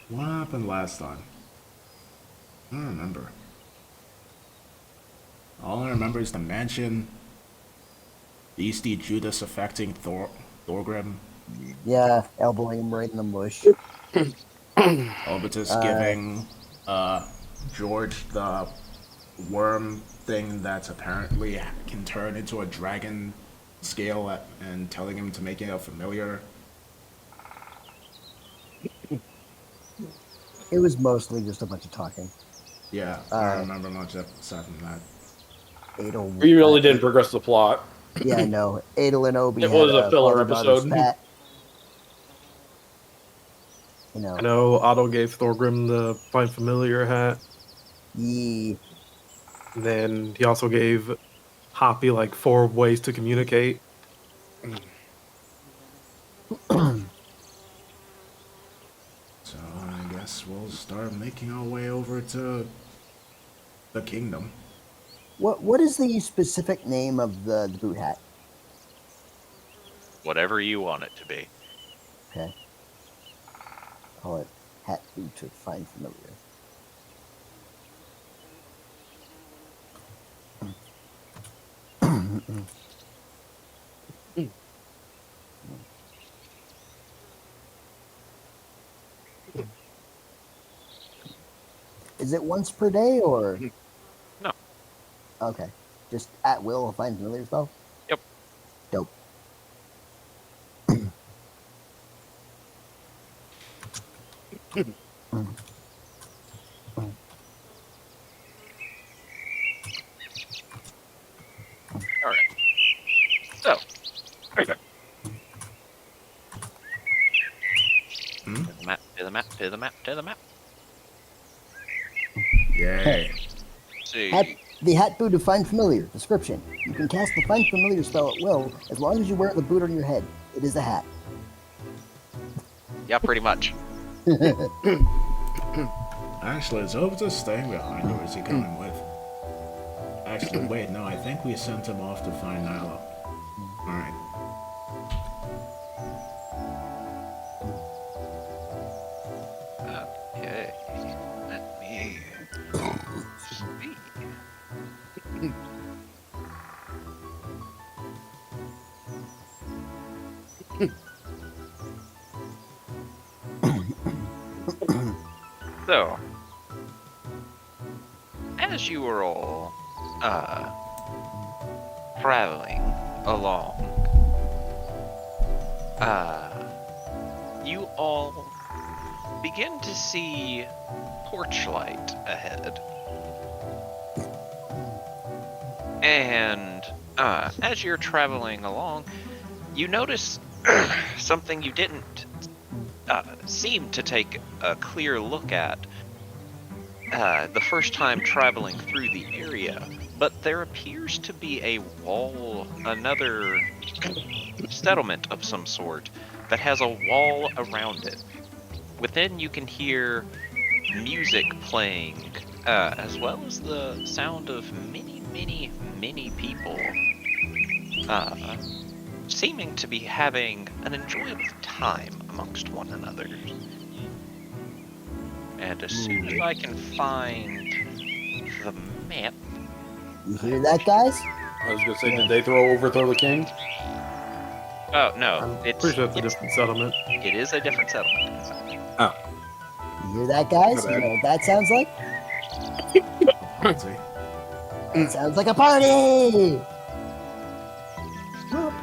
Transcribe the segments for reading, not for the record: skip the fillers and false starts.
What happened last time? I don't remember. All I remember is the mansion, Beastie Judas affecting Thorgrim, Yeah, elbowing him right in the bush. Obitus Uh, giving George the worm thing that apparently can turn into a dragon scale and telling him to make it a familiar. it was mostly just a bunch of talking. Yeah, I don't Uh, remember much aside from that. Adel, We really didn't progress the plot. yeah, no, Adel and Obi It had was a a filler father-daughter episode. spat. I know Otto gave Thorgrim the Find Familiar hat. Ye. And then he also gave Hoppy like 4 ways to communicate. So I guess we'll start making our way over to the kingdom. What is the specific name of the boot hat? Whatever you want it to be. Okay, call it hat boot to find familiar. Is it once per day or No. okay? Just at will find familiar spell. Yep. Dope. All right. So, to the map, to the map, to the map, to the map. Yay. See. The hat boot to find familiar. Description: you can cast the find familiar spell at will as long as you wear the boot on your head. It is a hat. Yeah, pretty much. Actually, is Obitus staying behind or is he coming with? Actually, wait, no, I think we sent him off to find Nyla. Alright. Okay. Let me see. So, as you were all traveling along, you all begin to see torchlight ahead. And as you're traveling along, you notice something you didn't seem to take a clear look at the first time traveling through the area, but there appears to be a wall, another settlement of some sort, that has a wall around it. Within, you can hear music playing, as well as the sound of many people seeming to be having an enjoyable time amongst one another. And as soon as I can find the map... You hear that, guys? I was gonna say, did they overthrow the king? Oh, no. I'm pretty sure it's a different settlement. It is a different settlement. You hear that, guys? My You bad. know what that sounds like? Let's see. It sounds like a party!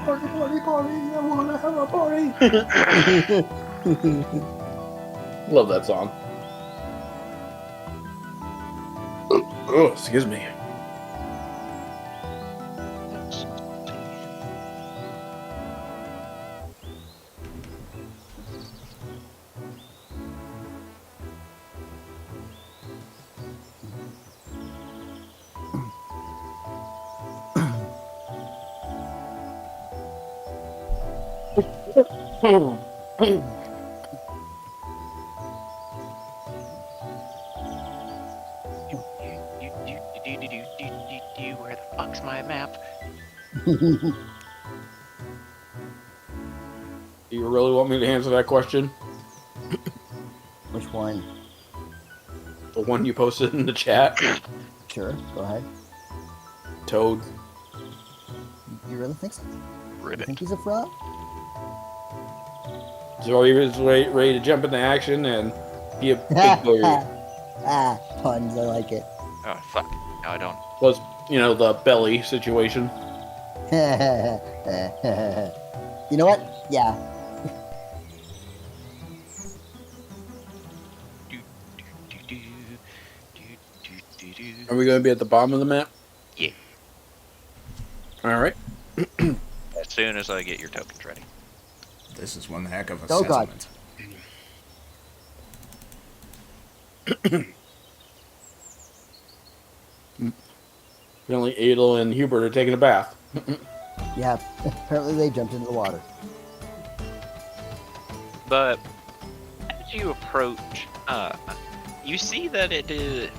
Party, party, party! I wanna have a party! Love that song. Oh, excuse me. Where the fuck's my map? Do you really want me to answer that question? Which one? The one you posted in the chat. Sure, go ahead. Toad. You really think so? You Ribbit. think he's a fraud? So he was ready to jump into action and be a big boy. Puns, I like it. Oh, fuck. No, I don't. Was, the belly situation. You know what? Yeah. Are we going to be at the bottom of the map? Yeah. All right. As soon as I get your tokens ready. This is one heck of a Oh, God. settlement. Apparently Adel and Hubert are taking a bath. Yeah, apparently they jumped into the water. But as you approach, you see that it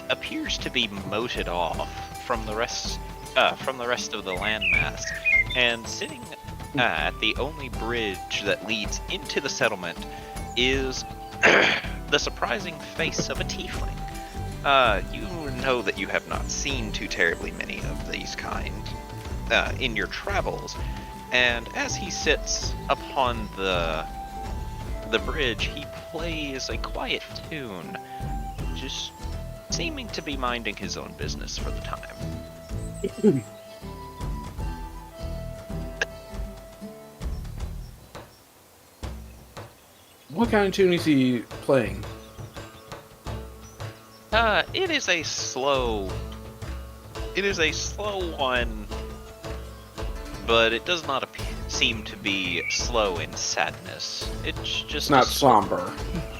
appears to be moated off from the rest of the landmass, and sitting at the only bridge that leads into the settlement is the surprising face of a tiefling. You know that you have not seen too terribly many of these kind in your travels, and as he sits upon the bridge, he plays a quiet tune, just seeming to be minding his own business for the time. What kind of tune is he playing? It is a slow one, but it does not seem to be slow in sadness. It's just It's not somber.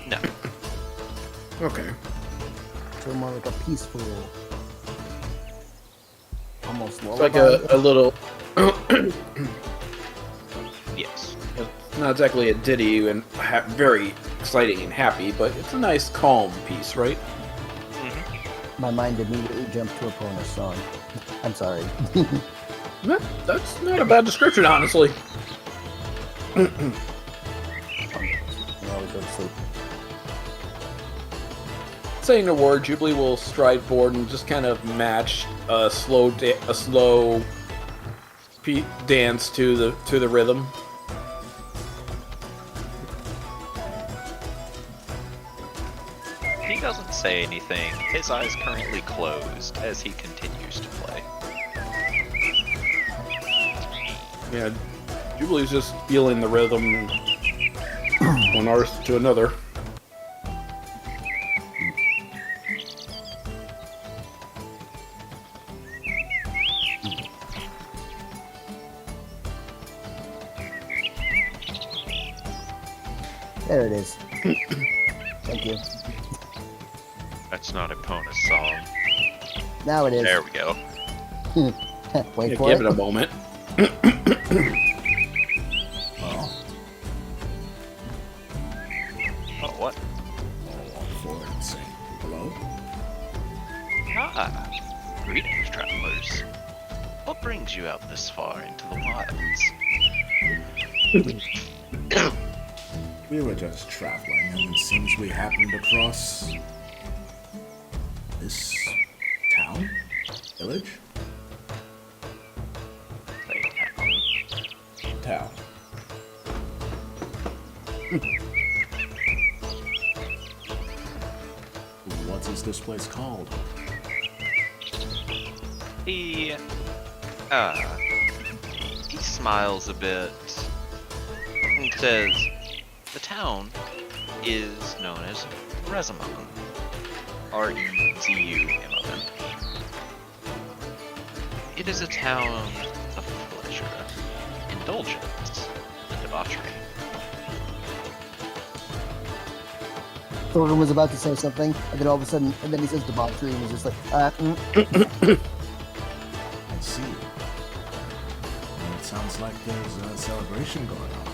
No. Okay. So more like a peaceful, almost It's like lullaby. a little... Yes. Not exactly a ditty and very exciting and happy, but it's a nice calm piece, right? My mind immediately jumped to a Pona song. I'm sorry. That's not a bad description, honestly. I always go to sleep. Saying a word, Jubilee will stride forward and just kind of match a slow dance to the rhythm. He doesn't say anything. His eyes currently closed as he continues to play. Yeah, Jubilee's just feeling the rhythm one artist to another. There it is. Thank you. That's not a Pona song. Now it is. There we go. Wait Yeah, for give it. it a moment. Oh, Oh, what? I'll walk forward and say hello. Ah, greetings, travelers. What brings you out this far into the wilds? We were just traveling, and it seems we happened across this town, village, town. What is this place called? He smiles a bit and says, the town is known as Rezamon. Rezumon. It is a town of pleasure, indulgence, and debauchery. Thornton was about to say something, and then all of a sudden, and then he says debauchery, and he's just like, I see. Well, it sounds like there's a celebration going on.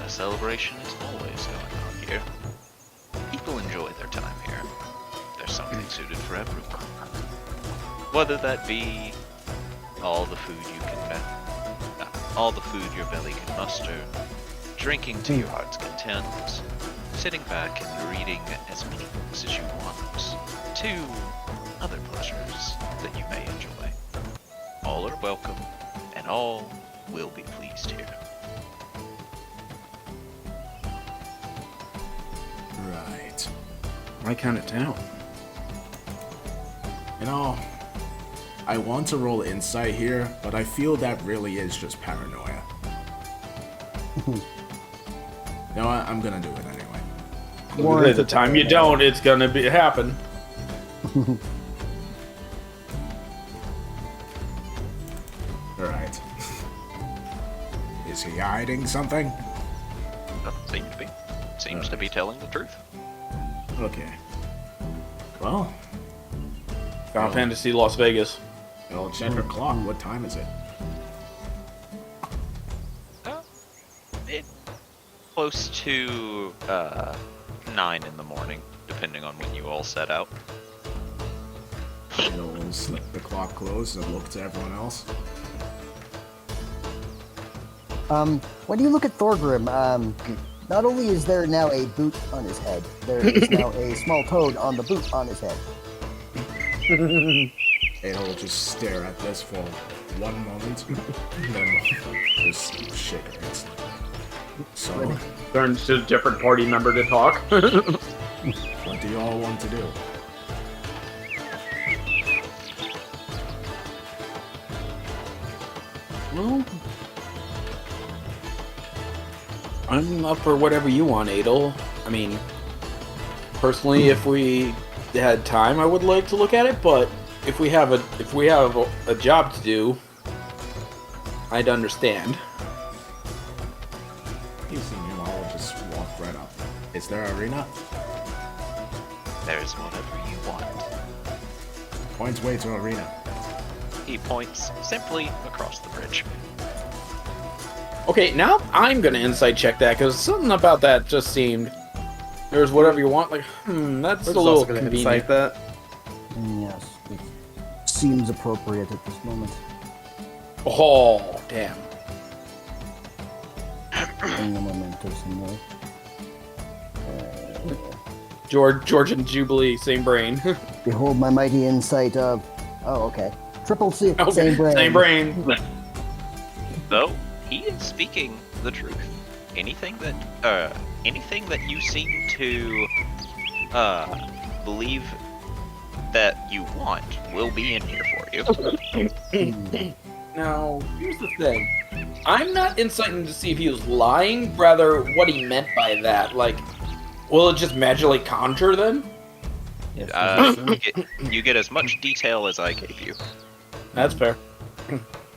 A celebration is always going on here. People enjoy their time here. There's something suited for everyone. Whether that be all the food all the food your belly can muster, drinking to your heart's content, sitting back and reading as many books as you want, to other pleasures that you may enjoy. All are welcome, and all will be pleased here. Right. My kind of town. You know, I want to roll insight here, but I feel that really is just paranoia. You know what? I'm gonna do it anyway. At the time you don't, it's gonna happen. Alright. Is he hiding something? Doesn't seem to be. Seems to be telling the truth. Okay. Well, Final Fantasy Las Vegas. I'll check her clock. What time is it? It close to 9 in the morning, depending on when you all set out. We'll slip the clock closed and look to everyone else. When you look at Thorgrim, not only is there now a boot on his head, there is now a small toad on the boot on his head. It'll just stare at this for one moment, and then just shake her head. So, Turns to a different party member to talk. what do you all want to do? Well, I'm up for whatever you want, Adel. I mean, personally, if we had time, I would like to look at it. But if we have a job to do, I'd understand. You see me, I'll just walk right up. Is there an arena? There's whatever you want. Points way to arena. He points simply across the bridge. Okay, now I'm gonna insight check that because something about that just seemed. There's whatever you want. Like, that's We're a little also gonna convenient. incite that. Yes, it seems appropriate at this moment. Oh, damn. In a memento, somewhere. George and Jubilee, same brain. Behold my mighty insight of. Oh, okay. Triple C, Okay, same brain. Same brain. Though he is speaking the truth. Anything that you seem to believe that you want will be in here for you. Now, here's the thing. I'm not inciting to see if he was lying, rather what he meant by that. Like, will it just magically conjure then? You get as much detail as I gave you. That's fair.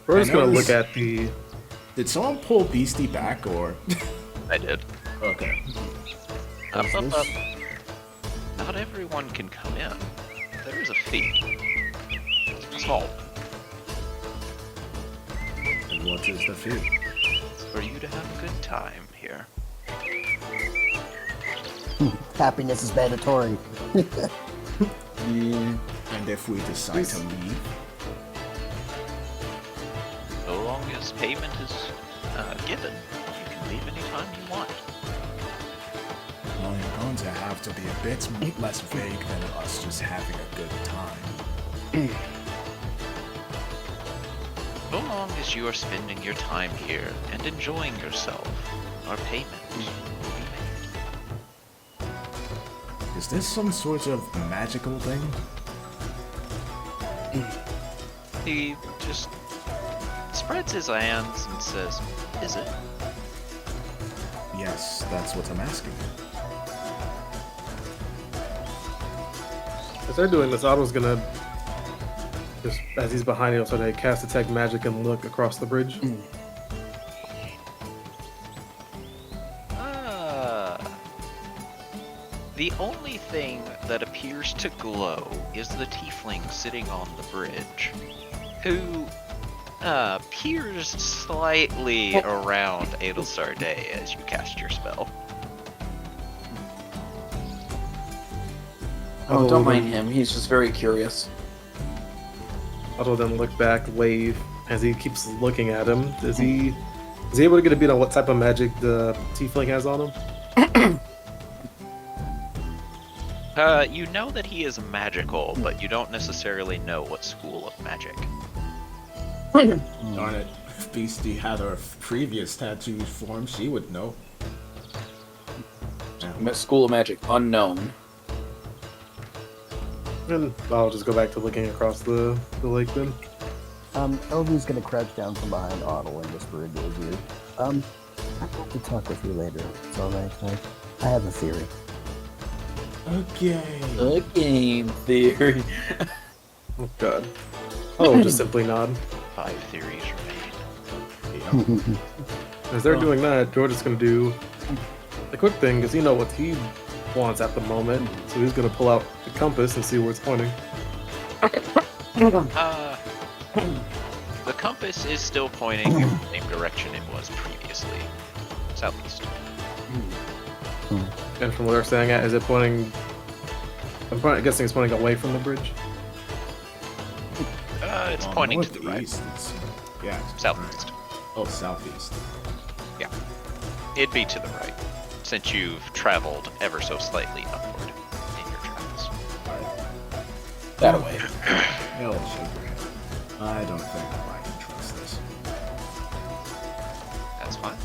We're just I gonna noticed- look at the. Did someone pull Beastie back, or? I did. Okay. Up, Is up, this- up. Not everyone can come in. There is a fee. Small. And what is the fee? It's for you to have a good time here. Happiness is mandatory. Yeah. And if we decide to leave? So long as payment is given, you can leave anytime you want. Well, you're going to have to be a bit less vague than us just having a good time. So long as you are spending your time here and enjoying yourself, our payment will be made. Is this some sort of magical thing? He just spreads his hands and says, "Is it?" Yes, that's what I'm asking. As they're doing this, Otto's gonna just as he's behind you, so they cast detect magic and look across the bridge. The only thing that appears to glow is the tiefling sitting on the bridge, who peers slightly around Adelsar Day as you cast your spell. Oh, don't mind him. He's just very curious. Otto then look back, wave as he keeps looking at him. Is he able to get a beat on what type of magic the tiefling has on him? You know that he is magical, but you don't necessarily know what school of magic. Darn it. If Beastie had her previous tattoo form, she would know. School of Magic unknown. And I'll just go back to looking across the lake then. LV's gonna crouch down from behind Otto and whisper into his ear. I'd like to talk with you later. It's alright, I have a theory. Okay. A game theory. Oh god. Oh, just simply nod. 5 theories Yep. As they're doing that, George is gonna do the quick thing, because you know what he wants at the moment. So he's gonna pull out the compass and see where it's pointing. The compass is still pointing in the same direction it was previously. Southeast. And from what they're saying at, is it pointing... I'm guessing it's pointing away from the bridge. It's pointing to the right. Northeast, yeah. Southeast. Oh, southeast. Yeah. It'd be to the right, since you've traveled ever so slightly upward in your travels. That away. Hell, shake your head. I don't think I can trust this. That's fine.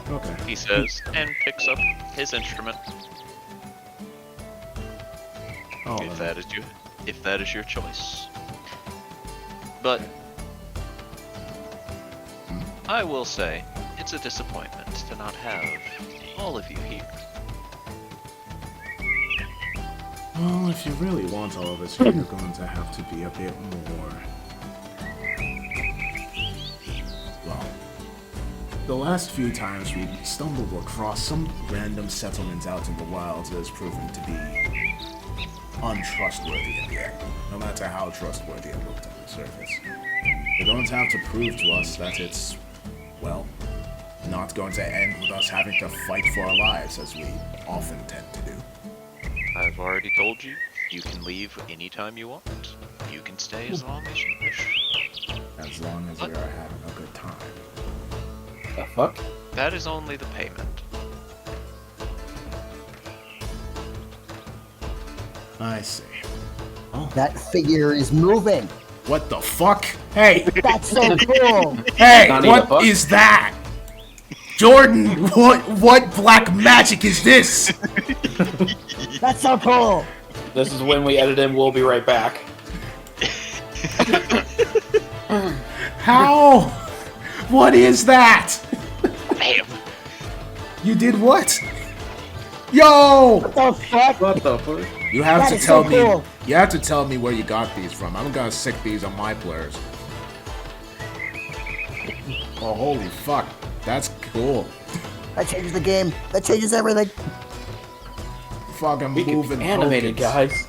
Okay. He says, and picks up his instrument. Oh, If that is your choice. But I will say, it's a disappointment to not have all of you here. well, if you really want all of us here, you're going to have to be a bit more. Well, the last few times we stumbled across some random settlement out in the wilds that has proven to be untrustworthy in the end, no matter how trustworthy it looked on the surface. You're going to have to prove to us that it's, well, not going to end with us having to fight for our lives as we often tend to do. I've already told you, you can leave anytime you want. You can stay as long as you wish. As long as we are having a good time. The fuck? That is only the payment. I see. Oh, That figure is moving! what the fuck? Hey! That's so cool! Hey! Not even What fuck. is that? Jordan, what black magic is this? That's so cool! This is when we edit in. We'll be right back. How? What is that? Bam! You did what? Yo! What the fuck? What the fuck? You have That to is tell so me. cool. You have to tell me where you got these from. I'm gonna stick these on my players. Oh, holy fuck! That's cool. That changes the game. That changes everything. Fuck, I'm We can moving. be animated, tokens. guys.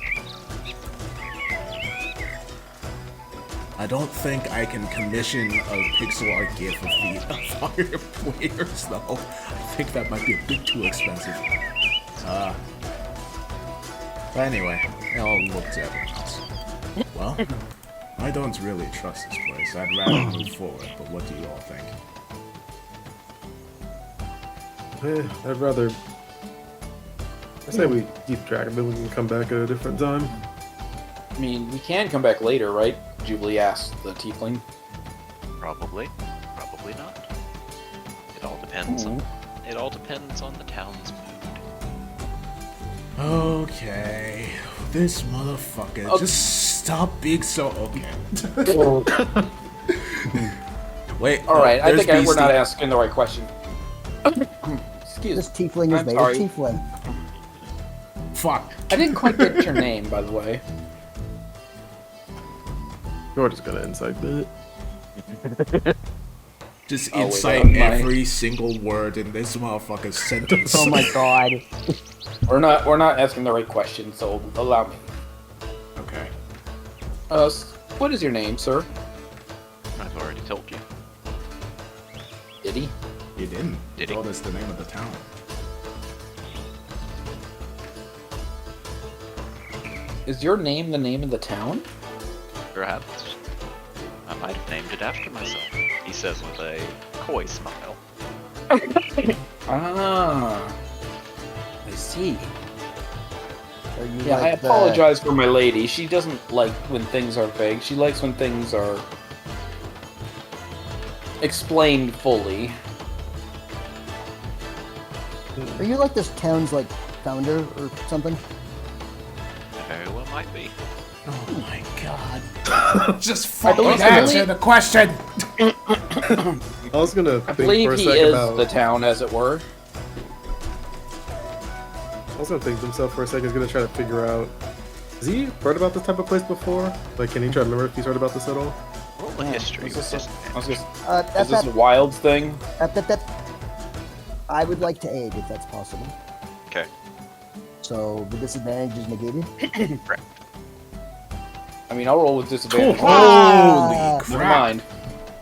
I don't think I can commission a pixel art GIF of our players, though. I think that might be a bit too expensive. But anyway, I'll look to everyone else. Well, I don't really trust this place. I'd rather move forward, but what do you all think? I'd rather... I say we keep track of it, we can come back at a different time. I mean, we can come back later, right? Jubilee asked the tiefling. Probably. Probably not. It all depends on the town's mood. Okay, this motherfucker. Okay. Just stop being so okay. Wait. All right, I there's think we're not Beastie. asking the right question. Excuse This me. tiefling is I'm made sorry. of tiefling. Fuck. I didn't quite get your name, by the way. George is gonna insight it. Just Oh, wait, incite that was my- every single word in this motherfucker's sentence. Oh my god. We're not asking the right question, so allow me. Okay. What is your name, sir? I've already told you. Did he? You didn't. Did You he? told us the name of the town. Is your name the name of the town? Perhaps. I might have named it after myself, he says with a coy smile. Ah, I see. Are you Yeah, I like the- apologize for my lady. She doesn't like when things are vague. She likes when things are explained fully. Are you like this town's like founder or something? Very well might be. Oh my god. Just fucking believe- answer the question! I was gonna I think believe for a he second is about. the town, as it were. I was gonna think to himself for a second. He's gonna try to figure out. Has he heard about this type of place before? Like, can he try to remember if he's heard about this at all? Roll a history. Is this with a- I was disadvantage. just- is this a Wilds thing? I would like to aid if that's possible. Okay. So the disadvantage is negated. Correct. I mean, I'll roll with disadvantage. Holy Never crap! mind.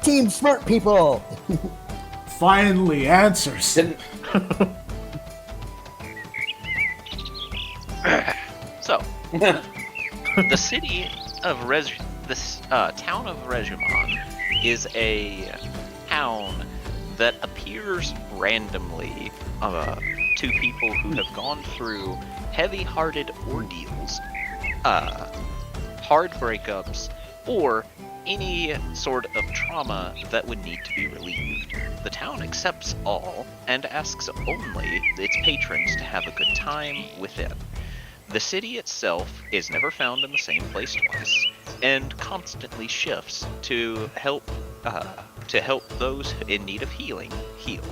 Team smart people. Finally answers. Didn't. So, the city of town of Regimon is a town that appears randomly to people who have gone through heavy-hearted ordeals, hard breakups, or any sort of trauma that would need to be relieved. The town accepts all and asks only its patrons to have a good time within. The city itself is never found in the same place twice, and constantly shifts to help those in need of healing heal.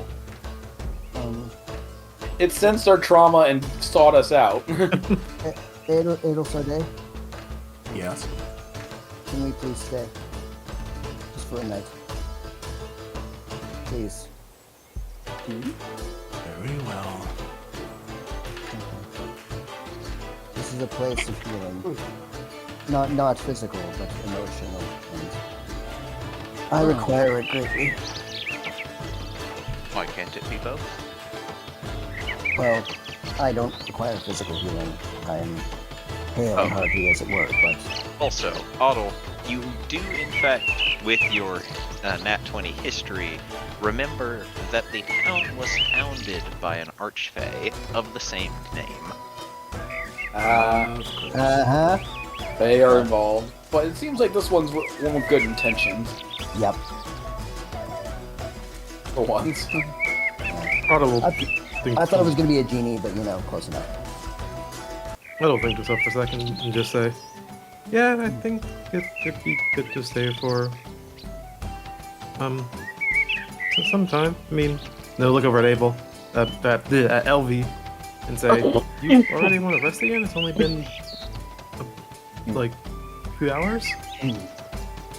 It sensed our trauma and sought us out. Adel Sade, Yes. can we please stay? Just for a night. Please. Very well. This is a place of healing. Not physical, but emotional. And I require it greatly. Why can't it be both? Well, I don't require physical healing. I'm hale and hearty, as it were, but Also, Otto, you do in fact, with your Nat 20 history, remember that the town was founded by an archfey of the same name. uh-huh. They are involved. But it seems like this one's one with good intentions. Yep. For once. Otto will I think. I thought it was gonna be a genie, but you know, close enough. Otto will think to himself for a second and just say, "Yeah, I think it'd be good to stay for some time. I mean, no, look over at Abel, at LV, and say, you already want to rest again? It's only been like 2 hours."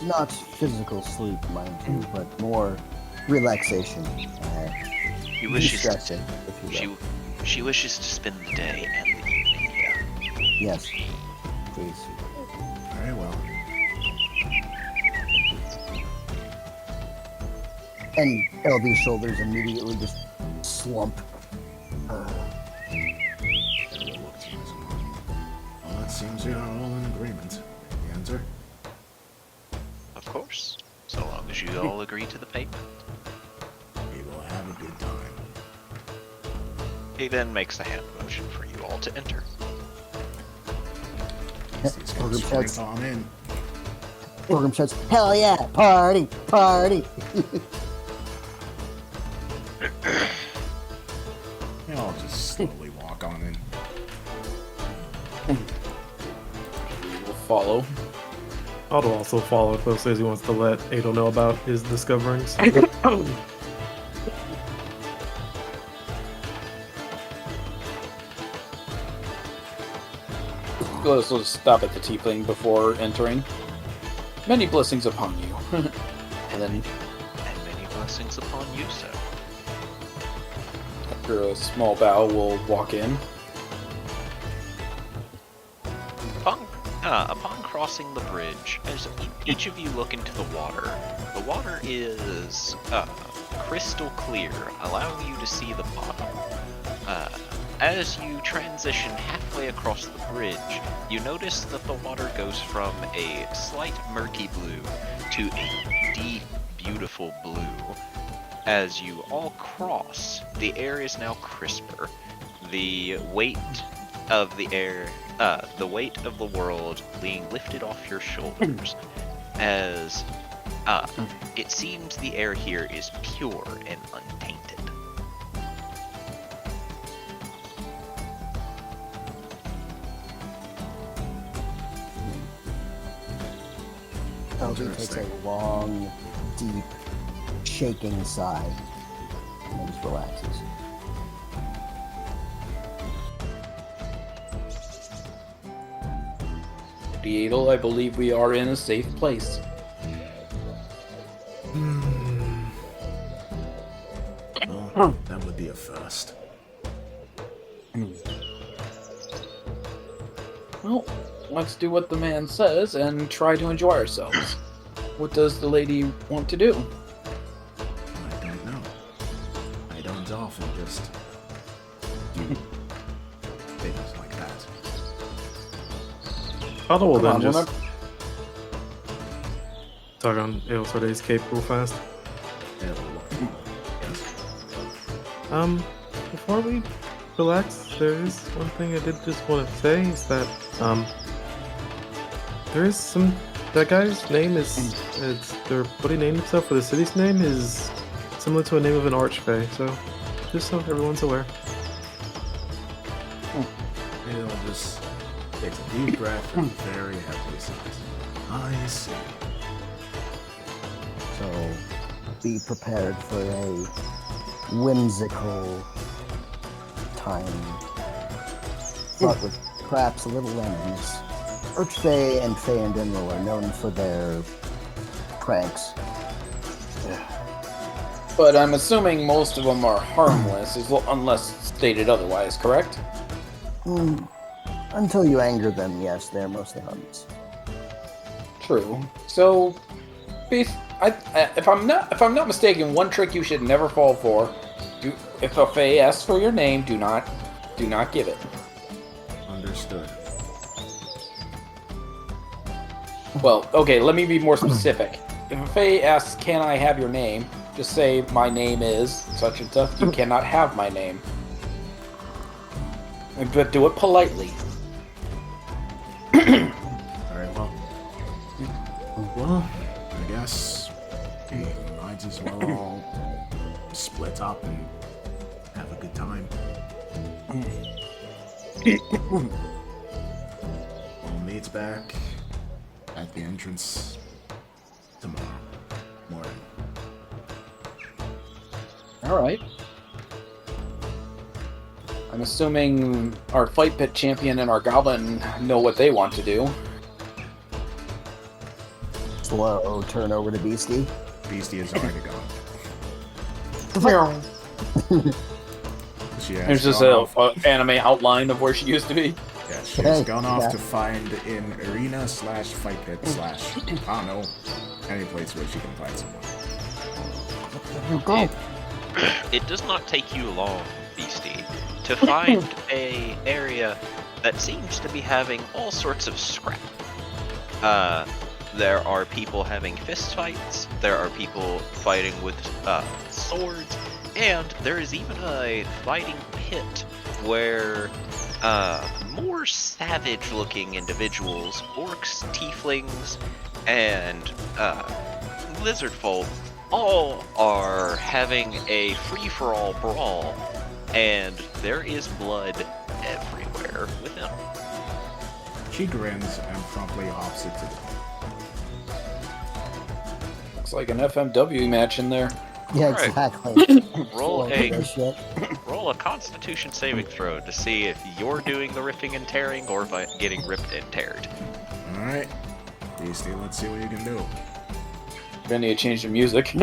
Not physical sleep, mind you, but more relaxation. She wishes De-stressing, if you will. she wishes to spend the day and the evening here. Yes. Please. Very well. And LV's shoulders immediately just slump. Well, it seems we are all in agreement. The answer? Of course, so long as you all agree to the payment. We will have a good time. He then makes a hand motion for you all to enter. These guys Shouts. straight on in. Orgrim shouts, "Hell yeah! Party! Party!" They all just slowly walk on in. We will follow. Otto also followed closely as he wants to let Adel know about his discoverings. Let's just stop at the tiefling before entering. Many blessings upon you. And then, And many blessings upon you, sir. after a small bow, we'll walk in. Upon crossing the bridge, as each of you look into the water is crystal clear, allowing you to see the bottom. As you transition halfway across the bridge, you notice that the water goes from a slight murky blue to a deep, beautiful blue. As you all cross, the air is now crisper. The weight of the air the weight of the world being lifted off your shoulders, as it seems the air here is pure and untainted. Elvie takes a long, deep, shaking sigh, and then just relaxes. Beetle, I believe we are in a safe place. Well, that would be a first. Well, let's do what the man says and try to enjoy ourselves. What does the lady want to do? I don't know. I don't often just do things like that. Otto will Come then on, just remember- tug on Ailsarday's cape real fast. Yes. Before we relax, there is one thing I did just want to say, is that, there is some, that guy's name is, what he named himself for the city's name is similar to a name of an archfey, so just so everyone's aware. He'll just takes a deep breath and very heavily sighs. I see. So, be prepared for a whimsical time fraught with perhaps a little lemons. Archfey and Fey in general are known for their pranks. But I'm assuming most of them are harmless, unless stated otherwise, correct? Until you anger them, yes, they're mostly harmless. True. So, if I'm not mistaken, one trick you should never fall for: if a Fae asks for your name, do not give it. Understood. Well, okay, let me be more specific. If a Fae asks, "Can I have your name?" just say, "My name is such and such." You cannot have my name, but do it politely. Alright, well, I guess we might as well all split up and have a good time. We'll meet back at the entrance tomorrow morning. Alright. I'm assuming our fight pit champion and our goblin know what they want to do. Slow turn over to Beastie. Beastie is already gone. She has There's just gone a anime outline of where she used to be. Yeah, she has gone off to find an arena / fight pit / I don't know, any place where she can find someone. It does not take you long, Beastie, to find a area that seems to be having all sorts of scrap. There are people having fist fights, there are people fighting with swords, and there is even a fighting pit where more savage-looking individuals, orcs, tieflings, and lizard folk, all are having a free-for-all brawl, and there is blood everywhere with them. She grins and promptly hops it to the Looks like an FMW match in there. Yeah, Alright. exactly. Roll Look at a this shit. roll a Constitution saving throw to see if you're doing the ripping and tearing or if I'm getting ripped and teared. Alright. Beastie, let's see what you can do. Gonna need to change the music.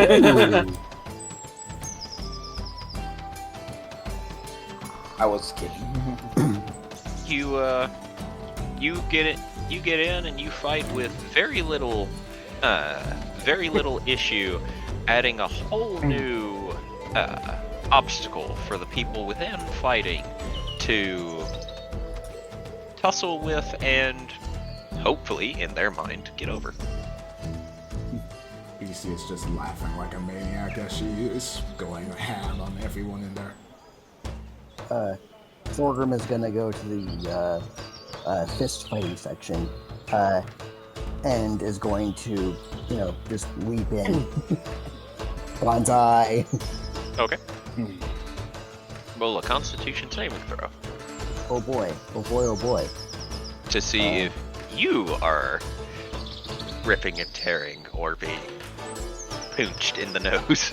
I was kidding. You get it. You get in and you fight with very little issue, adding a whole new obstacle for the people within fighting to tussle with and hopefully, in their mind, get over. Beastie is just laughing like a maniac as she is going ham on everyone in there. Thorgrim is gonna go to the fist fighting section, and is going to, just leap in. Bonsai. Okay. Roll a Constitution saving throw Oh boy. Oh boy. Oh boy. to see if you are ripping and tearing or being poonched in the nose.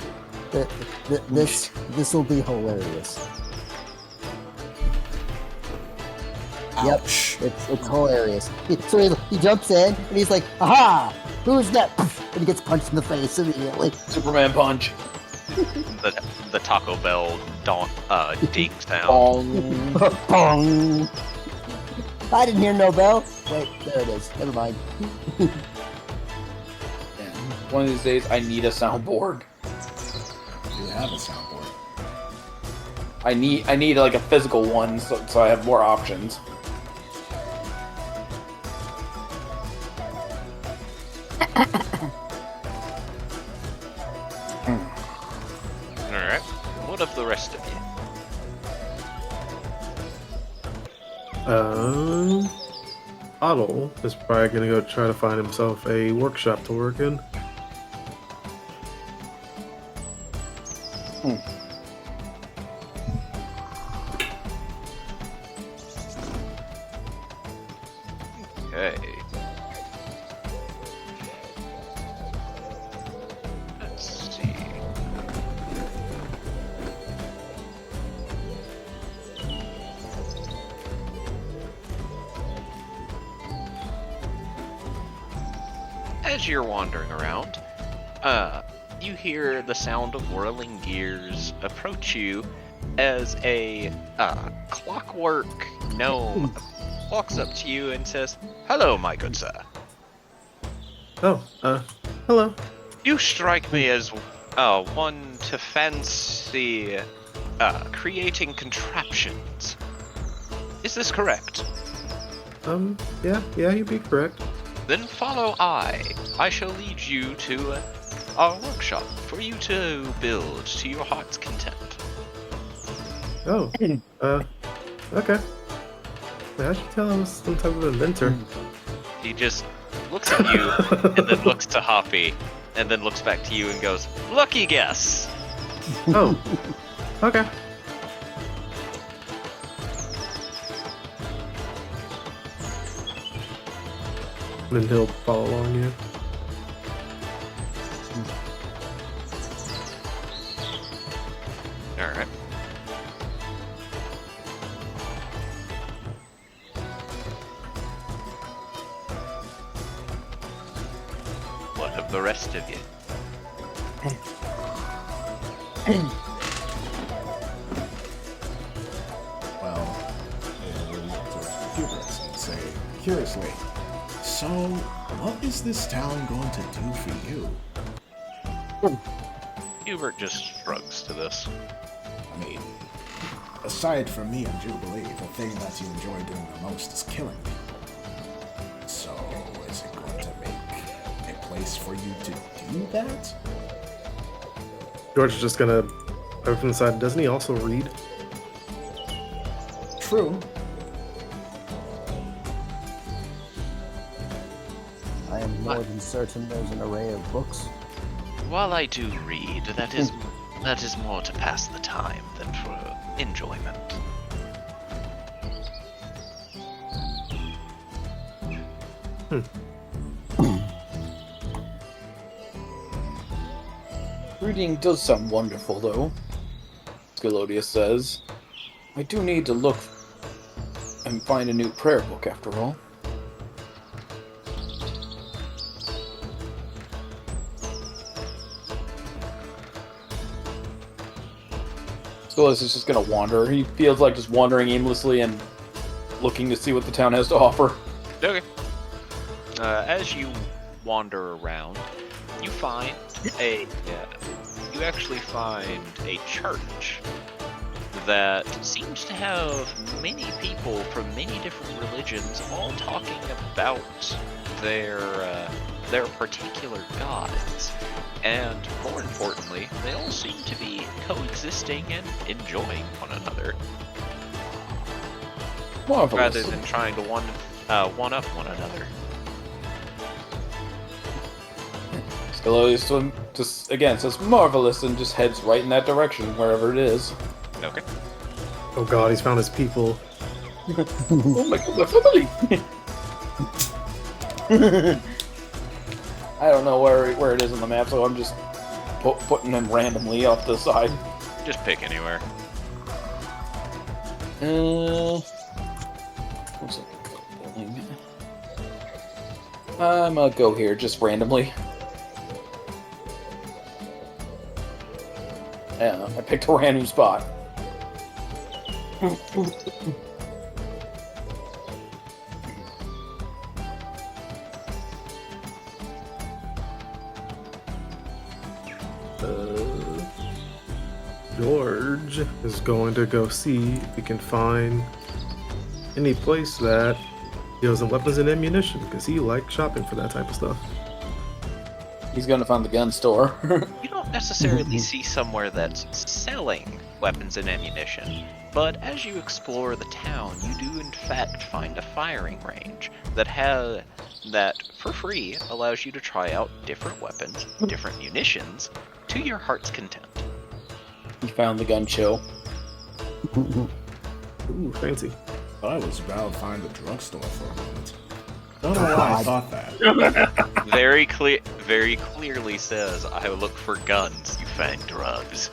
This will be hilarious. Ouch. Yep, it's hilarious. So he jumps in and he's like, "Aha! Who's that?" And he gets punched in the face immediately. Superman punch. The Taco Bell ding sound. Bong. Bong. I didn't hear no bell. Wait, there it is. Never mind. One of these days, I need a soundboard. You have a soundboard. I need like a physical one, so I have more options. Alright. What of the rest of you? Otto is probably gonna go try to find himself a workshop to work in. Okay. Let's see. As you're wandering around, you hear the sound of whirling gears approach you as a clockwork gnome walks up to you and says, "Hello, my good sir. Oh, hello. You strike me as one to fancy creating contraptions. Is this correct? Yeah, you'd be correct. Then follow I. I shall lead you to our workshop for you to build to your heart's content." Oh, okay. Wait, I should tell I was some type of inventor. He just looks at you and then looks to Hoppy and then looks back to you and goes, "Lucky guess." Oh, okay. And then he'll follow along you. All right. What of the rest of you? Well, we'll look towards the hubris and say, curiously, so what is this town going to do for you? Hubert just shrugs to this. I mean, aside from me and Jubilee, the thing that you enjoy doing the most is killing people. So, is it going to make a place for you to do that? George is just gonna, over from the side, doesn't he also read? True. I am more than certain there's an array of books. While I do read, that is more to pass the time than for enjoyment. Reading does sound wonderful, though, Scalodius says. I do need to look and find a new prayer book, after all. Scalodius is just gonna wander. He feels like just wandering aimlessly and looking to see what the town has to offer. Okay. As you wander around, you find you actually find a church that seems to have many people from many different religions all talking about their particular gods. And more importantly, they all seem to be coexisting and enjoying one another. Marvelous. rather than trying to one up one another. Skillo just again says marvelous and just heads right in that direction, wherever it is. Okay. Oh god, he's found his people. Oh my god, my family! I don't know where it is on the map, so I'm just putting them randomly off to the side. Just pick anywhere. What's it? I'm gonna go here just randomly. Yeah, I picked a random spot. George is going to go see if he can find any place that deals in weapons and ammunition, because he likes shopping for that type of stuff. He's gonna find the gun store. You don't necessarily see somewhere that's selling weapons and ammunition, but as you explore the town, you do in fact find a firing range that for free allows you to try out different weapons, different munitions, to your heart's content. He found the gun show. Ooh, fancy. I was about to find a drugstore for a moment. Don't know why I thought that. Very clearly says, I look for guns, you find drugs.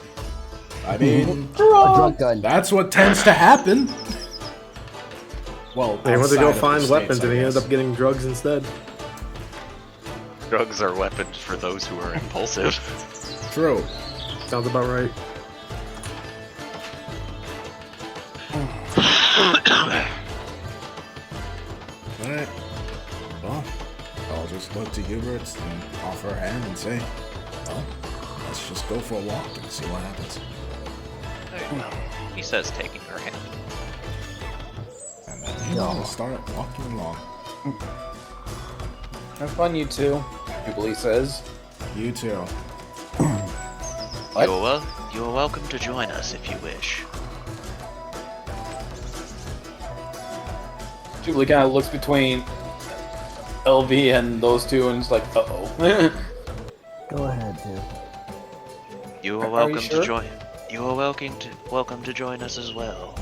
I mean, A drug gun. that's what tends to happen. Well, They went to outside go of the find States, weapons I and he ended guess. up getting drugs instead. Drugs are weapons for those who are impulsive. True. Sounds about right. Alright. Well, I'll just look to Hubert and offer a hand and say, well, let's just go for a walk and see what happens. There you go. He says, taking her hand. And then we'll start walking along. Have fun, you two. Jubilee says. You too. What? You are welcome to join us if you wish. Jubilee kind of looks between LV and those two and is like, uh-oh. Go ahead, dude. You are Are welcome you sure? to join. You are welcome to join us as well.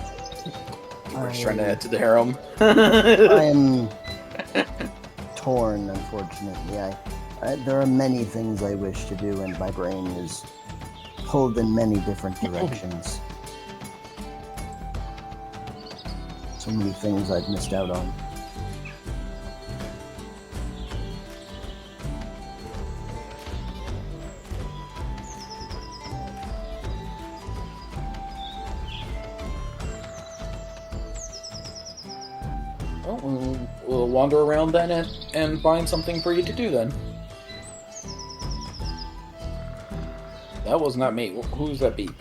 We're just trying to head to the harem. I am torn, unfortunately. There are many things I wish to do, and my brain is pulled in many different directions. So many things I've missed out on. Well, we'll wander around then and find something for you to do then. That was not me. Who's that beep?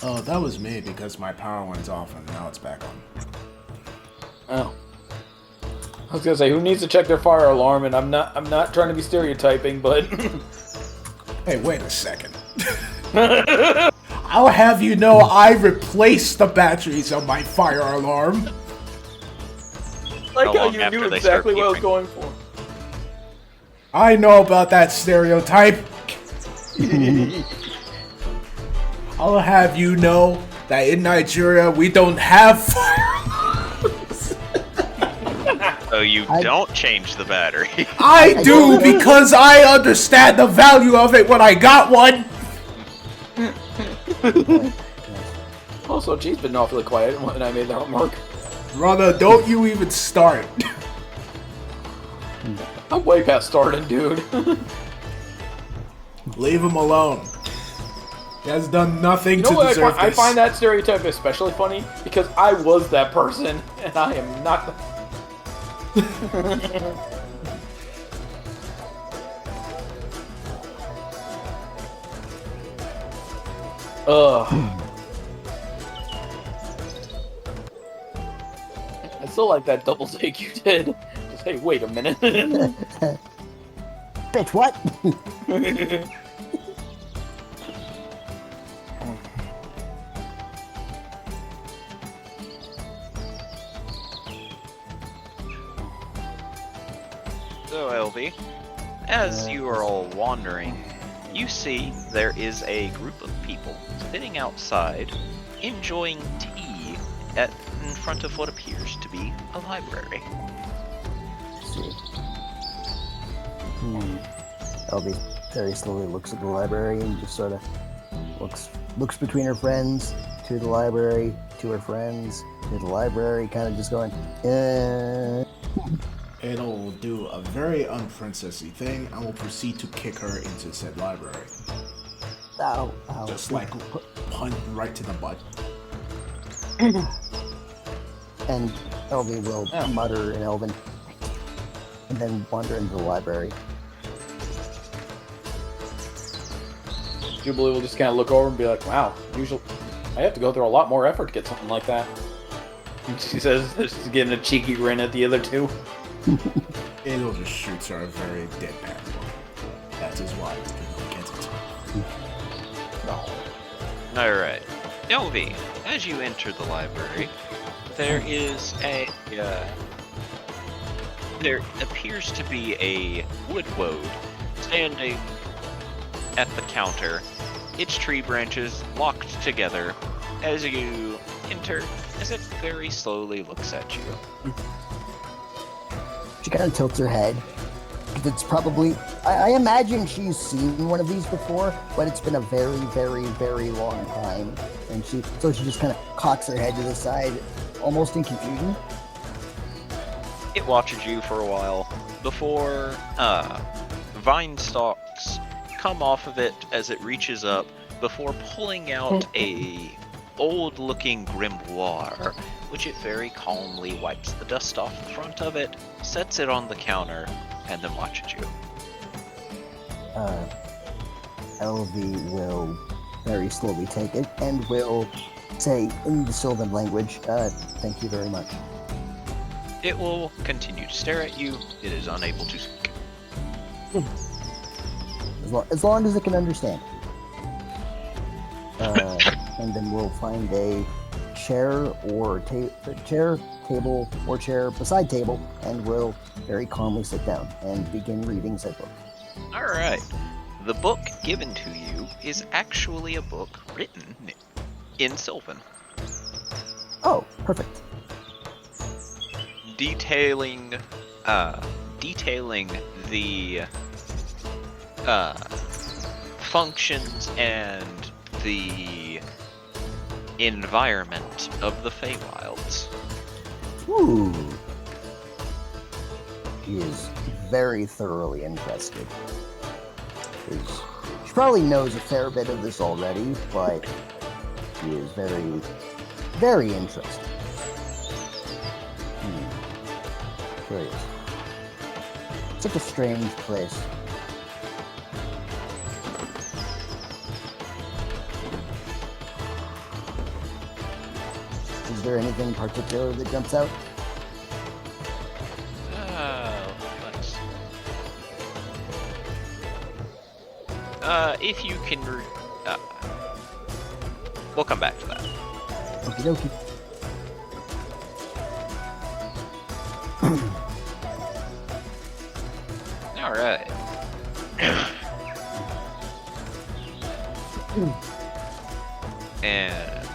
Oh, that was me because my power went off and now it's back on. Oh. I was gonna say, who needs to check their fire alarm? And I'm not trying to be stereotyping, but Hey, wait a second. I'll have you know I replaced the batteries of my fire alarm. like How how long you after knew they start exactly what I was beeping? going for. I know about that stereotype. I'll have you know that in Nigeria we don't have fire alarms. So you don't change the battery. I do because I understand the value of it when I got one. Also, G's been awfully quiet when I made that remark. Brother, don't you even start. I'm way past starting, dude. Leave him alone. He has done nothing You know to what? deserve I this. find that stereotype especially funny because I was that person, and I am not. Ugh. I still like that double take you did. Just hey, wait a minute. Bitch, what? So, LV, as you are all wandering, you see there is a group of people sitting outside, enjoying tea in front of what appears to be a library. Let's see. Elby very slowly looks at the library and just sort of looks between her friends, to the library, to her friends, to the library, kind of just going, It'll do a very unprincessy thing and will proceed to kick her into said library. ow, ow. Just like punt right to the butt. And Elby will mutter in Elven, and then wander into the library. Jubilee will just kind of look over and be like, wow, usually I have to go through a lot more effort to get something like that. And she says, just getting a cheeky grin at the other two. It'll just shoots her a very deadpan look. That is why people get it. No. Alright. LV, as you enter the library, there is there appears to be a woodwode standing at the counter, its tree branches locked together as you enter, as it very slowly looks at you. She kind of tilts her head. It's probably, I imagine she's seen one of these before, but it's been a very, very, very long time. And she just kind of cocks her head to the side, almost in confusion. It watches you for a while before vine stalks come off of it as it reaches up, before pulling out a old-looking grimoire, which it very calmly wipes the dust off the front of it, sets it on the counter, and then watches you. LV will very slowly take it and will say in the Sylvan language, thank you very much. It will continue to stare at you. It is unable to speak. As long as it can understand. And then we'll find a chair or table or chair beside table, and we'll very calmly sit down and begin reading said book. Alright. The book given to you is actually a book written in Sylvan. Oh, perfect. Detailing the functions and the environment of the Feywilds. Ooh. He is very thoroughly interested. She probably knows a fair bit of this already, but he is very, very interested. Curious. Such a strange place. Is there anything in particular that jumps out? Let's... if you can... we'll come back to that. Okie dokie. Alright. And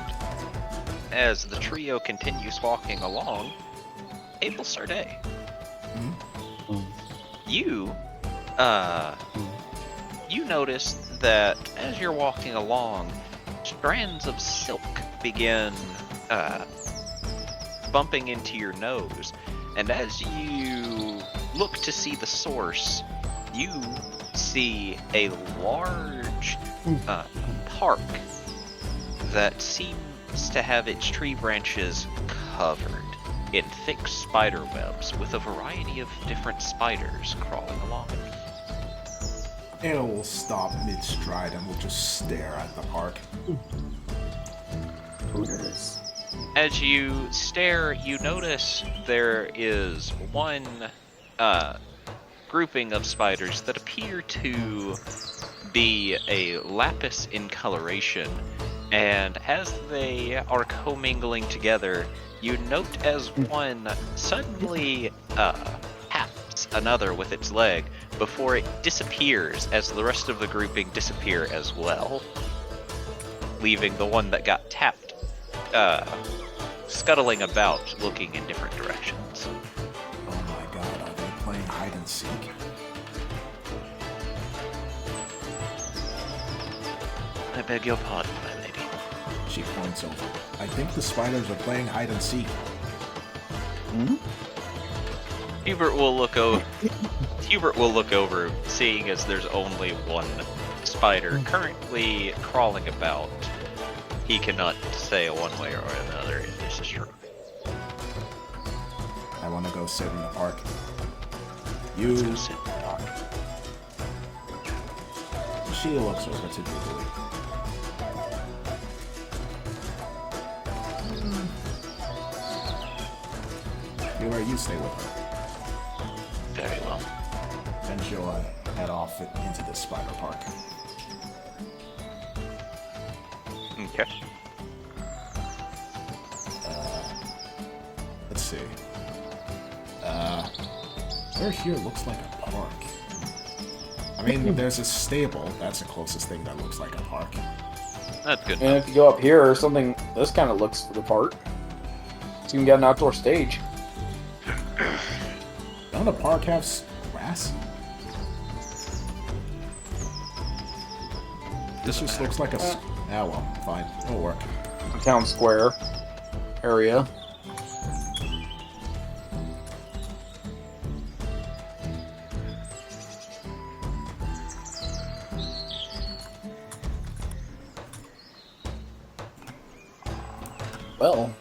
as the trio continues walking along, Abel Sarday, you notice that as you're walking along, strands of silk begin bumping into your nose, and as you look to see the source, you see a large park that seems to have its tree branches covered in thick spider webs with a variety of different spiders crawling along it. It will stop mid-stride and will just stare at the park. Hooters. As you stare, you notice there is one grouping of spiders that appear to be a lapis in coloration, and as they are commingling together, you note as one suddenly hits another with its leg before it disappears as the rest of the grouping disappear as well, leaving the one that got tapped scuttling about, looking in different directions. Oh my god, are they playing hide and seek? I beg your pardon, my lady. She points over. I think the spiders are playing hide and seek. Hubert will look over, seeing as there's only one spider currently crawling about. He cannot say one way or another if this is true. I want to go sit in the park. You... Sit in the park. She looks over to Jubilee. You stay with her. Very well. Then she'll head off into the spider park. Okay. Let's see. Where here looks like a park. I mean, there's a stable. That's the closest thing that looks like a park. That's good. And if you go up here or something, this kind of looks the part. So you can get an outdoor stage. Don't the park have grass? This just looks like a... Ah, well, fine. It'll work. The town square area. Well.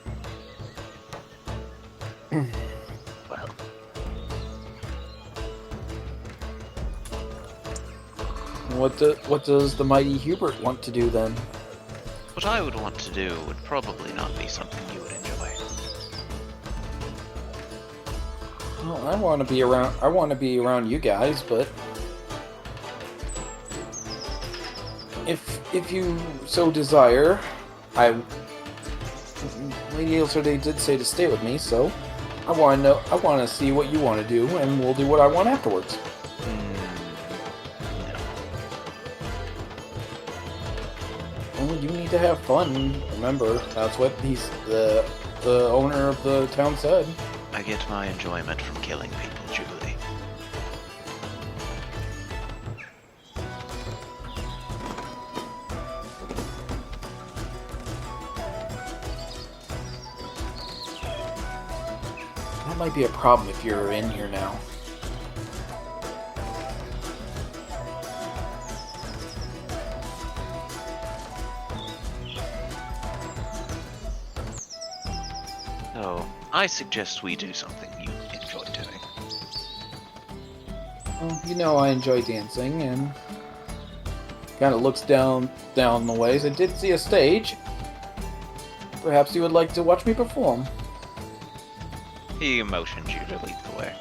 Well, What does the mighty Hubert want to do then? what I would want to do would probably not be something you would enjoy. Well, I want to be around. I want to be around you guys, but if you so desire, Lady Ailsarday did say to stay with me, so I want to know. I want to see what you want to do, and we'll do what I want afterwards. Well, you need to have fun. Remember, that's what the owner of the town said. I get my enjoyment from killing people, Jubilee. That might be a problem if you're in here now. So, I suggest we do something you enjoy doing. Well, you know I enjoy dancing, and kind of looks down the ways. I did see a stage. Perhaps you would like to watch me perform. He motions you to lead the way.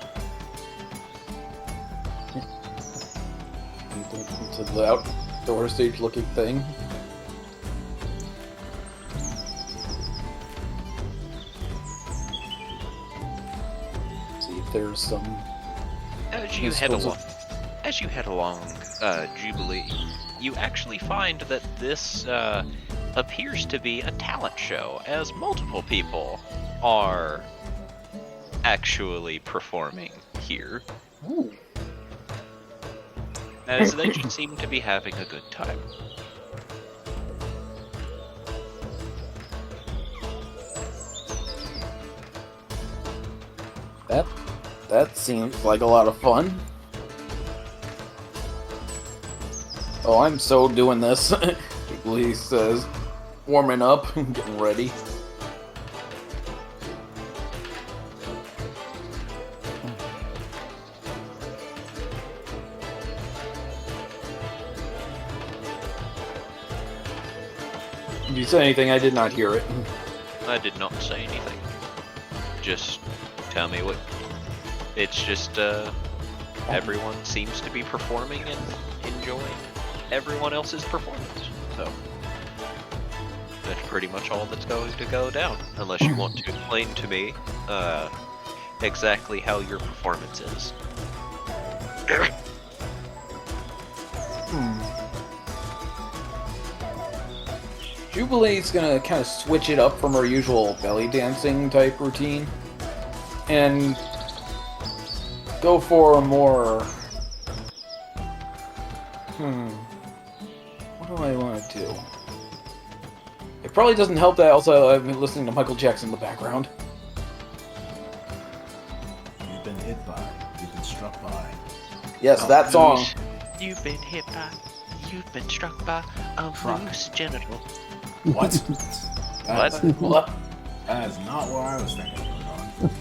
Into the outdoor stage-looking thing. See if there's some. As you head along, Jubilee, you actually find that this appears to be a talent show, as multiple people are actually performing here. Ooh. As they just seem to be having a good time. That seems like a lot of fun. Oh, I'm so doing this. Jubilee says, warming up, getting ready. Did you say anything? I did not hear it. I did not say anything. Just tell me what. It's just, everyone seems to be performing and enjoying everyone else's performance. So, that's pretty much all that's going to go down. Unless you want to explain to me, exactly how your performance is. Jubilee's gonna kind of switch it up from her usual belly dancing type routine and go for a more. What do I want to do? It probably doesn't help that also I've been listening to Michael Jackson in the background. You've been hit by. You've been struck by. Yes, that song. You've been hit by. You've been struck by a loose genital. What? What? That is not where I was thinking you were going.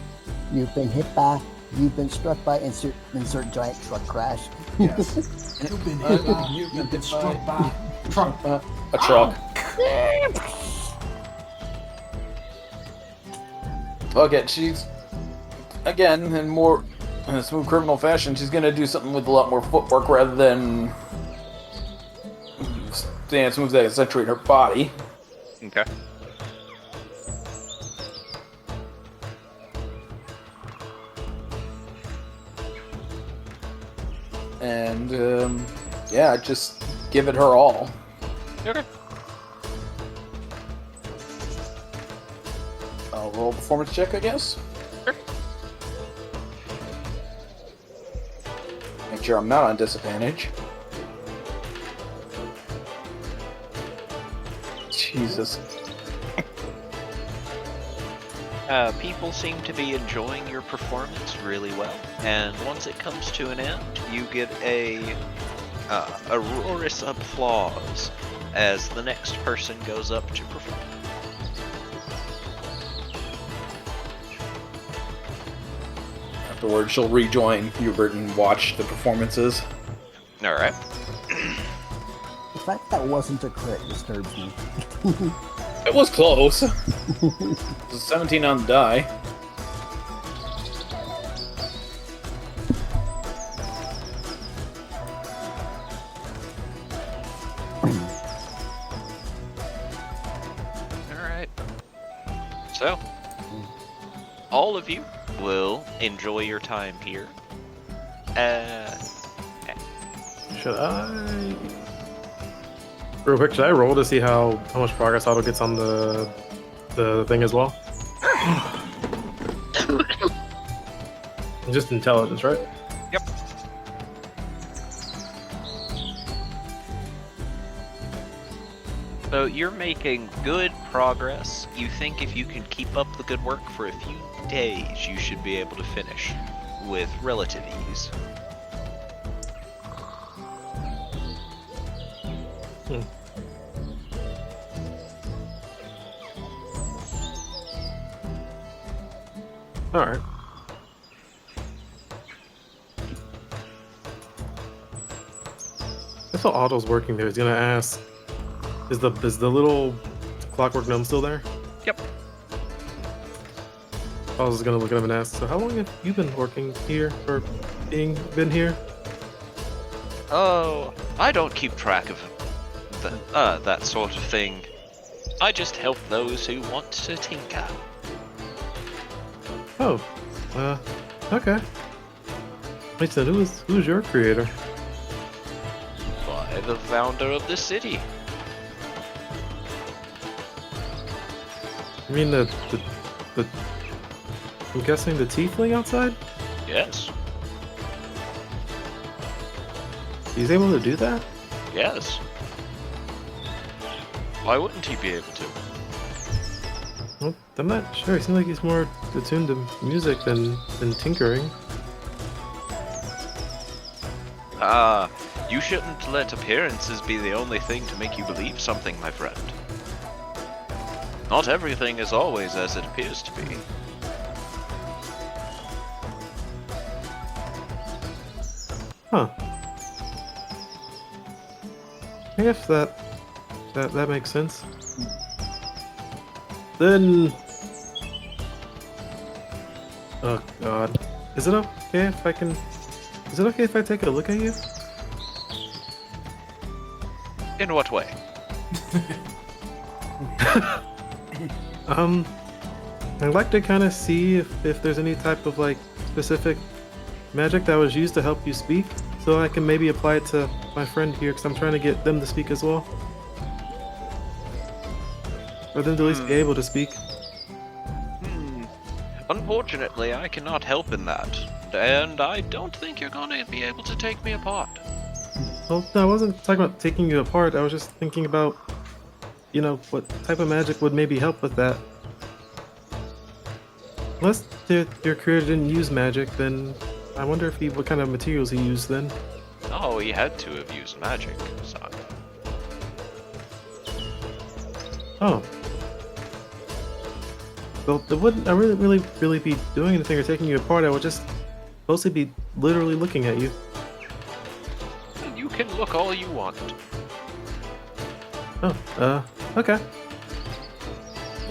You've been hit by, you've been struck by, insert giant truck crash. Yes. You've been hit by. You've been struck by. Truck. A truck. Okay, she's again in a smooth criminal fashion. She's gonna do something with a lot more footwork rather than dance moves that accentuate her body. Okay. And yeah, just give it her all. Okay. I'll roll a performance check, I guess. Sure. Make sure I'm not on disadvantage. Jesus. People seem to be enjoying your performance really well, and once it comes to an end, you get a roarous applause as the next person goes up to perform. Afterwards, she'll rejoin Hubert and watch the performances. All right. The fact that wasn't a crit disturbs me. It was close. It was 17 on the die. All right. So, all of you will enjoy your time here. Should I? Real quick, should I roll to see how much progress Otto gets on the thing as well? Just intelligence, right? Yep. So you're making good progress. You think if you can keep up the good work for a few days, you should be able to finish with relative ease. Alright. I thought Otto's working there. He's gonna ask, is the little clockwork gnome still there? Yep. I was gonna look at him and ask, so how long have you been working here, or been here? Oh, I don't keep track of that sort of thing. I just help those who want to tinker. Oh, okay. Wait, so who's your creator? Why, the founder of the city. You mean the I'm guessing the tiefling outside? Yes, He's able to do that? yes. Why wouldn't he be able to? Well, I'm not sure. He seems like he's more attuned to music than tinkering. You shouldn't let appearances be the only thing to make you believe something, my friend. Not everything is always as it appears to be. Huh. I guess that makes sense. Then... Oh god. Is it okay if I can... Is it okay if I take a look at you? In what way? I'd like to kind of see if there's any type of like specific magic that was used to help you speak, so I can maybe apply it to my friend here, because I'm trying to get them to speak as well. Or them to at least be able to speak. Unfortunately, I cannot help in that, and I don't think you're going to be able to take me apart. Well, no, I wasn't talking about taking you apart. I was just thinking about, you know, what type of magic would maybe help with that. Unless your creator didn't use magic, then I wonder if what kind of materials he used then. Oh, he had to have used magic, so... Oh. Well, I wouldn't really be doing anything or taking you apart. I would just mostly be literally looking at you. You can look all you want. Oh, okay.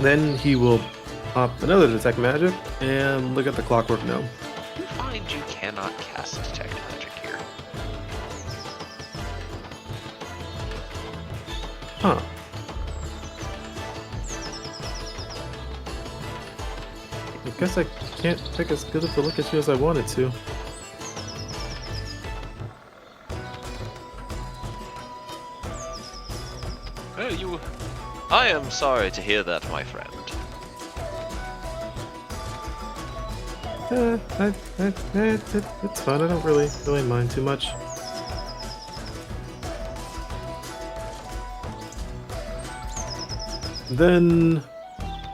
Then he will pop another detect magic and look at the clockwork gnome. You find you cannot cast detect magic here. Huh. I guess I can't take as good of a look at you as I wanted to. Oh, I am sorry to hear that, my friend. It's fun. I don't really mind too much. Then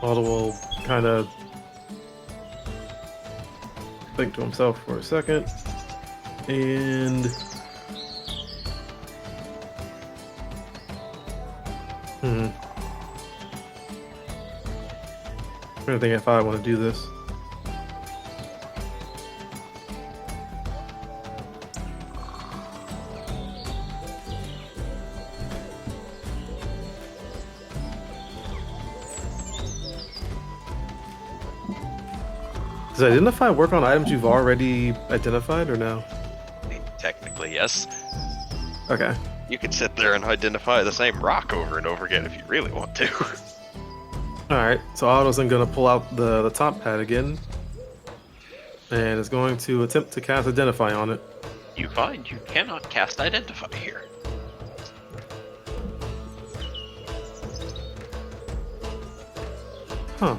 Otto will kind of think to himself for a second, and I'm trying to think if I want to do this. Does identify work on items you've already identified, or no? Technically, yes. Okay. You could sit there and identify the same rock over and over again if you really want to. Alright, so Otto's then going to pull out the top pad again, and is going to attempt to cast Identify on it. You find you cannot cast Identify here. Huh.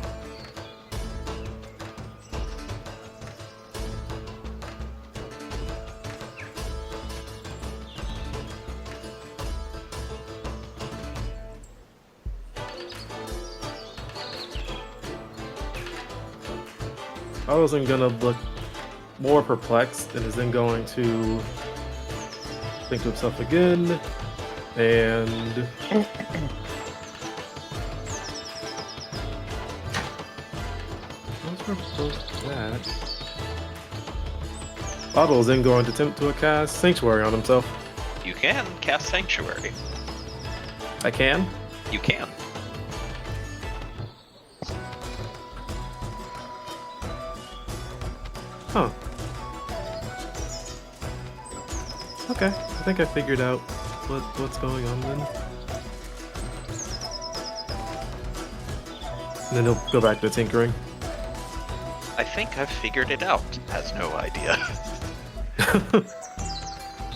I wasn't gonna look more perplexed and is then going to think to himself again and what's propose that? Otto is then going to attempt to cast Sanctuary on himself. You can cast Sanctuary. I can? You can. Huh. Okay, I think I figured out what's going on then. And then he'll go back to tinkering. I think I've figured it out. Has no idea. I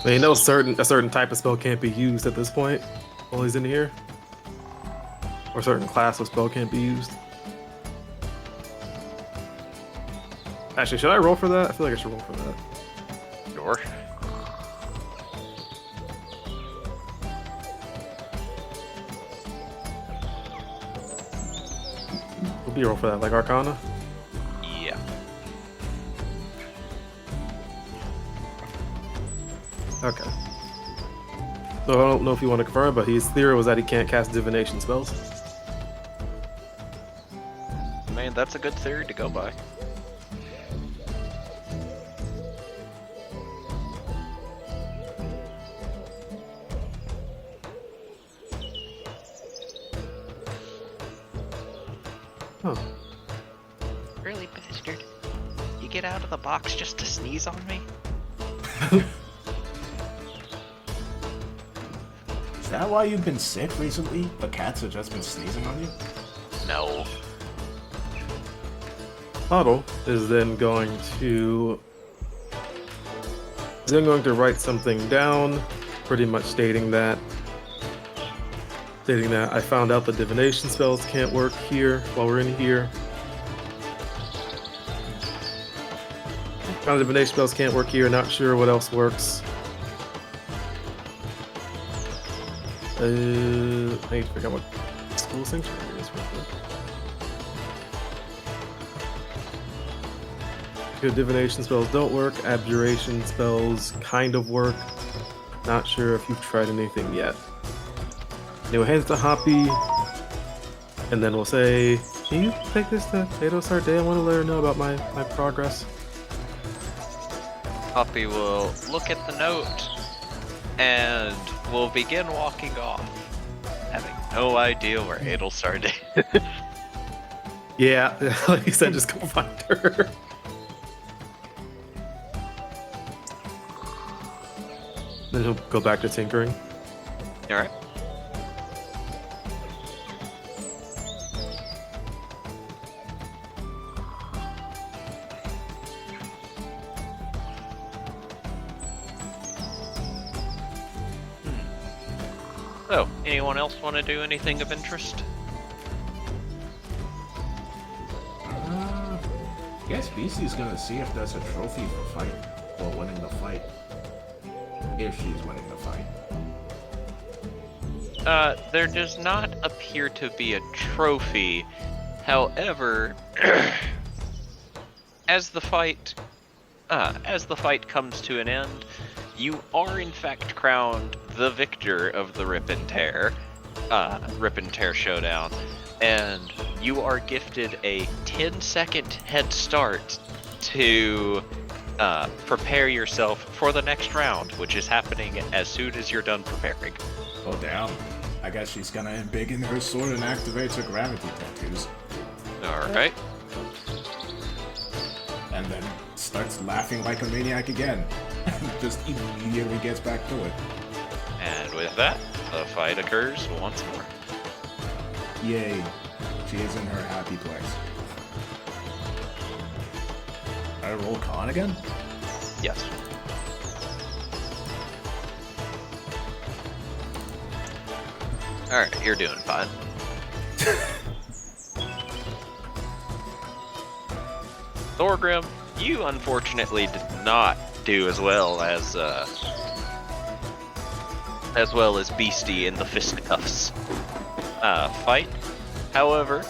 mean, a certain type of spell can't be used at this point while he's in here. Or a certain class of spell can't be used. Actually, should I roll for that? I feel like I should roll for that. Sure. What do you roll for that? Like Arcana? Yeah. Okay. So I don't know if you want to confirm, but his theory was that he can't cast divination spells. Man, that's a good theory to go by. Huh. Really, bastard? You get out of the box just to sneeze on me? Is that why you've been sick recently? The cats have just been sneezing on you? No. Otto is then going to write something down, pretty much stating that I found out the divination spells can't work here while we're in here. Found divination spells can't work here, not sure what else works. I need to figure out what school sanctuary is real quick. Good divination spells don't work, abjuration spells kind of work. Not sure if you've tried anything yet. We'll hand it to Hoppy, and then we'll say, can you take this to Potato Sarday? I want to let her know about my progress. Hoppy will look at the note and will begin walking off, having no idea where Adelsard is. Yeah, like you said, just go find her. Then he'll go back to tinkering. Alright. So, anyone else want to do anything of interest? I guess BC's gonna see if there's a trophy for fight, or winning the fight. If she's winning the fight. There does not appear to be a trophy. However, as the fight comes to an end, you are in fact crowned the victor of the Rip and Tear showdown, and you are gifted a 10-second head start to prepare yourself for the next round, which is happening as soon as you're done preparing. Oh damn. I guess she's gonna embiggen her sword and activate her gravity tattoos. Alright. And then starts laughing like a maniac again. Just immediately gets back to it. And with that, the fight occurs once more. Yay. She is in her happy place. I roll con again? Yes. Alright, you're doing fine. Thorgrim, you unfortunately did not do as well as Beastie in the fisticuffs fight. However,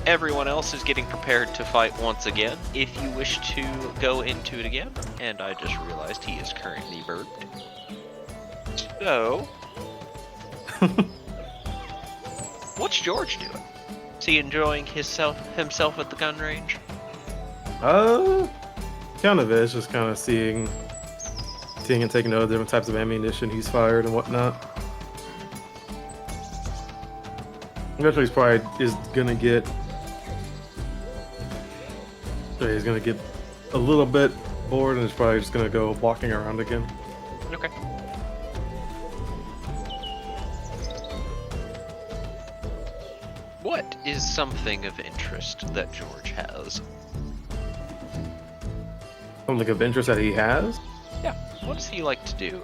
everyone else is getting prepared to fight once again. If you wish to go into it again, and I just realized he is currently burped. So, what's George doing? Is he enjoying himself at the gun range? Kind of is, just kind of seeing and taking note of different types of ammunition he's fired and whatnot. Eventually, he's probably gonna get a little bit bored and is probably just gonna go walking around again. Okay. What is something of interest that George has? Something of interest that he has? Yeah. What does he like to do?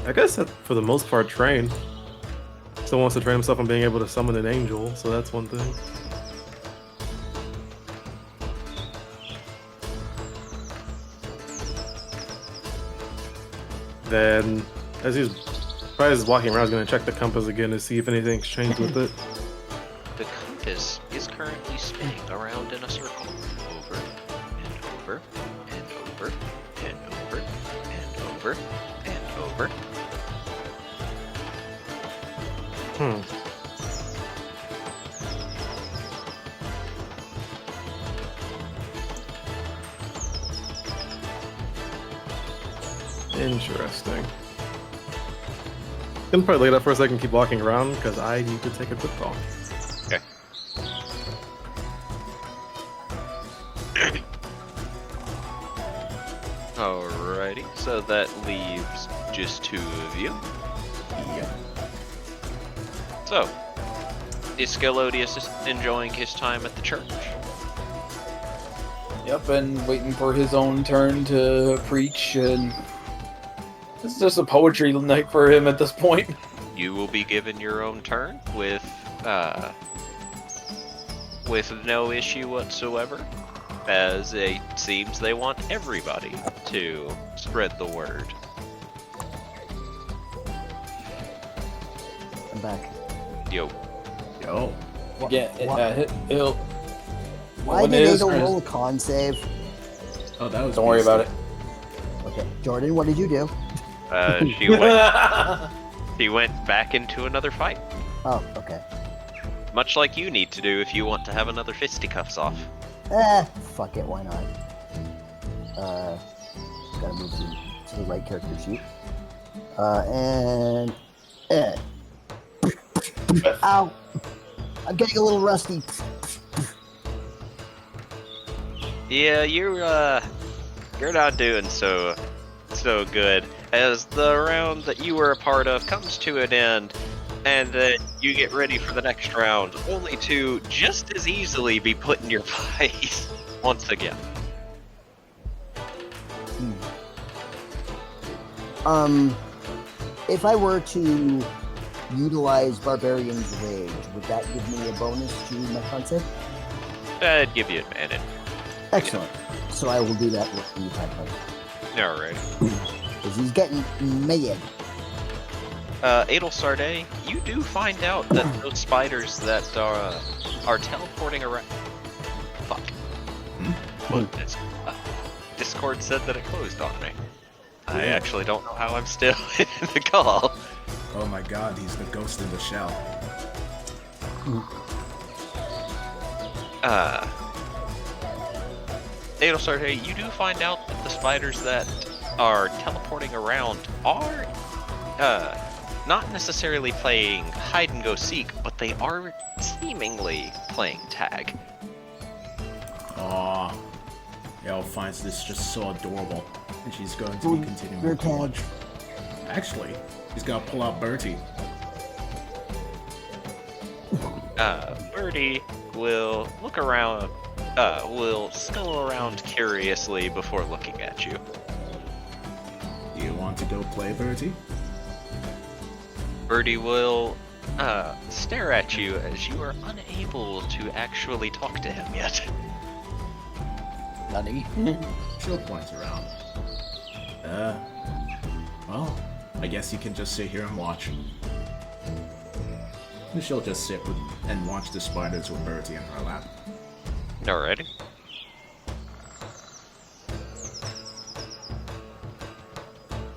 I guess that for the most part, train. Still wants to train himself on being able to summon an angel, so that's one thing. Then, as he's walking around, he's gonna check the compass again to see if anything's changed with it. The compass is currently spinning around in a circle. Over and over and over and over and over and over. Interesting. I'm probably look it up for a second, keep walking around, because I need to take a quick call. Okay. Alrighty, so that leaves just two of you. Yep. So, is Scalodius enjoying his time at the church? Yep, and waiting for his own turn to preach, and it's just a poetry night for him at this point. You will be given your own turn with no issue whatsoever, as it seems they want everybody to spread the word. I'm back. Yo. Yo. Yeah, he'll. Why when did it they is- don't roll a con save? Oh, that was. Don't worry about it. Okay, Jordan, what did you do? She went back into another fight, Oh, okay. much like you need to do if you want to have another fisticuffs off. Fuck it, why not? Gotta move to the right character sheet. And... Ow! I'm getting a little rusty. Yeah, you're not doing so good, as the round that you were a part of comes to an end, and then you get ready for the next round, only to just as easily be put in your place once again. If I were to utilize Barbarian's Rage, would that give me a bonus to my concept? That'd give you advantage. Excellent. So I will do that when you type it. Alright. Because he's getting mad. Adel Sarday, you do find out that those spiders that are teleporting around. Fuck. Well, Discord said that it closed on me. I actually don't know how I'm still in the call. Oh my god, he's the ghost in the shell. Adel Sarday, you do find out that the spiders that are teleporting around are not necessarily playing hide and go seek, but they are seemingly playing tag. Aw. Elle finds this just so adorable, and she's going to be continuing Your to tag. watch. Actually, he's gonna pull out Bertie. Birdie will look around, will skull around curiously before looking at you. Do you want to go play, Bertie? Birdie will stare at you as you are unable to actually talk to him yet. Nutty. She'll point around. Well, I guess you can just sit here and watch. And she'll just sit and watch the spiders with Bertie in her lap. Alrighty.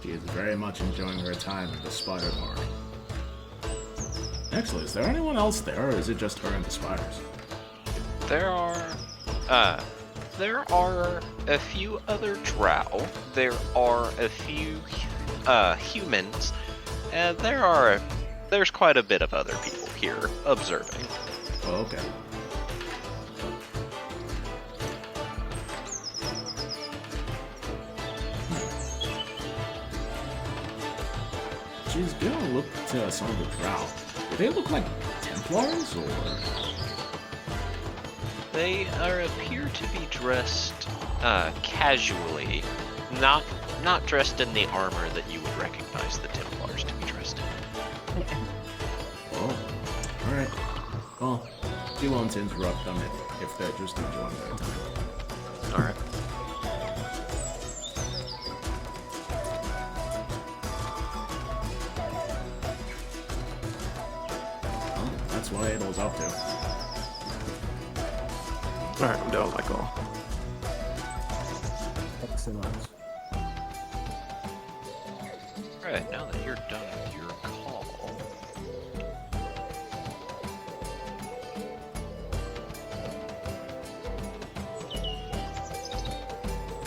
She is very much enjoying her time at the spider park. Actually, is there anyone else there, or is it just her and the spiders? There are a few other drow. There are a few humans, and there's quite a bit of other people here observing. Oh, okay. She's gonna look to some of the drow. Do they look like Templars, or...? They appear to be dressed casually, not dressed in the armor that you would recognize the Templars to be dressed in. Oh, alright. Well, we won't interrupt them if they're just enjoying their time. Alright. Well, that's what Adel's up to. Alright, I'm done with my call. Excellent. Alright, now that you're done with your call.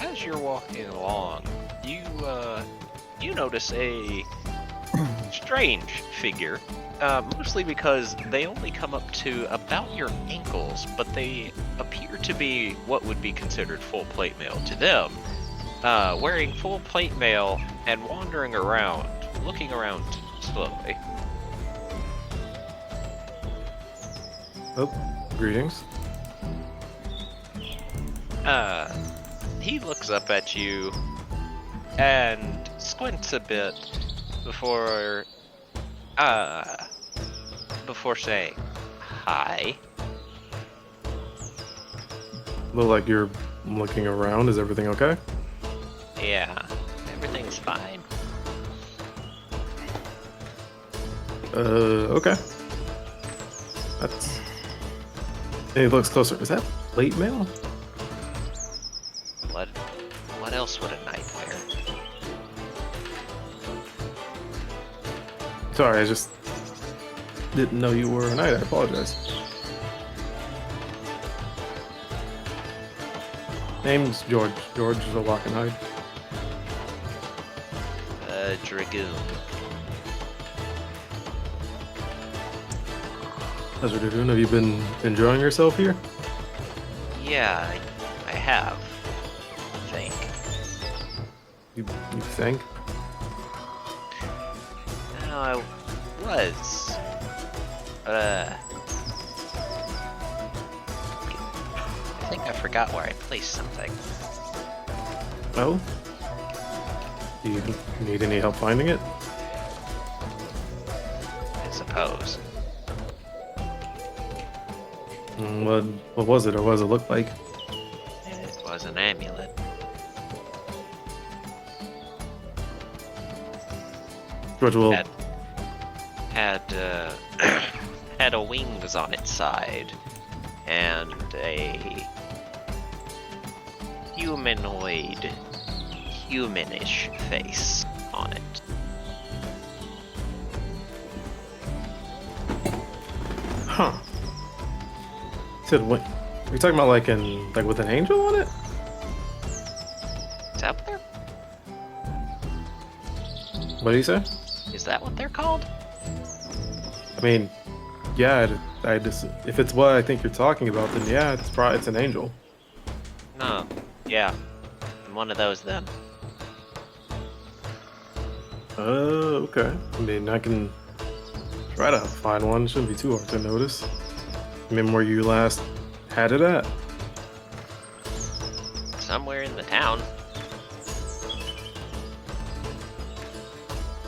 As you're walking along, you notice a strange figure. Mostly because they only come up to about your ankles, but they appear to be what would be considered full plate mail to them. Wearing full plate mail and wandering around, looking around slowly. Oh, greetings. He looks up at you and squints a bit before saying hi. Look like you're looking around. Is everything okay? Yeah, everything's fine. Okay. That's. He looks closer. Is that plate mail? What else would a knight wear? Sorry, I just didn't know you were a knight. I apologize. Name's George. George Zolockenhide. Dragoon. How's it doing? Have you been enjoying yourself here? Yeah, I have. I think. You think? No, I was. I think I forgot where I placed something. Oh? Do you need any help finding it? I suppose. What was it, or what does it look like? It was an amulet. George will. Had had a wings on its side and a humanish face on it. Huh. Said what? You're talking about like with an angel on it? It's out there? What do you say? Is that what they're called? I mean, yeah. I just if it's what I think you're talking about, then yeah, it's an angel. No. Yeah. I'm one of those then. Okay. I mean, I can try to find one. Shouldn't be too hard to notice. Remember where you last had it at? Somewhere in the town.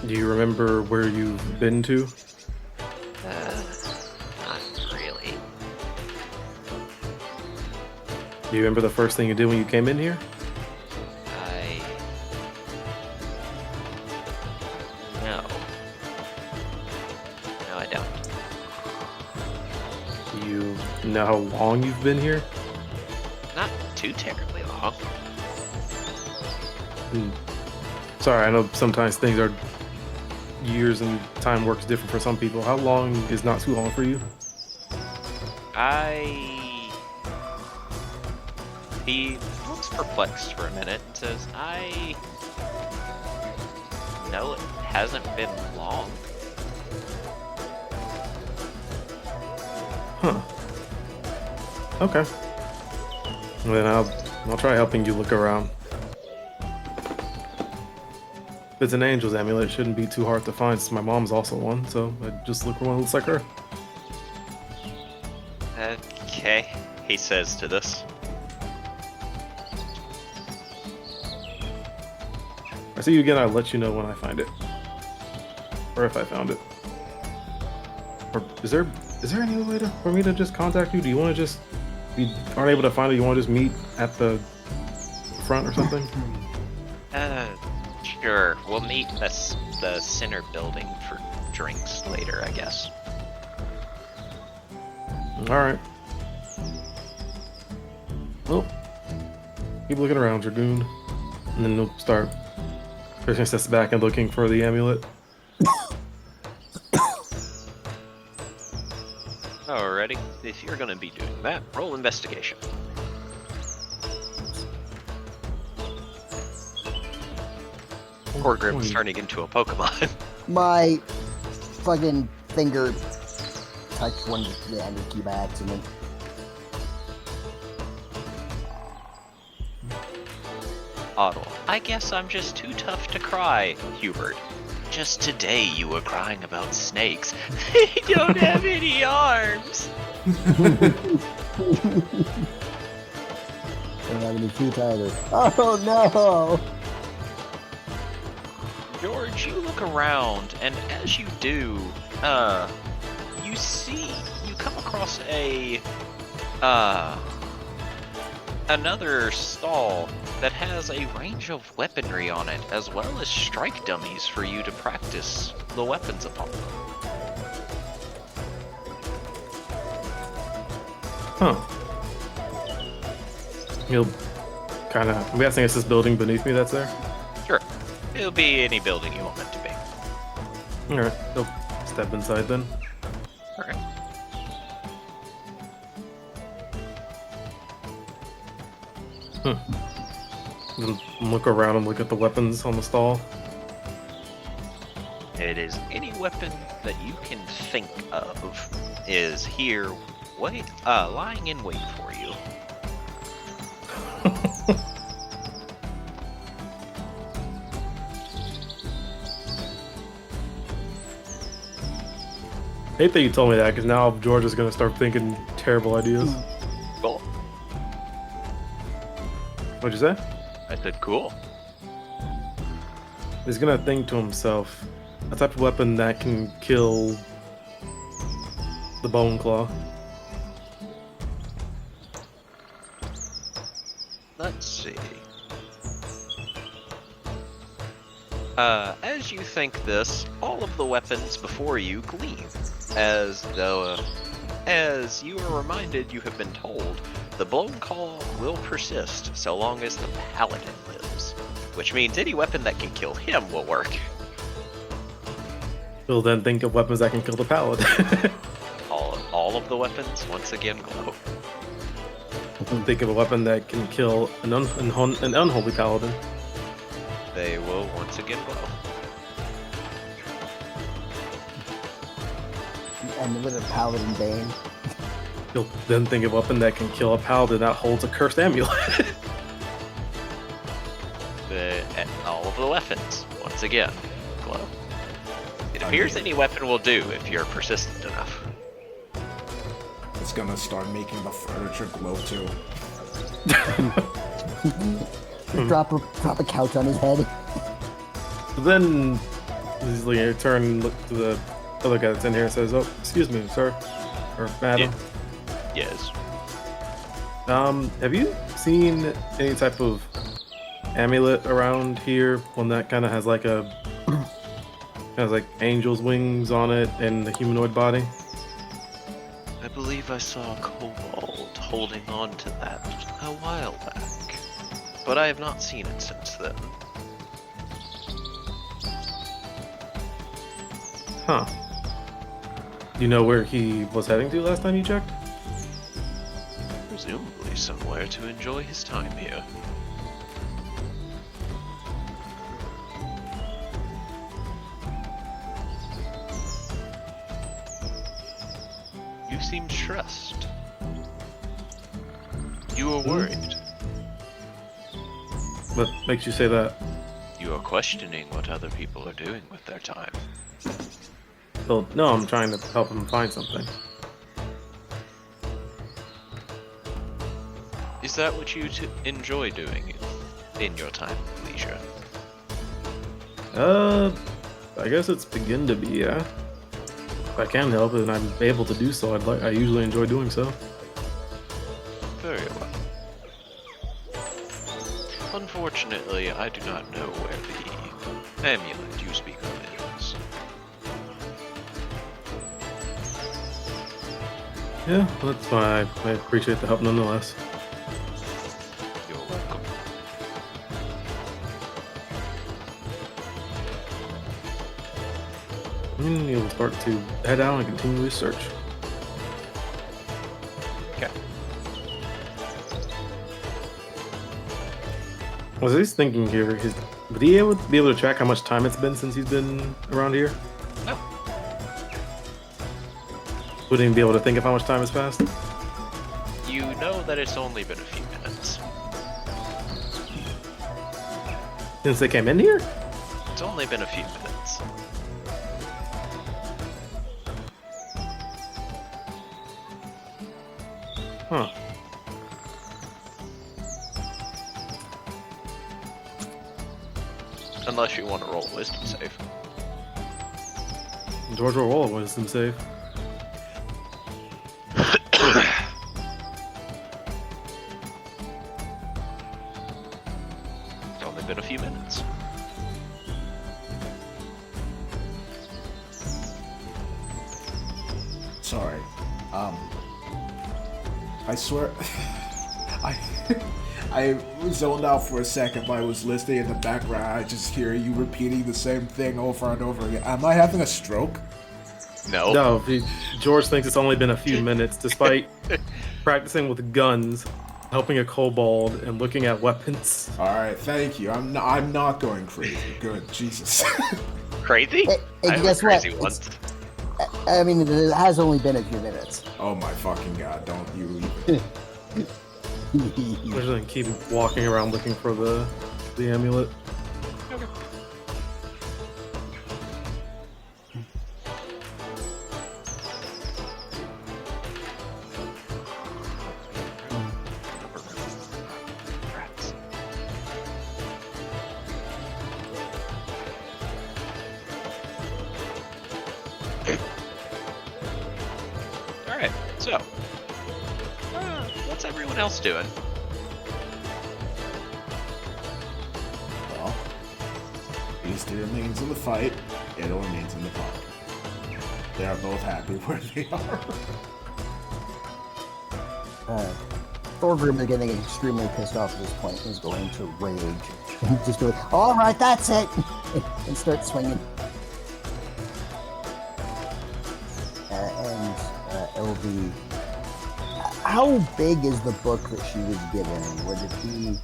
Do you remember where you've been to? Not really. Do you remember the first thing you did when you came in here? No. No, I don't. Do you know how long you've been here? Not too terribly long. Sorry, I know sometimes things are years and time works different for some people. How long is not too long for you? He looks perplexed for a minute and says, I know it hasn't been long. Huh. Okay. Well, then I'll try helping you look around. If it's an angel's amulet, it shouldn't be too hard to find since my mom's also one, so I just look for one that looks like her. Okay, he says to this. I see you again, I'll let you know when I find it. Or if I found it. Or is there any way for me to just contact you? Do you want to just, if you aren't able to find it, you want to just meet at the front or something? Sure. We'll meet the center building for drinks later, I guess. Alright. Well, keep looking around, Dragoon. And then we'll start. Christian steps back and looking for the amulet. Alrighty. If you're gonna be doing that, roll investigation. Poor Grim's turning into a Pokemon. My fucking finger touched one of the ender key by accident. Otto. I guess I'm just too tough to cry, Hubert. Just today you were crying about snakes. They don't have any arms. Don't have any feet either. Oh no! George, you look around, and as you do, you come across another stall that has a range of weaponry on it, as well as strike dummies for you to practice the weapons upon. Huh. You'll kind of. I'm guessing it's this building beneath me that's there. Sure. It'll be any building you want it to be. All right. I'll step inside then. Alright. And look around and look at the weapons on the stall. It is any weapon that you can think of is here, lying in wait for you. Hate that you told me that, because now George is gonna start thinking terrible ideas. Cool. What'd you say? I said cool. He's gonna think to himself, a type of weapon that can kill the bone claw. Let's see. As you think this, all of the weapons before you gleam, as you are reminded you have been told, the bone claw will persist so long as the paladin lives, which means any weapon that can kill him will work. He'll then think of weapons that can kill the paladin. All of the weapons once again glow. Think of a weapon that can kill an unholy paladin. They will once again glow. And with a paladin bane. He'll then think of a weapon that can kill a paladin that holds a cursed amulet. All of the weapons once again glow. It appears any weapon will do if you're persistent enough. It's gonna start making the furniture glow too. Drop a couch on his head. Then he's like, turn and look to the other guy that's in here and says, "Oh, excuse me, sir, or madam. Yes. Have you seen any type of amulet around here? One that kind of has like angel's wings on it and a humanoid body?" I believe I saw a kobold holding on to that a while back, but I have not seen it since then. Huh. Do you know where he was heading to last time you checked? Presumably somewhere to enjoy his time here. You seem stressed. You are worried. What makes you say that? You are questioning what other people are doing with their time. Well, no, I'm trying to help him find something. Is that what you enjoy doing in your time of leisure? I guess it's begin to be, yeah. If I can help it and I'm able to do so, I usually enjoy doing so. Very well. Unfortunately, I do not know where the amulet you speak of is. Yeah, that's fine. I appreciate the help nonetheless. You're welcome. And he'll start to head out and continue his search. Okay. Was he's thinking here, would he be able to track how much time it's been since he's been around here? No. Wouldn't even be able to think of how much time has passed? You know that it's only been a few minutes. Since they came in here? It's only been a few minutes. Huh. Unless you want to roll a wisdom save. George will roll a wisdom save. It's only been a few minutes. Sorry. I swear, I zoned out for a second, but I was listening in the background. I just hear you repeating the same thing over and over again. Am I having a stroke? No. No, George thinks it's only been a few minutes, despite practicing with guns, helping a kobold, and looking at weapons. All right, thank you. I'm not going crazy. Good, Jesus. Crazy? Hey, I was guess what? crazy once. I mean, it has only been a few minutes. Oh my fucking god! Don't you even. George then keep walking around looking for the amulet. Rats. Alright, so. What's everyone else doing? Well, Beastie remains in the fight. Edo remains in the park. They are both happy where they are. Thorgrim is getting extremely pissed off at this point. He's going to rage. Just go, all right, that's it, and start swinging. LV. How big is the book that she was given? Would it be?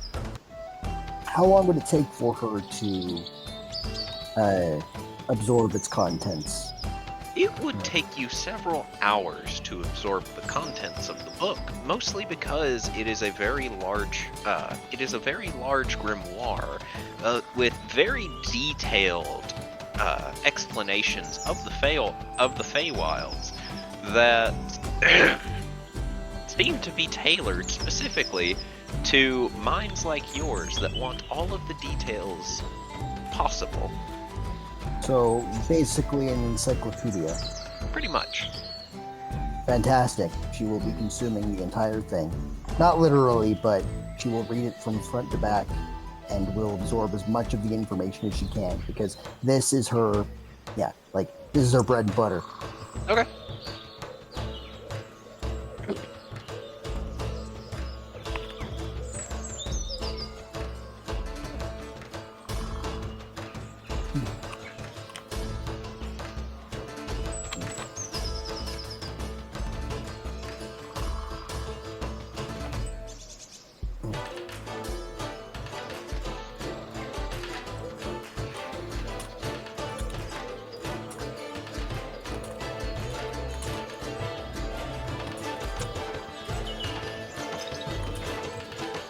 How long would it take for her to absorb its contents? It would take you several hours to absorb the contents of the book, mostly because it is a very large grimoire with very detailed explanations of the Feywilds that seem to be tailored specifically to minds like yours that want all of the details possible. So basically an encyclopedia. Pretty much. Fantastic. She will be consuming the entire thing. Not literally, but she will read it from front to back and will absorb as much of the information as she can, because this is her, this is her bread and butter. Okay.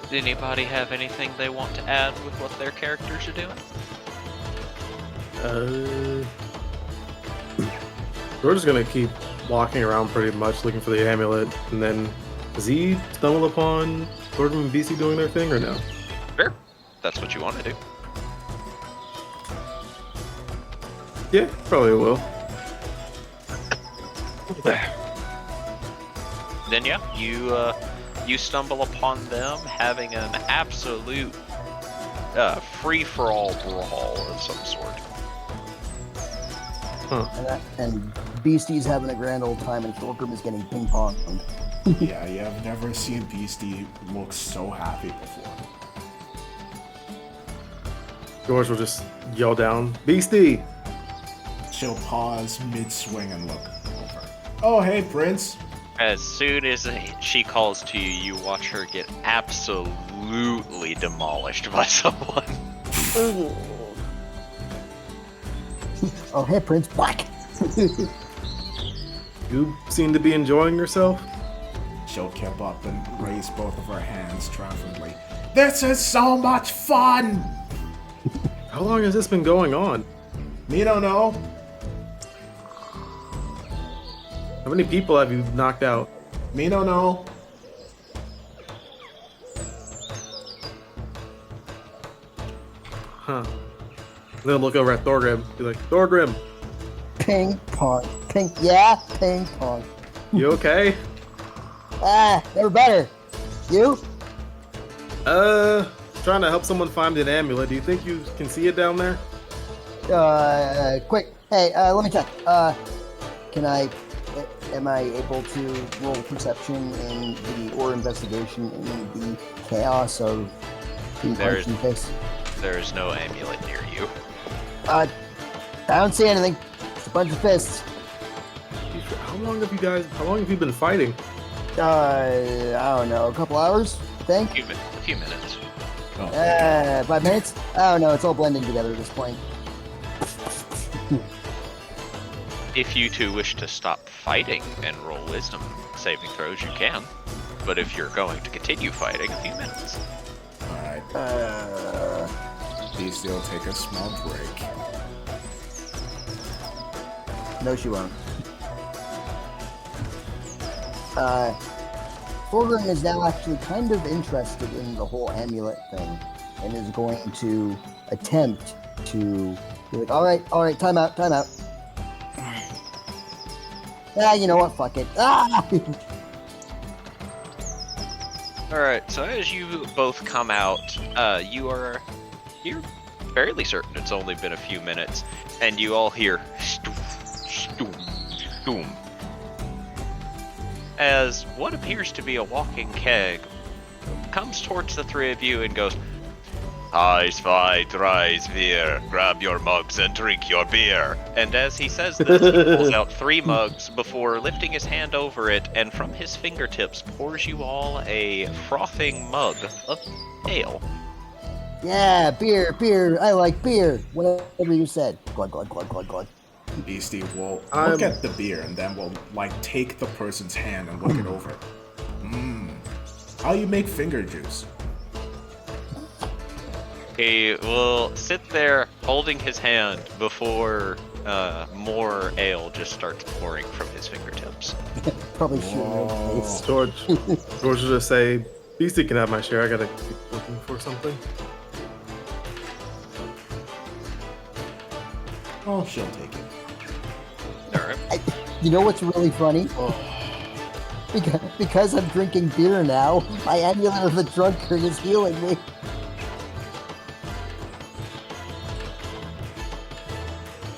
Did anybody have anything they want to add with what their characters are doing? We're just gonna keep walking around pretty much looking for the amulet, and then does he stumble upon Gordon and BC doing their thing or no? Sure. That's what you want to do. Yeah, probably will. Then yeah, you stumble upon them having an absolute free-for-all brawl of some sort. Huh. And Beastie's having a grand old time, and Thorgrim is getting ping-ponged. Yeah, I've never seen Beastie look so happy before. George will just yell down, "Beastie!" She'll pause mid-swing and look over. Oh, hey, Prince. As soon as she calls to you, you watch her get absolutely demolished by someone. Oh, hey, Prince Black. You seem to be enjoying yourself. She'll kip up and raise both of her hands triumphantly. This is so much fun! How long has this been going on? Me don't know. How many people have you knocked out? Me don't know. Then look over at Thorgrim. Be like, Thorgrim, Ping pong. Yeah, ping pong. you okay? Never better. You? Trying to help someone find an amulet. Do you think you can see it down there? Quick. Hey, let me check. Am I able to roll perception or investigation in the chaos of being punched in the face? There is no amulet near you. I don't see anything. It's a bunch of fists. How long have you been fighting? I don't know, a couple hours, I think? A few minutes. 5 minutes? I don't know, it's all blending together at this point. If you two wish to stop fighting and roll wisdom saving throws, you can. But if you're going to continue fighting, a few minutes. Alright. Beastie will take a small break. No, she won't. Thorgrim is now actually kind of interested in the whole amulet thing, and is going to attempt to be like, alright, time out. You know what, fuck it. Alright, so as you both come out, you're fairly certain it's only been a few minutes, and you all hear stoom, as what appears to be a walking keg comes towards the three of you and goes, "Eyes wide, rise beer, grab your mugs and drink your beer." And as he says this, he pulls out 3 mugs before lifting his hand over it, and from his fingertips pours you all a frothing mug of ale. Yeah, beer, I like beer. Whatever you said. Glug, glug, glug, glug, glug. Beastie will look at the beer and then will take the person's hand and look it over. How you make finger juice? He will sit there holding his hand before more ale just starts pouring from his fingertips. Probably shooting her in the face. George will just say, Beastie can have my share. I gotta keep looking for something. Oh, she'll take it. Alright. You know what's really funny? Because I'm drinking beer now, my amulet of the drunkard is healing me.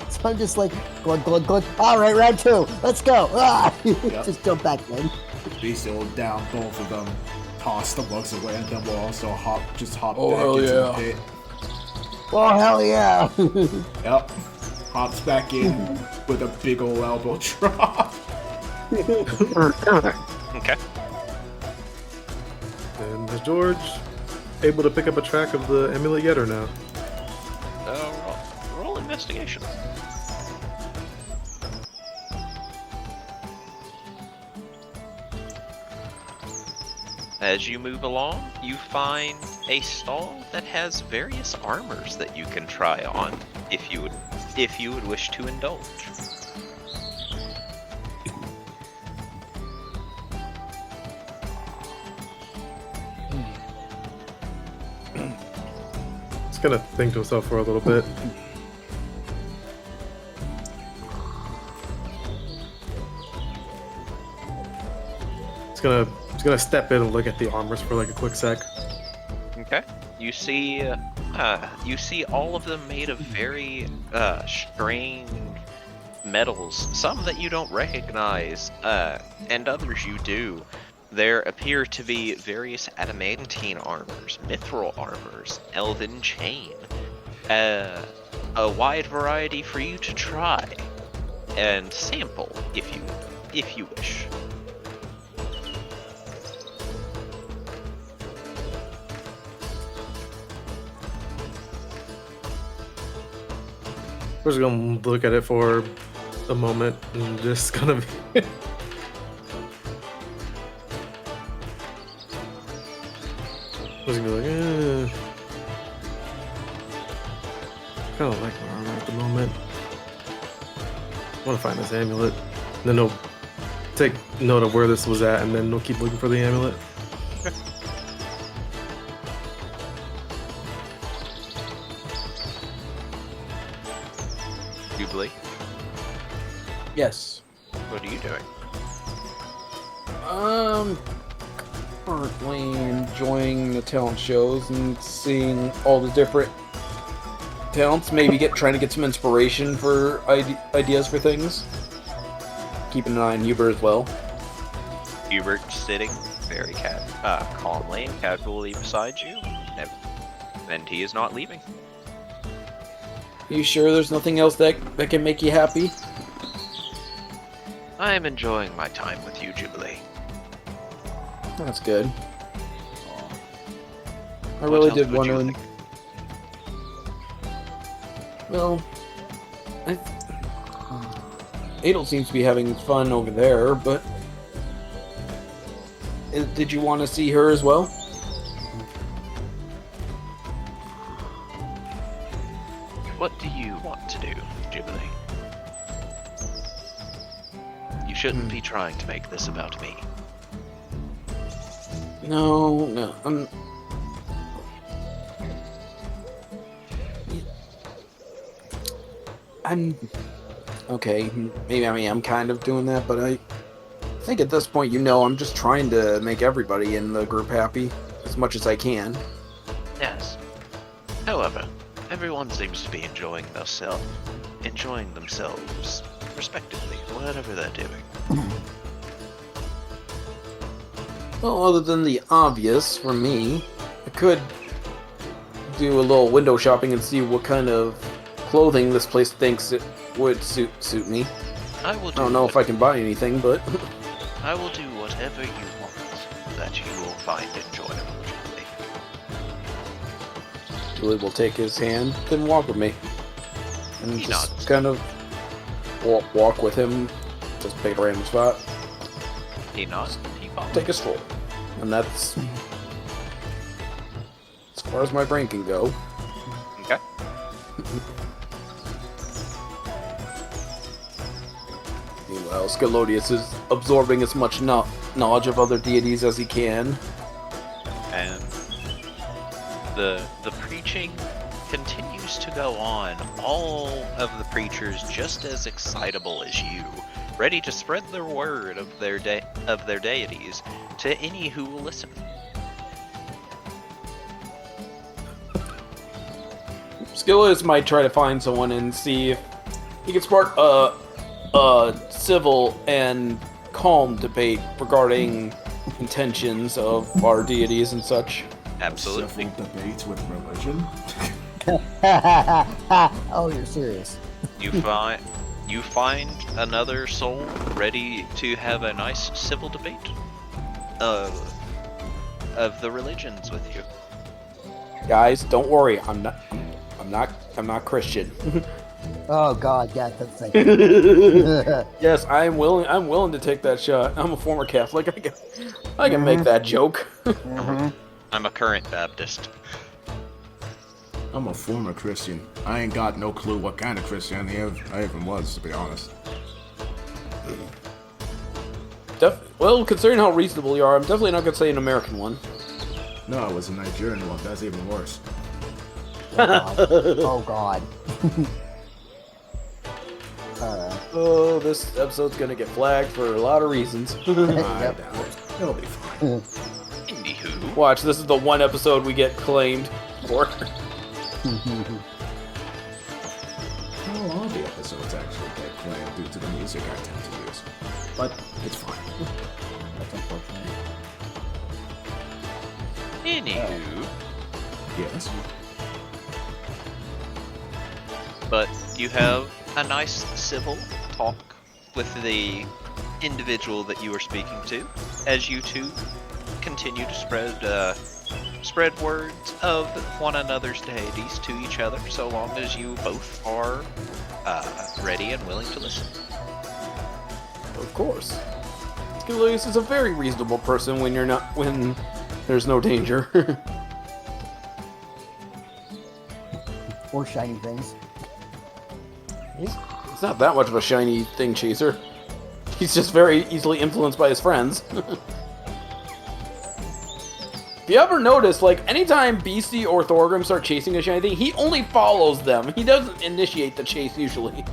So I'm just like, glug, glug, glug. Alright, round 2. Let's go. Yep. Just jump back in. Beastie will down both of them, toss the mugs away, and then we'll also hop back hell into yeah. the pit. Oh, hell yeah. Yep. Hops back in with a big ol' elbow drop. Okay. And is George able to pick up a track of the amulet yet or no? Roll investigation. As you move along, you find a stall that has various armors that you can try on if you would wish to indulge. He's gonna think to himself for a little bit. He's gonna step in and look at the armors for like a quick sec. Okay. You see all of them made of very strange metals. Some that you don't recognize, and others you do. There appear to be various adamantine armors, mithril armors, elven chain, a wide variety for you to try and sample if you wish. We're just gonna look at it for a moment and just kind of. Just gonna be like, kind of like my armor at the moment. I want to find this amulet. And then he'll take note of where this was at, and then he'll keep looking for the amulet. Yes. What are you doing? Currently enjoying the talent shows and seeing all the different talents. Maybe trying to get some inspiration for ideas for things. Keeping an eye on Hubert as well. Hubert sitting very calmly and casually beside you, and he is not leaving. Are you sure there's nothing else that can make you happy? I am enjoying my time with you, Jubilee. That's good. I What really else did would want you to. think? Well, Adel seems to be having fun over there, but did you want to see her as well? What do you want to do, Jubilee? You shouldn't be trying to make this about me. No, I'm okay. Maybe I'm kind of doing that, but I think at this point, I'm just trying to make everybody in the group happy as much as I can. Yes. However, everyone seems to be enjoying themselves respectively, whatever they're doing. Well, other than the obvious for me, I could do a little window shopping and see what kind of clothing this place thinks it would suit me. I don't know if I can buy anything, but I will do whatever you want that you will find enjoyable, Jubilee. Julie will take his hand and walk with me. And He just nods. kind of walk with him, just pick a random spot, He nods. He follows. take a stroll. And that's as far as my brain can go. Okay. Meanwhile, Scalodius is absorbing as much knowledge of other deities as he can. And the preaching continues to go on. All of the preachers just as excitable as you, ready to spread the word of their deities to any who will listen. Scalodius might try to find someone and see if he can spark a civil and calm debate regarding intentions of our deities and such. Absolutely. Civil debate with religion. Oh, you're serious. You find another soul ready to have a nice civil debate of the religions with you. Guys, don't worry. I'm not Christian. Oh God, yeah, that's like. Yes, I'm willing to take that shot. I'm a former Catholic. I can make that joke. I'm a current Baptist. I'm a former Christian. I ain't got no clue what kind of Christianity I even was, to be honest. Well, considering how reasonable you are, I'm definitely not gonna say an American one. No, it was a Nigerian one. That's even worse. Oh God. Oh, this episode's gonna get flagged for a lot of reasons. I doubt it. It'll be fine. Anywho, Watch, this is the one episode we get claimed for. Well, all the episodes actually get claimed due to the music I tend to use. But it's fine. That's unfortunate. anywho, Yes. but you have a nice civil talk with the individual that you are speaking to, as you two continue to spread words of one another's deities to each other, so long as you both are ready and willing to listen. Of course. Scalodius is a very reasonable person when there's no danger. Or shiny things. He's not that much of a shiny thing chaser. He's just very easily influenced by his friends. If you ever notice, like, anytime Beastie or Thorgrim start chasing a shiny thing, he only follows them. He doesn't initiate the chase, usually.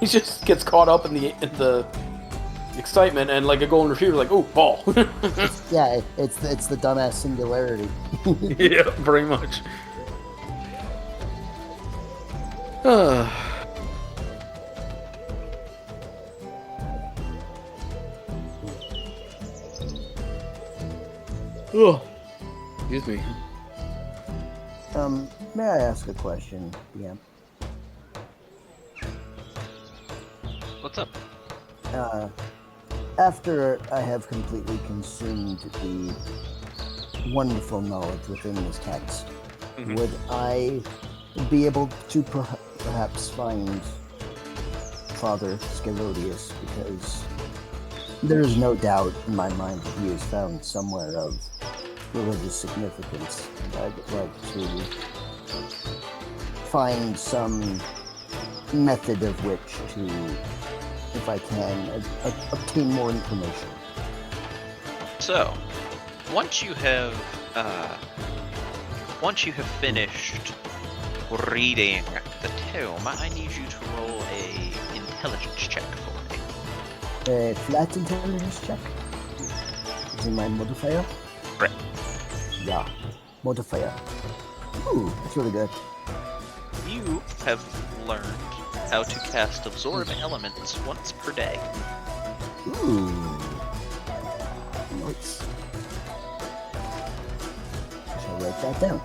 He just gets caught up in the excitement, and like a golden retriever, like, oh, ball. Yeah, it's the dumbass singularity. Yeah, very much. Oh, excuse me. May I ask a question? Yeah. What's up? After I have completely consumed the wonderful knowledge within this text, would I be able to perhaps find Father Scalodius? Because there is no doubt in my mind that he is found somewhere of religious significance. I'd like to find some method of which to, if I can, obtain more information. So, once you have finished reading the tome, I need you to roll a intelligence check for me. A flat intelligence check? Is in my modifier? Right. Yeah, modifier. Ooh, that's really good. You have learned how to cast Absorb Elements once per day. Ooh. Nice. I shall write that down.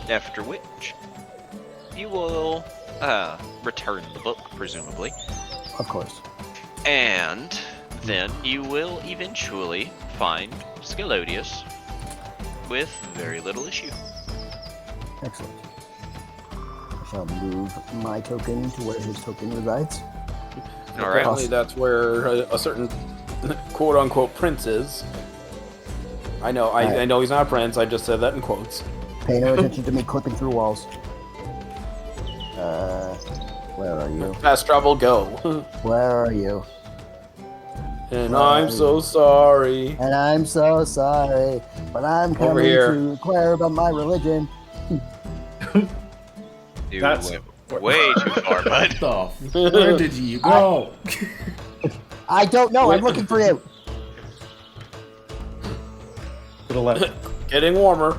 After which, you will return the book, presumably. Of course. And then you will eventually find Scalodius with very little issue. Excellent. I shall move my token to where his token resides. All right. Apparently that's where a certain quote-unquote prince is. I know, I know he's not a prince, I just said that in quotes. Pay no attention to me clipping through walls. Where are you? Fast travel, go. Where are you? And I'm so sorry. And I'm so sorry, but I'm Over coming here. to inquire about my religion. You That's- went way too far, bud. Where did you go? I don't know. I'm looking for you. To the left. Getting warmer.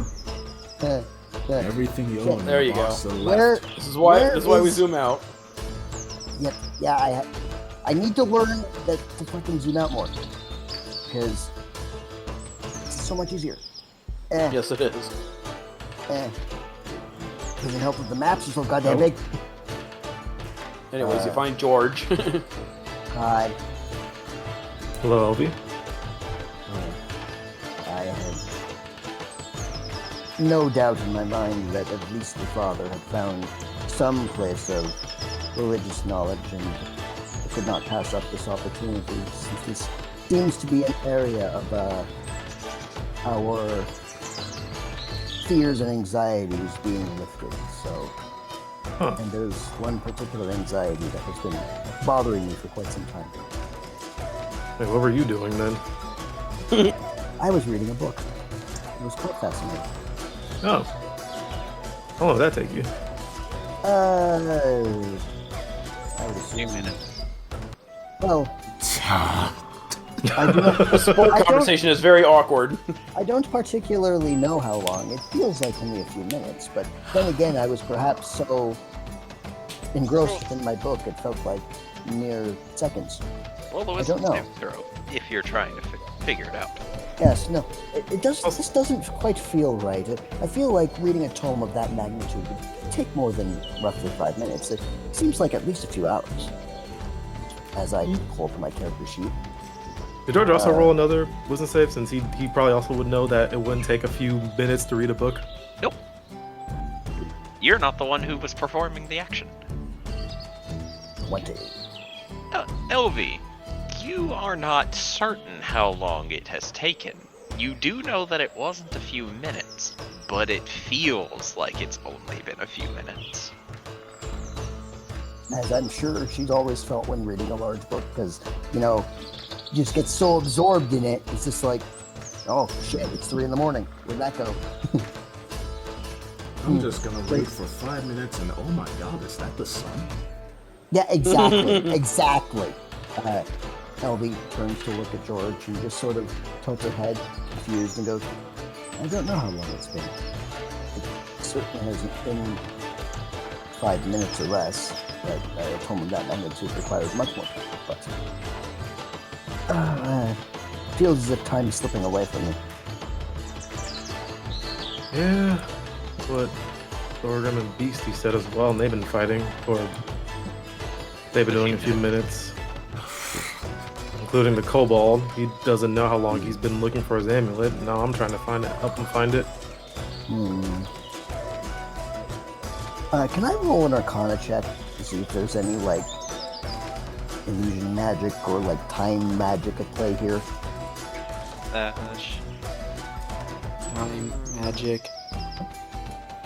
Everything you own. There you go. box to the left. Where? This is why we is- zoom out. Yep. Yeah. I need to learn that to fucking zoom out more because it's so much easier. Yes, it is. Doesn't help that the maps are so goddamn big. Anyways, you find George. Hi. Hello, LV. I have no doubt in my mind that at least the father had found some place of religious knowledge, and I could not pass up this opportunity, since this seems to be an area of our fears and anxieties being lifted. So, and there's one particular anxiety that has been bothering me for quite some time. Hey, what were you doing then? I was reading a book. It was quite fascinating. Oh. How long did that take you? I would Few assume. minutes. Well, I do not, Conversation is very awkward. I don't particularly know how long. It feels like only a few minutes, but then again, I was perhaps so engrossed in my book, it felt like mere seconds. Well, the I wisdom don't know. saving throw, if you're trying to figure it out. Yes, no, it does. This doesn't quite feel right. I feel like reading a tome of that magnitude would take more than roughly 5 minutes. It seems like at least a few hours. As I pull up my character sheet. Did George also roll another wisdom save, since he probably also would know that it wouldn't take a few minutes to read a book? Nope. You're not the one who was performing the action. 20. LV, you are not certain how long it has taken. You do know that it wasn't a few minutes, but it feels like it's only been a few minutes. As I'm sure she's always felt when reading a large book, because, you know, you just get so absorbed in it, it's just like, oh shit, it's 3 in the morning. Where'd that go? I'm just gonna wait for 5 minutes and oh my god, is that the sun? Yeah, exactly, exactly. LV turns to look at George and just sort of tilts her head, confused, and goes, I don't know how long it's been. It certainly hasn't been 5 minutes or less. But I told him that magnitude requires much more. But feels as if time is slipping away from me. Yeah, that's what Thorgrim and Beastie said as well, and they've been fighting for. They've been doing a few minutes, including the kobold. He doesn't know how long he's been looking for his amulet. Now I'm trying to help him find it. Can I roll an Arcana check to see if there's any like illusion magic or like time magic at play here? Time magic.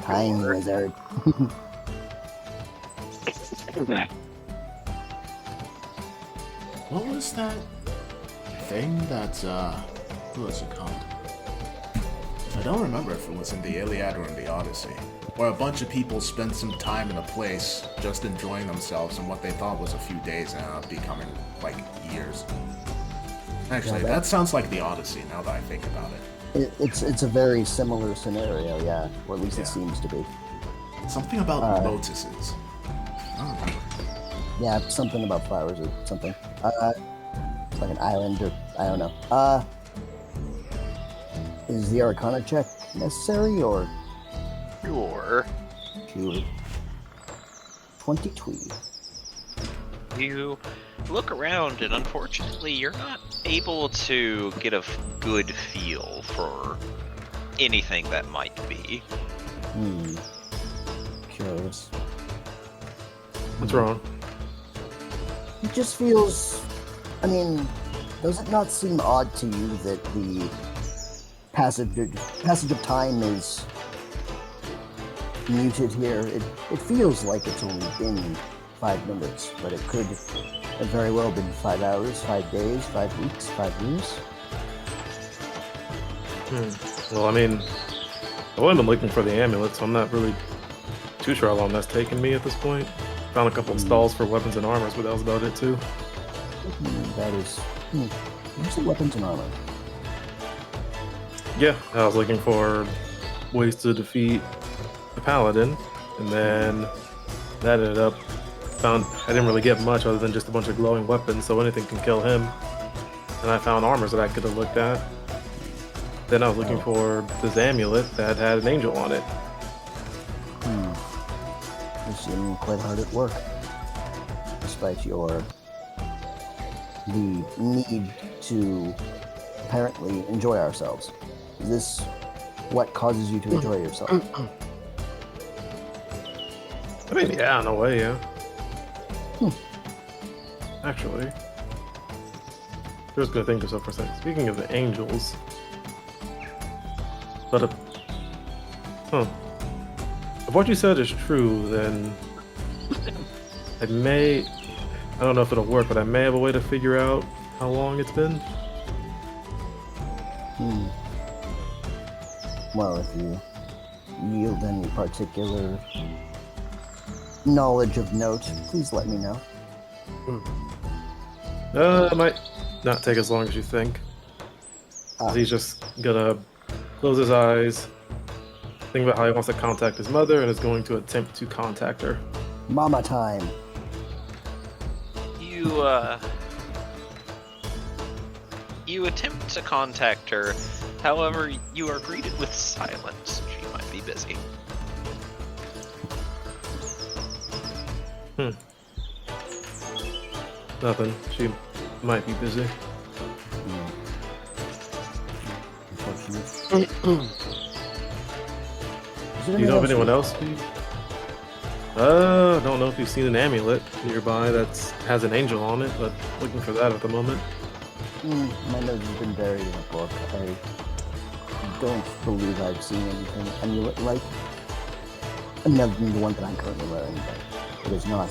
Time wizard. What was that thing that, what was it called? I don't remember if it was in the Iliad or in the Odyssey, where a bunch of people spent some time in a place just enjoying themselves and what they thought was a few days ended up becoming, like, years. Actually, Yeah, that sounds like the Odyssey now that I think about it. It's a very similar scenario, yeah, or at least Yeah. it seems to be. Something about lotuses. I don't remember. Yeah, something about flowers or something. It's like an island or I don't know. Is the Arcana check necessary or Sure. sure? 22. You look around, and unfortunately, you're not able to get a good feel for anything that might be. Curious. What's wrong? It just feels. I mean, does it not seem odd to you that the passage of time is muted here? It feels like it's only been 5 minutes, but it could have very well been 5 hours, 5 days, 5 weeks, 5 years. Well, I mean, I've only been looking for the amulet, so I'm not really too sure how long that's taken me at this point. Found a couple of stalls for weapons and armors, but that was about it too. That is. Usually weapons and armor. Yeah, I was looking for ways to defeat the paladin, and then that ended up I didn't really get much other than just a bunch of glowing weapons, so anything can kill him. And I found armors that I could have looked at. Then I was looking for this amulet that had an angel on it. You seem quite hard at work, despite the need to apparently enjoy ourselves. Is this what causes you to enjoy yourself? I mean, yeah, in a way, yeah. Actually, just gonna think this up for a second. Speaking of the angels, but if what you said is true, then I don't know if it'll work, but I may have a way to figure out how long it's been. Well, if you yield any particular knowledge of note, please let me know. It might not take as long as you think. He's just gonna close his eyes, think about how he wants to contact his mother, and is going to attempt to contact her. Mama time. You attempt to contact her, however, you are greeted with silence. She might be busy. Nothing. She might be busy. Unfortunate. Do you know of anyone else? I don't know if you've seen an amulet nearby that has an angel on it, but looking for that at the moment. My nose has been buried in a book. I don't believe I've seen anything amulet-like. Other than the one that I'm currently wearing, but it is not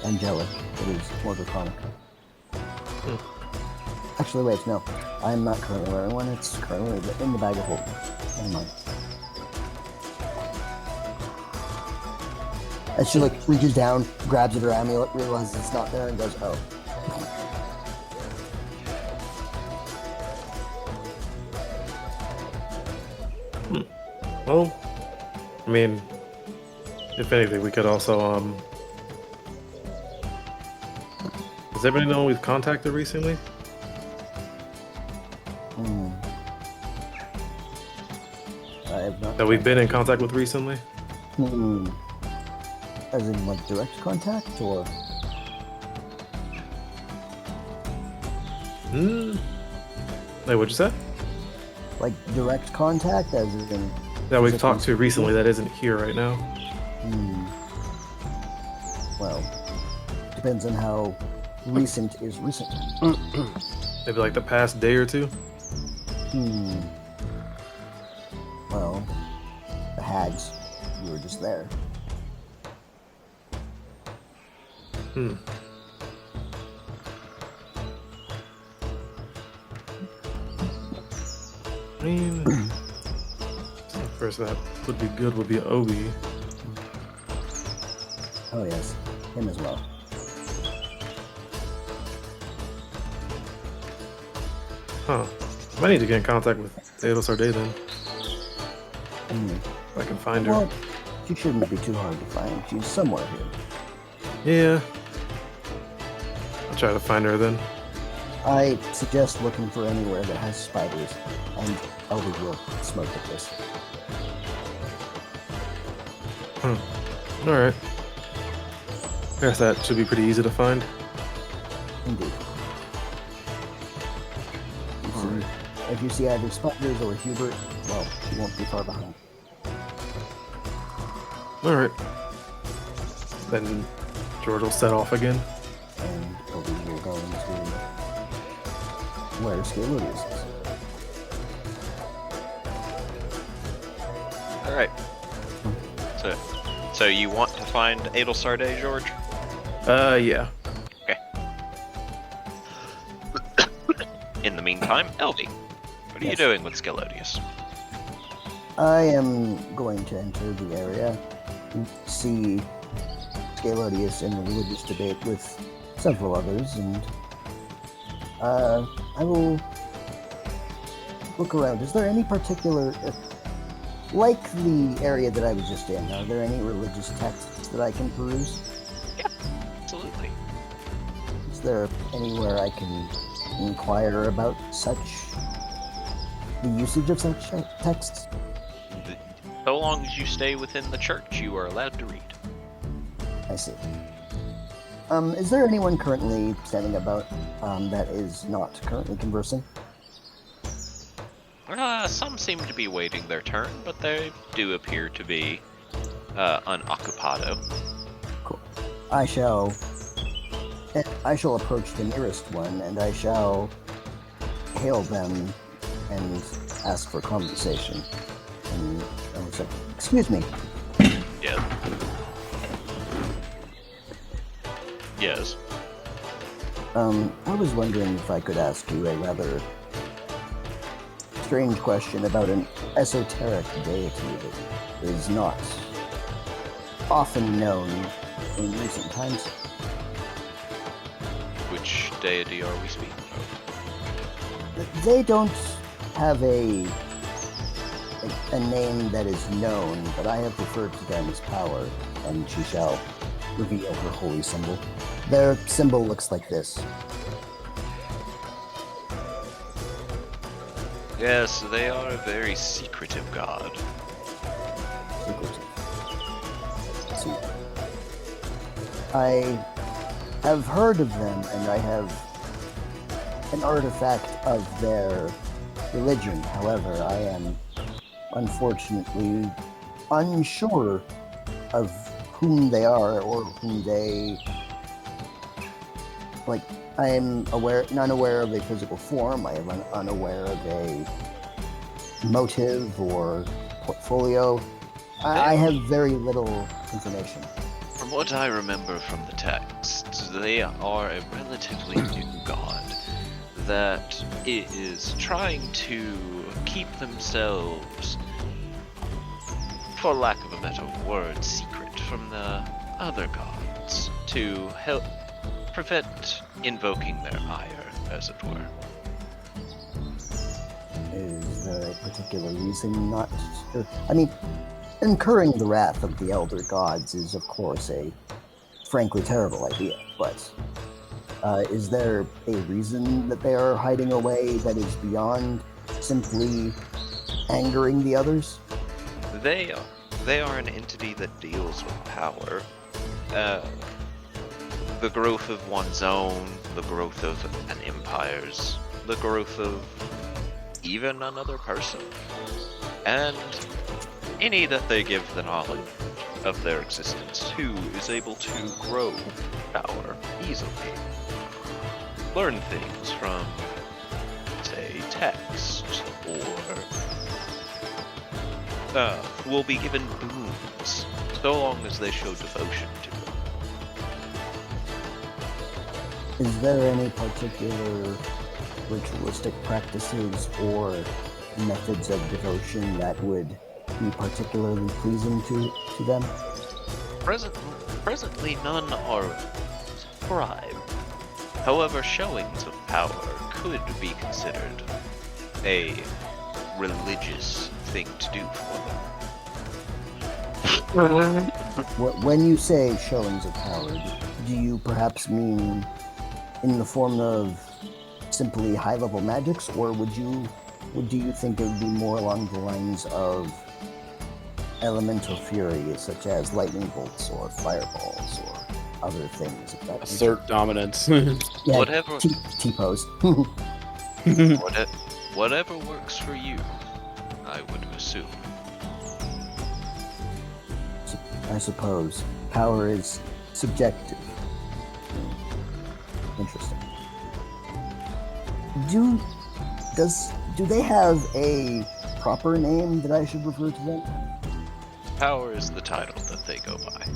angelic. It is more draconic. Actually, wait, no. I'm not currently wearing one. It's currently in the bag of holding. Never mind. As she like reaches down, grabs at her amulet, realizes it's not there, and goes, "Oh." Well, I mean, if anything, we could also, does everybody know we've contacted recently? Hmm. I have not. That we've been in contact with recently? Hmm. As in, like, direct contact, or? Wait, what'd you say? Like, direct contact, as in... That we've Is it talked to recently? recently that isn't here right now. Well, depends on how recent is recent. Maybe like the past day or two? Well, the hags, you were just there. I mean, the first that would be good would be Obi. Oh yes, him as well. Huh. I need to get in contact with Theodos Sarday then. If I can find her. Well, she shouldn't be too hard to find. She's somewhere here. Yeah. I'll try to find her then. I suggest looking for anywhere that has spiders, and Elder will smoke at this. Alright. I guess that should be pretty easy to find. Indeed. If you see either spiders or Hubert, well, you won't be far behind. Alright. Then George will set off again. And Elder will go into where Scalodius is. All right. So you want to find Adelsarday, George? Yeah. Okay. In the meantime, Elvie, what are you Yes. doing with Scalodius? I am going to enter the area and see Scalodius in a religious debate with several others, and I will look around. Is there any particular, like the area that I was just in, are there any religious texts that I can peruse? Absolutely. Is there anywhere I can inquire about the usage of such texts? So long as you stay within the church, you are allowed to read. I see. Is there anyone currently standing about that is not currently conversing? Some seem to be waiting their turn, but they do appear to be unoccupado. Cool. I shall approach the nearest one, and I shall hail them and ask for conversation. And I will say, "Excuse me, Yeah. Yes. I was wondering if I could ask you a rather strange question about an esoteric deity that is not often known in recent times." Which deity are we speaking of? They don't have a name that is known, but I have referred to them as power, and she shall reveal her holy symbol. Their symbol looks like this. Yes, they are a very secretive god. Secretive. See. I have heard of them, and I have an artifact of their religion. However, I am unfortunately unsure of whom they are or whom they... Like, I am not aware of a physical form. I am unaware of a motive or portfolio. I have very little information. From what I remember from the text, they are a relatively new god that is trying to keep themselves, for lack of a better word, secret from the other gods to help prevent invoking their ire, as it were. Is there a particular reason not to? I mean, incurring the wrath of the elder gods is, of course, a frankly terrible idea, but is there a reason that they are hiding away that is beyond simply angering the others? They are an entity that deals with power. The growth of one's own, the growth of an empire's, the growth of even another person. And any that they give the knowledge of their existence to is able to grow power easily. Learn things from, say, text, or will be given boons, so long as they show devotion to them. Is there any particular ritualistic practices or methods of devotion that would be particularly pleasing to them? Presently, none are prescribed. However, showings of power could be considered a religious thing to do for them. When you say showings of power, do you perhaps mean in the form of simply high-level magics, or do you think it would be more along the lines of elemental fury, such as lightning bolts or fireballs or other things of that nature? Assert dominance. Yeah, Whatever. T-pose. Whatever works for you, I would assume. I suppose power is subjective. Interesting. Do they have a proper name that I should refer to them? Power is the title that they go by.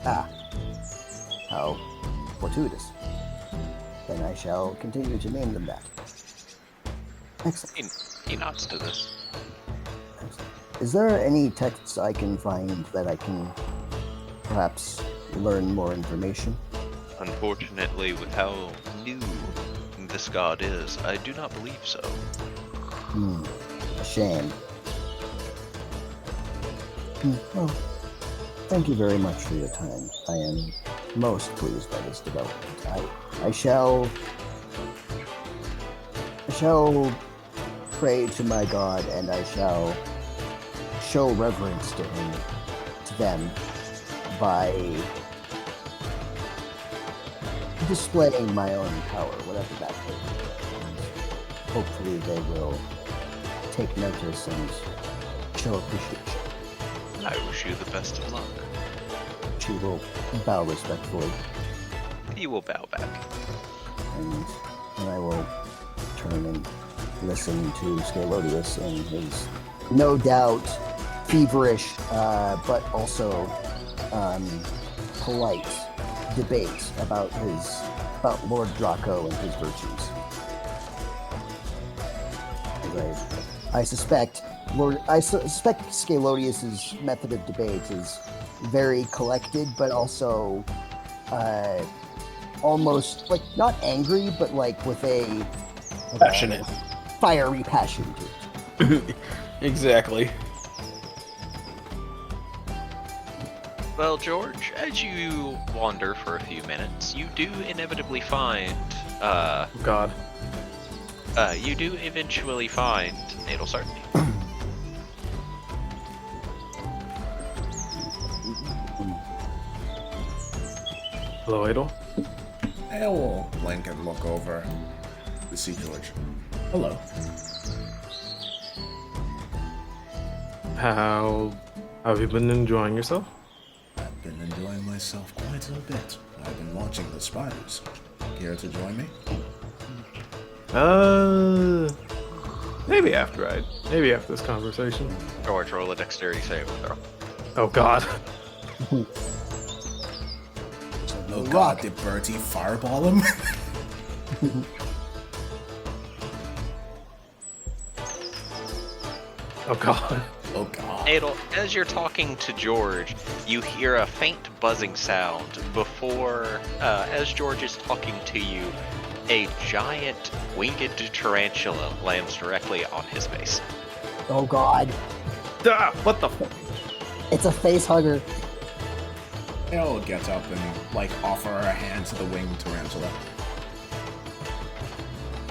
Ah, how fortuitous. Then I shall continue to name them that. Excellent. He nods to this. Excellent. Is there any texts I can find that I can perhaps learn more information? Unfortunately, with how new this god is, I do not believe so. A shame. Well, thank you very much for your time. I am most pleased by this development. I shall pray to my god, and I shall show reverence to them by displaying my own power, whatever that may be. Hopefully they will take notice and show appreciation. I wish you the best of luck. She will bow respectfully, He will bow back. and I will turn and listen to Scalodius in his no doubt feverish, but also polite debate about Lord Draco and his virtues. I suspect Scalodius's method of debate is very collected, but also almost like not angry, but like with a Passionate. fiery passion to it. Exactly. Well, George, as you wander for a few minutes, you do inevitably find, God. you do eventually find Natal Certainty. Hello, Adel. I will blink and look over to see George. Hello. How have you been enjoying yourself? I've been enjoying myself quite a bit. I've been watching the spiders. Care to join me? Maybe after this conversation. George, roll a dexterity save throw. Oh God. Oh god, did Bertie fireball him? Oh God. Oh god. Adel, as you're talking to George, you hear a faint buzzing sound before, as George is talking to you, a giant winged tarantula lands directly on his face. Oh god. Ah, what the? It's a face hugger. I'll get up and, like, offer a hand to the winged tarantula.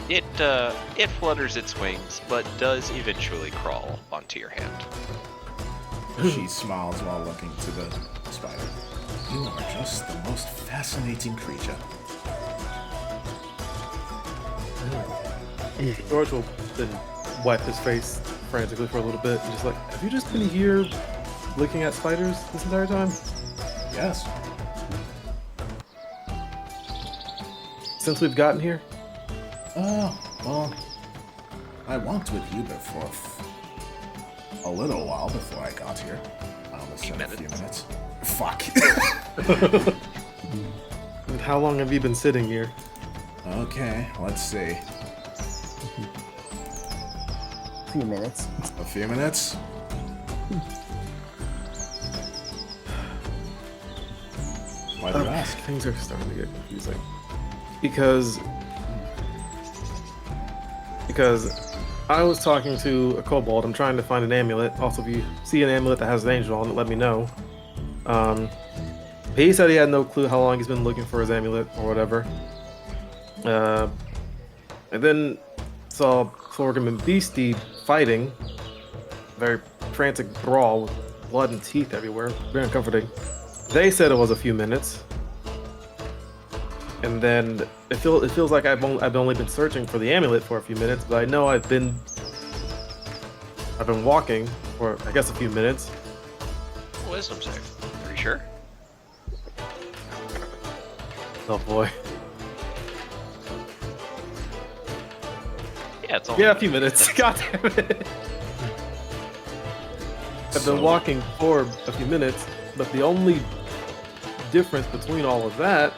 It flutters its wings, but does eventually crawl onto your hand. She smiles while looking to the spider. You are just the most fascinating creature. George will then wipe his face frantically for a little bit and just like, have you just been here looking at spiders this entire time? Yes. Since we've gotten here? Well, I walked with you before a little while before I got here. I almost said a few minutes. Fuck. And how long have you been sitting here? Okay, let's see. A few minutes. A few minutes? Why do you ask? Things are starting to get confusing. Because I was talking to a kobold. I'm trying to find an amulet. Also, if you see an amulet that has an angel on it, let me know. He said he had no clue how long he's been looking for his amulet or whatever. And then saw Thorgrim and Beastie fighting. Very frantic brawl with blood and teeth everywhere. Very uncomforting. They said it was a few minutes. And then it feels like I've only been searching for the amulet for a few minutes, but I know I've been walking for I guess a few minutes. Wisdom save. Are you sure? Oh boy. Yeah, it's only Yeah, a few minutes. God damn it. I've been walking for a few minutes, but the only difference between all of that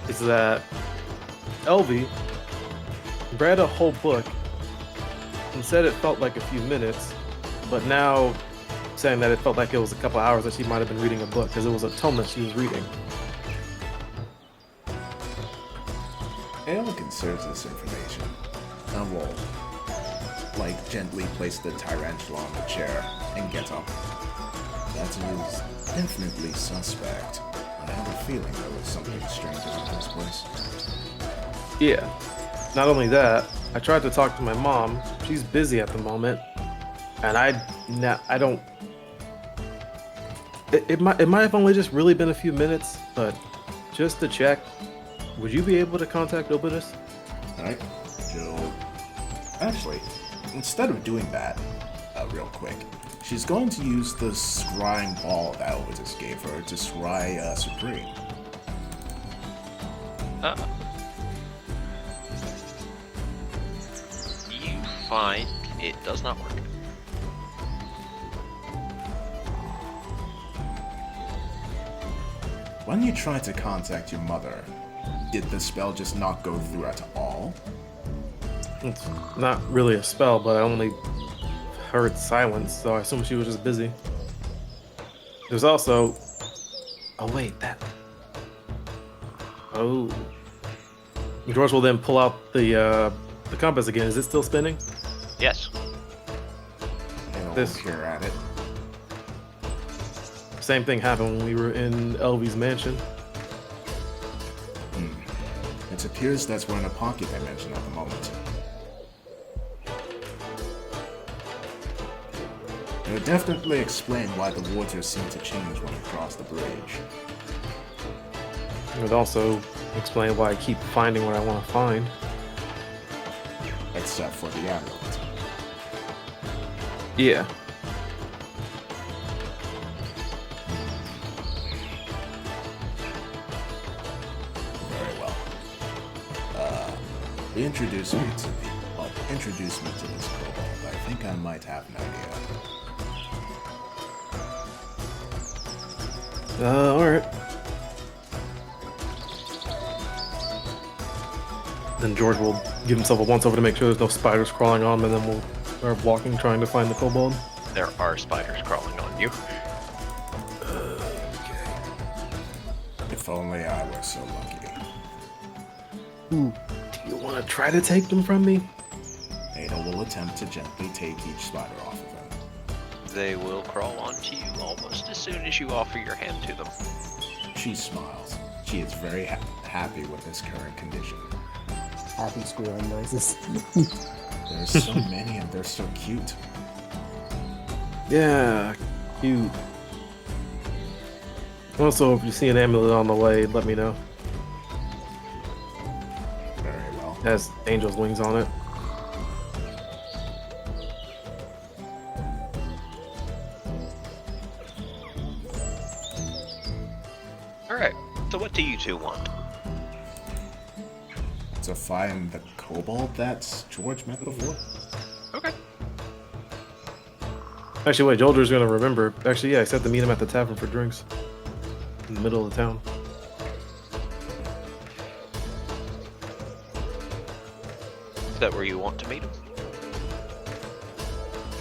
is that Elvie read a whole book and said it felt like a few minutes, but now saying that it felt like it was a couple hours that she might have been reading a book because it was a tome that she was reading. Ale conserves this information. I will, like, gently place the tarantula on the chair and get up. That is definitely suspect. I have a feeling there was something strange about this place. Yeah. Not only that, I tried to talk to my mom. She's busy at the moment, and I don't. It might have only just really been a few minutes, but just to check, would you be able to contact Obidus? Alright, Joe. Actually, instead of doing that, real quick, she's going to use the scrying ball that Obidus gave her to scry Supreme. You find it does not work. When you tried to contact your mother, did the spell just not go through at all? It's not really a spell, but I only heard silence, so I assume she was just busy. There's also... Oh, wait, that... Oh. George will then pull out the compass again. Is it still spinning? Yes. And This- I'll peer at it. Same thing happened when we were in Elvie's mansion. It appears that we're in a pocket dimension at the moment. It would definitely explain why the waters seem to change when we cross the bridge. It would also explain why I keep finding what I want to find. Except for the amulet. Yeah. Very well. Introduce me to this kobold. I think I might have an idea. Alright. Then George will give himself a once over to make sure there's no spiders crawling on him, and then we'll start walking trying to find the kobold. there are spiders crawling on you. If only I were so lucky. Do you want to try to take them from me? Ada will attempt to gently take each spider off of him. They will crawl onto you almost as soon as you offer your hand to them. She smiles. She is very happy with this current condition. Happy squealing noises. There's so many and they're so cute. Yeah, cute. Also, if you see an amulet on the way, let me know. Very well. It has angel's wings on it. Alright, so what do you two want? To find the kobold that George met before? Okay. Actually, wait, Jolder's gonna remember. Actually, yeah, I said to meet him at the tavern for drinks. In the middle of the town. Is that where you want to meet him?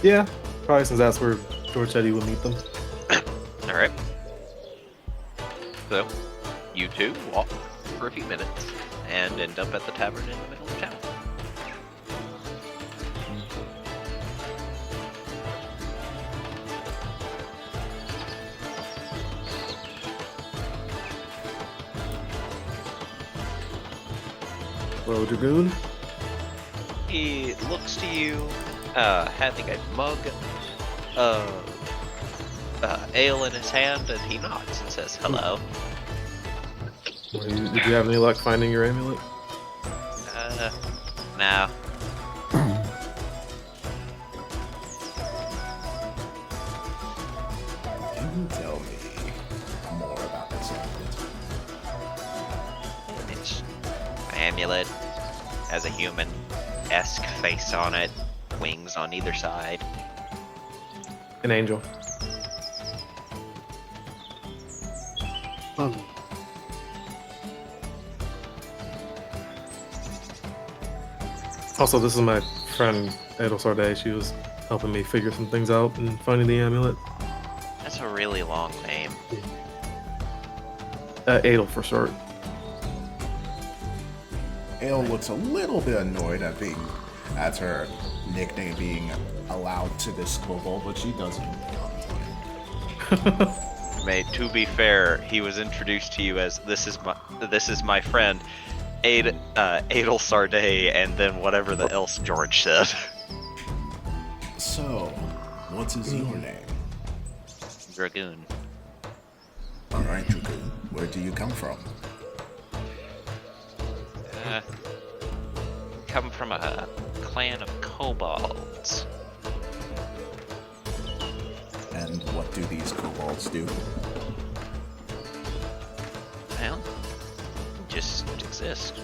Yeah, probably since that's where George said he would meet them. Alright. So, you two walk for a few minutes and end up at the tavern in the middle of town. Hello, Dragoon. He looks to you, having a mug of ale in his hand, and he nods and says hello. Did you have any luck finding your amulet? No. Can you tell me more about this amulet? It's an amulet, has a human-esque face on it, wings on either side. An angel. Also, this is my friend Adel Sarday. She was helping me figure some things out and finding the amulet. That's a really long name. Adel for short. Ale looks a little bit annoyed at her nickname being allowed to this kobold, but she doesn't. Mate, to be fair, he was introduced to you as this is my friend Adel Sarday, and then whatever the else George said. So, what is your name? Dragoon. Alright, Dragoon. Where do you come from? Come from a clan of kobolds. And what do these kobolds do? Well, just exist.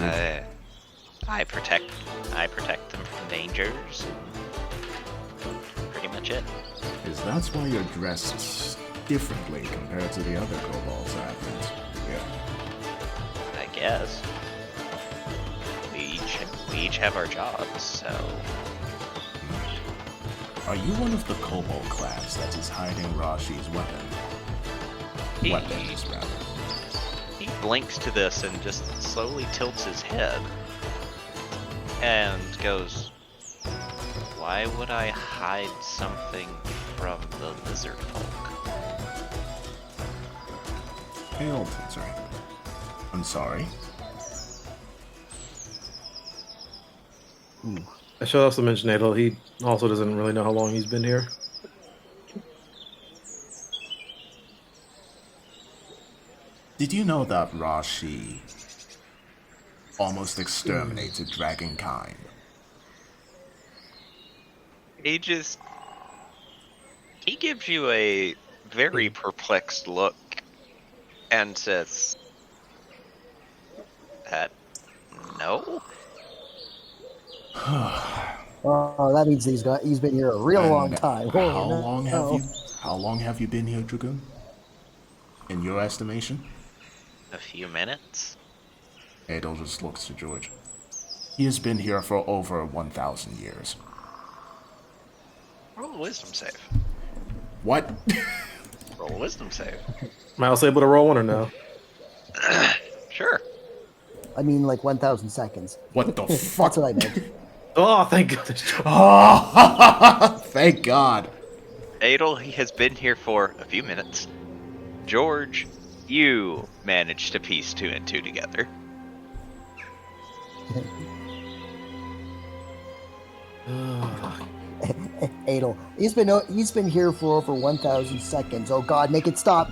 I protect them from dangers. Pretty much it. Is that why you're dressed differently compared to the other kobolds I've met? Yeah. I guess. We each have our jobs, so Are you one of the kobold clans that is hiding Rashi's weapon? Weapons, rather. he blinks to this and just slowly tilts his head and goes, "Why would I hide something from the lizard folk?" Ale, sorry. I'm sorry. I should also mention Adel. He also doesn't really know how long he's been here. Did you know that Rashi almost exterminated dragonkind? He gives you a very perplexed look and says, no? Oh, that means he's been here a real long And time. How long have you been here, Dragoon? In your estimation? A few minutes? Adel just looks to George. He has been here for over 1,000 years. a wisdom save. What? Roll a wisdom save. Am I also able to roll one or no? Sure. I mean, like 1,000 seconds. What the fuck? That's what I meant. Oh, thank goodness. Oh, thank God. Adel, he has been here for a few minutes. George, you managed to piece 2 and 2 together. Adel, he's been here for over 1,000 seconds. Oh God, make it stop.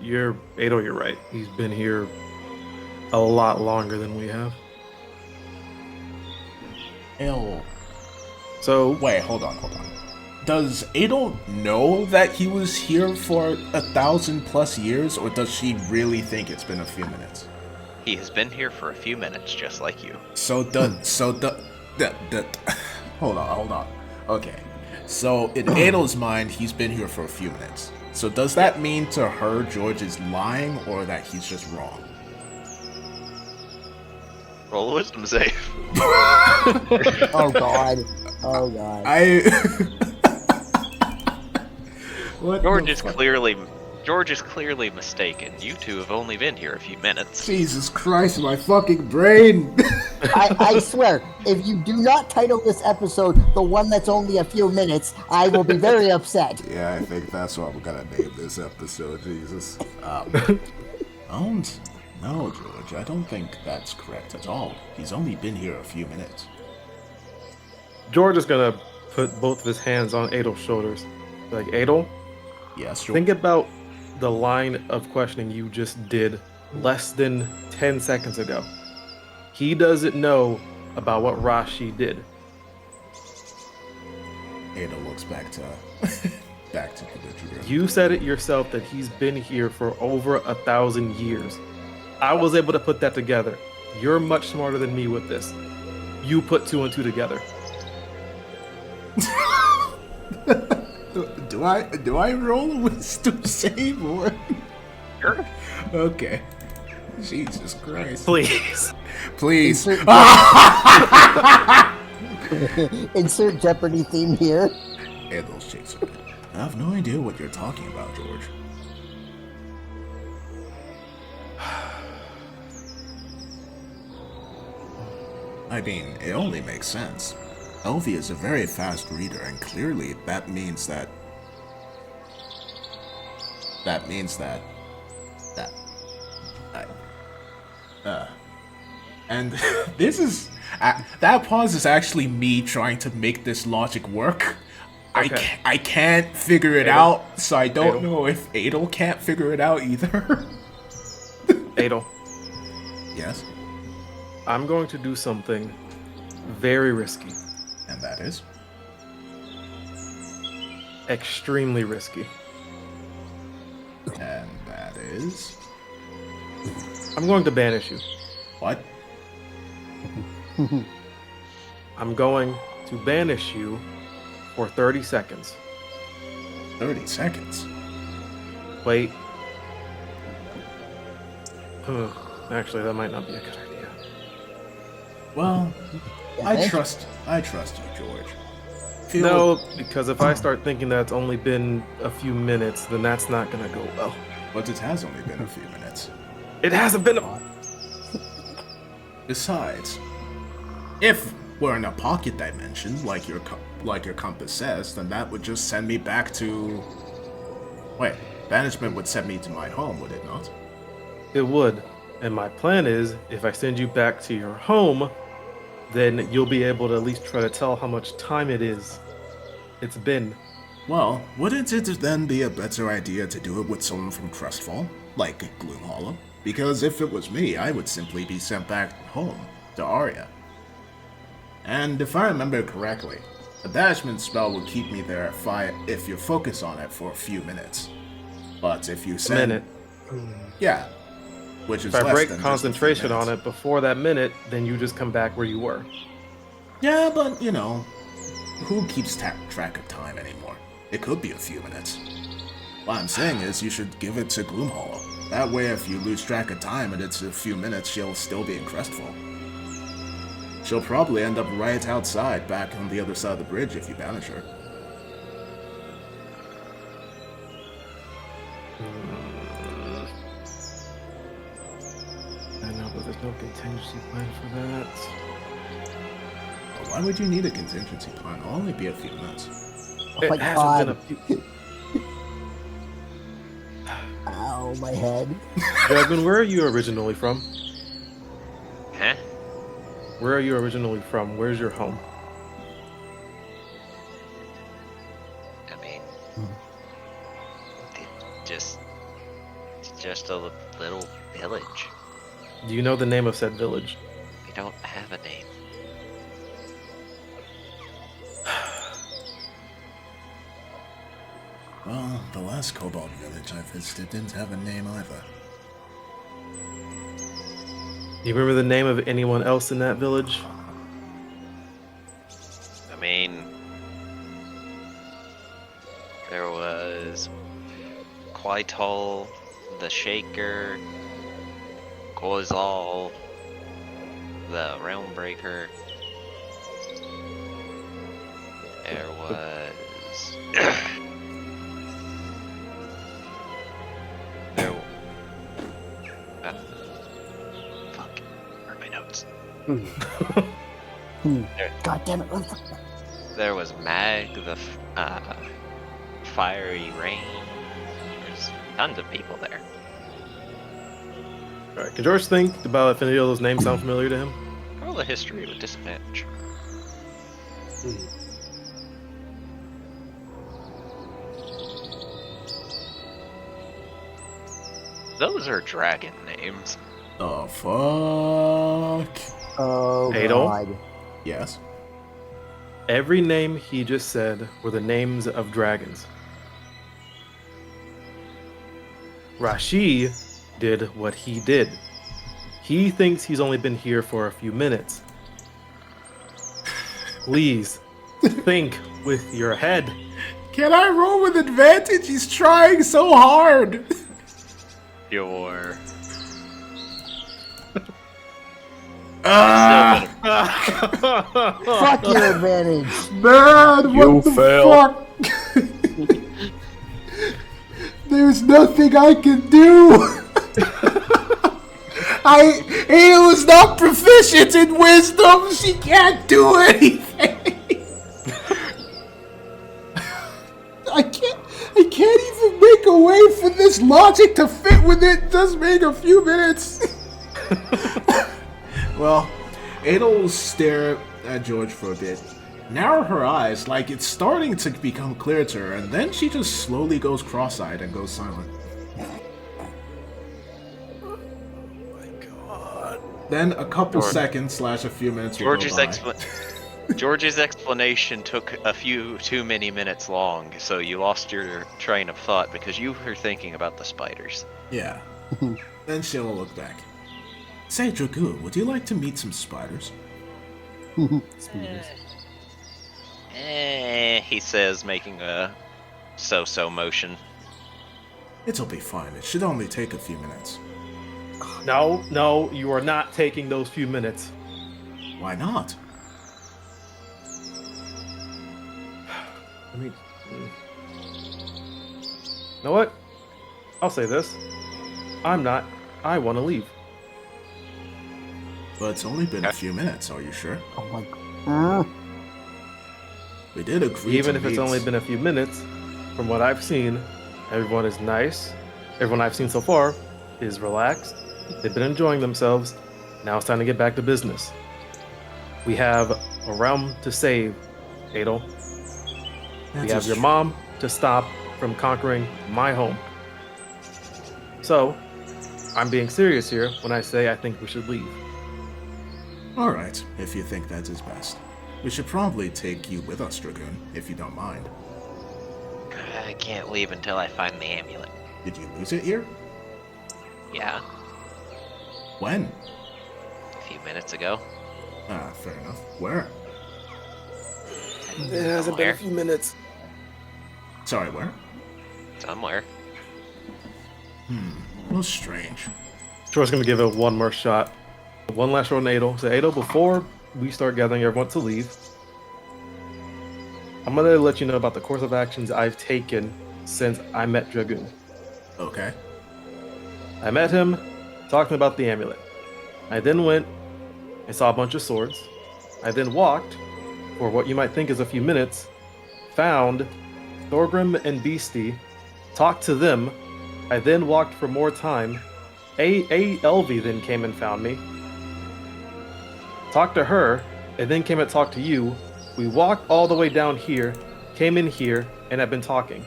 You're Adel, you're right. He's been here a lot longer than we have. Ew. So Wait, hold on. Does Adel know that he was here for 1,000+ years, or does she really think it's been a few minutes? He has been here for a few minutes, just like you. Hold on. Okay. So in Adel's mind, he's been here for a few minutes. So does that mean to her George is lying, or that he's just wrong? Roll a wisdom save. Oh God. Oh God. What George the is fuck? clearly mistaken. You two have only been here a few minutes. Jesus Christ, my fucking brain! I swear, if you do not title this episode the one that's only a few minutes, I will be very upset. Yeah, I think that's what I'm gonna name this episode, Jesus. No, George, I don't think that's correct at all. He's only been here a few minutes. George is gonna put both of his hands on Adel's shoulders. Like, Adel, Yes, George. think about the line of questioning you just did less than 10 seconds ago. He doesn't know about what Rashi did. Adel looks back to the Drew. You said it yourself that he's been here for over 1,000 years. I was able to put that together. You're much smarter than me with this. You put 2 and 2 together. Do I roll a wisdom save or? Sure. Okay. Jesus Christ. Please. Please. Insert Jeopardy theme here. Adel shakes her head. I have no idea what you're talking about, George. I mean, it only makes sense. Elvie is a very fast reader, and clearly that means that... And this is... that pause is actually me trying to make this logic work. Okay. I can't figure it Adel. out, so I don't Adel. know if Adel can't figure it out either. Adel, Yes, I'm going to do something very risky. and that is? Extremely risky. And that is... I'm going to banish you. What? I'm going to banish you for 30 seconds. 30 seconds? Wait. Actually, that might not be a good idea. Well, Yeah, I thank trust you, George. No, because if I start thinking that it's only been a few minutes, then that's not gonna go well. But it has only been a few minutes. It hasn't been a... Besides, if we're in a pocket dimension, like your compass says, then that would just send me back to... Wait, banishment would send me to my home, would it not? It would. And my plan is, if I send you back to your home, then you'll be able to at least try to tell how much time it's been. Well, wouldn't it then be a better idea to do it with someone from Crestfall, like Gloomhollow? Because if it was me, I would simply be sent back home, to Aria. And if I remember correctly, a banishment spell will keep me there if you focus on it for a few minutes. But if you A send... minute. Yeah. Which is If I less break than just a few concentration on minutes. it before that minute, then you just come back where you were. Yeah, but, you know, who keeps track of time anymore? It could be a few minutes. What I'm saying is you should give it to Gloomhollow. That way, if you lose track of time and it's a few minutes, she'll still be in Crestfall. She'll probably end up right outside, back on the other side of the bridge if you banish her. I know, but there's no contingency plan for that. Well, why would you need a contingency plan? It'll only be a few minutes. Oh my It hasn't god. been a few... Ow, my head. Dragon, where are you originally from? Huh? Where are you originally from? Where's your home? I mean, just a little village. Do you know the name of said village? We don't have a name. Well, the last Cobalt village I visited didn't have a name either. Do you remember the name of anyone else in that village? I mean, there was Quaital, the Shaker, Kozal, the Realm Breaker. There was. there. Fuck. Where are my notes? God damn it. There was Mag, the Fiery Rain. There's tons of people there. Alright, can George think about if any of those names sound familiar to him? Roll the history with disadvantage. Those are dragon names. The fuck? Oh Adel? god. Yes? Every name he just said were the names of dragons. Rashi did what he did. He thinks he's only been here for a few minutes. Please, think with your head. Can I roll with advantage? He's trying so hard! Your Fuck your advantage. Man, You what the fail. fuck? There's nothing I can do! Adel is not proficient in wisdom! She can't do anything! I can't even make a way for this logic to fit with it just being a few minutes. Well, Adel will stare at George for a bit, narrow her eyes like it's starting to become clear to her, and then she just slowly goes cross-eyed and goes silent. Oh my god. Then a couple George. seconds / a few minutes will George's go by. George's explanation took a few too many minutes long, so you lost your train of thought because you were thinking about the spiders. Yeah. Then she'll look back. Say, Dragoon, would you like to meet some spiders? Speeders. He says, making a so-so motion. It'll be fine. It should only take a few minutes. No, you are not taking those few minutes. Why not? I mean, you know what? I'll say this. I'm not. I want to leave. But it's only been a few minutes, are you sure? Oh my god. We did agree Even to if it's meet. only been a few minutes, from what I've seen, everyone is nice. Everyone I've seen so far is relaxed. They've been enjoying themselves. Now it's time to get back to business. We have a realm to save, Adel. We That have is your true. mom to stop from conquering my home. So, I'm being serious here when I say I think we should leave. Alright, if you think that is best. We should probably take you with us, Dragoon, if you don't mind. I can't leave until I find the amulet. Did you lose it here? Yeah, When? a few minutes ago. Ah, fair enough. Where? It hasn't been a Where? few minutes. Sorry, where? Somewhere. Most strange. Troy's gonna give it one more shot. One last roll on Adel. So Adel, before we start gathering everyone to leave, I'm gonna let you know about the course of actions I've taken since I met Dragoon. Okay. I met him, talking about the amulet. I then went and saw a bunch of swords. I then walked, for what you might think is a few minutes, found Thorgrim and Beastie, talked to them. I then walked for more time. Elvie then came and found me. Talked to her, and then came and talked to you. We walked all the way down here, came in here, and have been talking.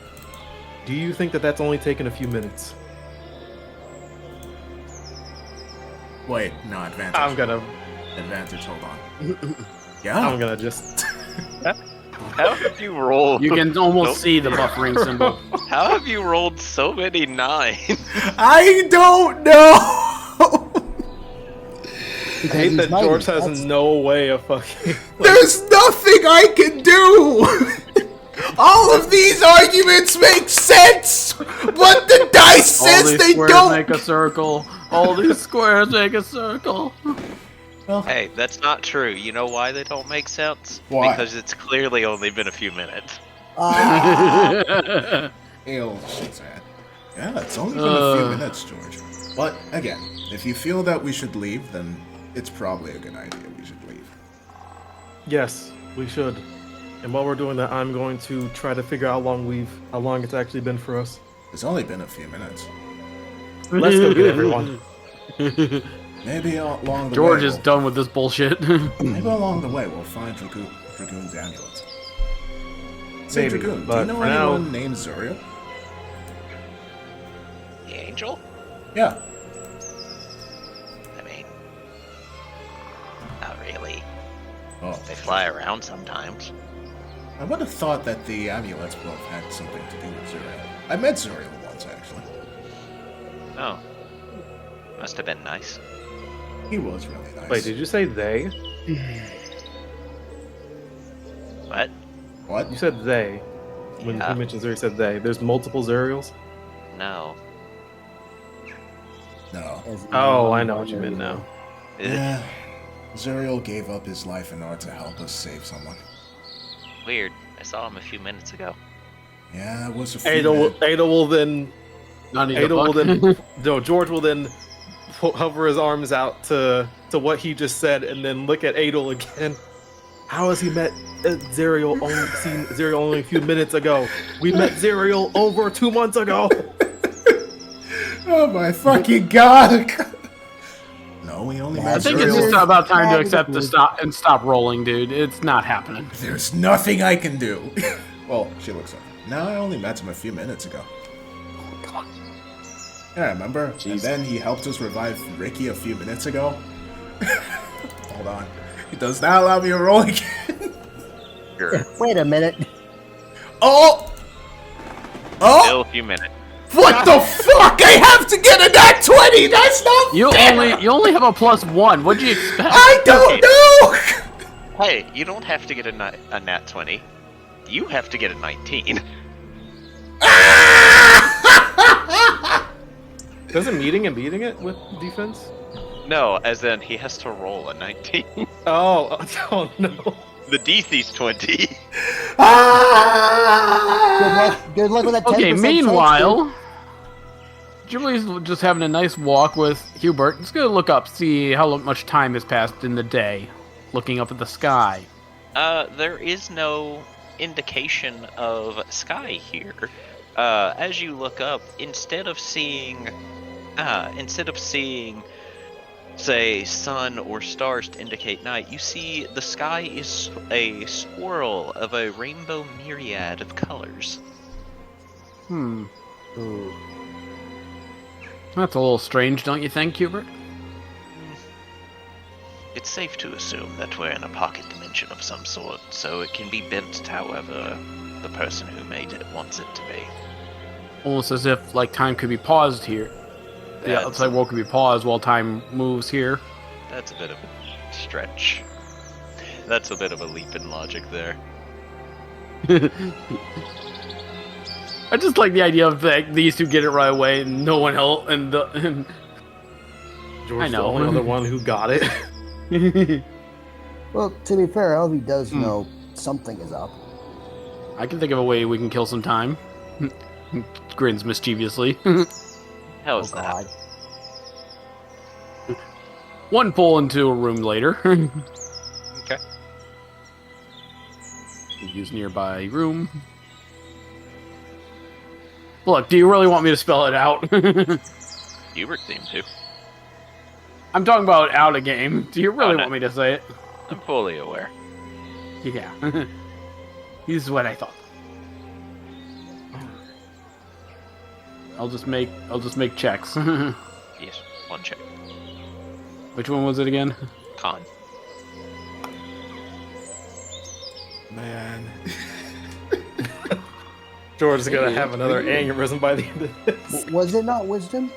Do you think that that's only taken a few minutes? Wait, no, advantage. I'm gonna Advantage, hold on. Yeah. I'm gonna just. How have you rolled? You can almost see the buffering symbol. How have you rolled so many 9s? I don't know! I hate that George has no way of fucking. There's nothing I can do! All of these arguments make sense! But the dice All says these they squares don't! make a circle. All these squares make a circle. Hey, that's not true. You know why they don't make sense? Why? Because it's clearly only been a few minutes. Ew, shit's sad. Yeah, it's only been a few minutes, George. But, again, if you feel that we should leave, then it's probably a good idea we should leave. Yes, we should. And while we're doing that, I'm going to try to figure out how long it's actually been for us. It's only been a few minutes. Let's go get everyone. Maybe along the George way... is done with this bullshit. Maybe along the way we'll find Dragoon's amulet. Say, Maybe, Dragoon, do but you know for now- anyone named Zuriel? The angel? Yeah. I mean, not really. Oh, They fly around sometimes. I would have thought that the amulets would have had something to do with Zuriel. I met Zuriel once, actually. Oh. Must have been nice. He was really nice. Wait, did you say they? What? What? You said they. When Yeah. you mentioned Zuriel, you said they. There's multiple Zuriels? No. No. Oh, I know what you meant now. Yeah. Zuriel gave up his life in order to help us save someone. Weird. I saw him a few minutes ago. Yeah, it was a few Ada will then. Not even Ada will fuck. then. No, George will then hover his arms out to what he just said, and then look at Adel again. How has he met Zuriel? Only seen Zuriel only a few minutes ago. We met Zuriel over 2 months ago. Oh my fucking god! No, we only I met think it's Zuriel. just about time to accept the stop rolling, dude. It's not happening. There's nothing I can do. Well, she looks up. No, I only met him a few minutes ago. Yeah, remember? Jeez. And then he helped us revive Ricky a few minutes ago. Hold on. He does not allow me to roll again. Sure. Wait a minute. Oh! Oh! Still a few minutes. What the fuck? I have to get a nat 20! That's not fair! You only have a +1. What'd you expect? I don't know! Hey, you don't have to get a nat 20. You have to get a 19. Doesn't meeting and beating it with defense? No, as in he has to roll a 19. Oh no. The DC's 20. Good luck with that 10% Okay, chance, meanwhile, Julie's just having a nice walk with Hubert. Just gonna look up, see how much time has passed in the day, looking up at the sky. There is no indication of sky here. As you look up, instead of seeing, say, sun or stars to indicate night, you see the sky is a swirl of a rainbow myriad of colors. Hmm. Ooh. That's a little strange, don't you think, Hubert? It's safe to assume that we're in a pocket dimension of some sort, so it can be bent however the person who made it wants it to be. Almost as if, like, time could be paused here. The That's- outside world could be paused while time moves here. That's a bit of a stretch. That's a bit of a leap in logic there. I just like the idea of like, these two get it right away and no one else, and George's I know. the only other one who got it. Well, to be fair, Elvie does know something is up. I can think of a way we can kill some time. Grins mischievously. How's Oh, that? God. One pull into a room later. Okay. Use nearby room. Look, do you really want me to spell it out? Hubert seemed to. I'm talking about out of game. Do you really no. want me to say it? I'm fully aware. Yeah. This is what I thought. I'll just make checks. Yes, one check. Which one was it again? Con. Man. George is gonna have another aneurysm by the end of this. Was it not wisdom?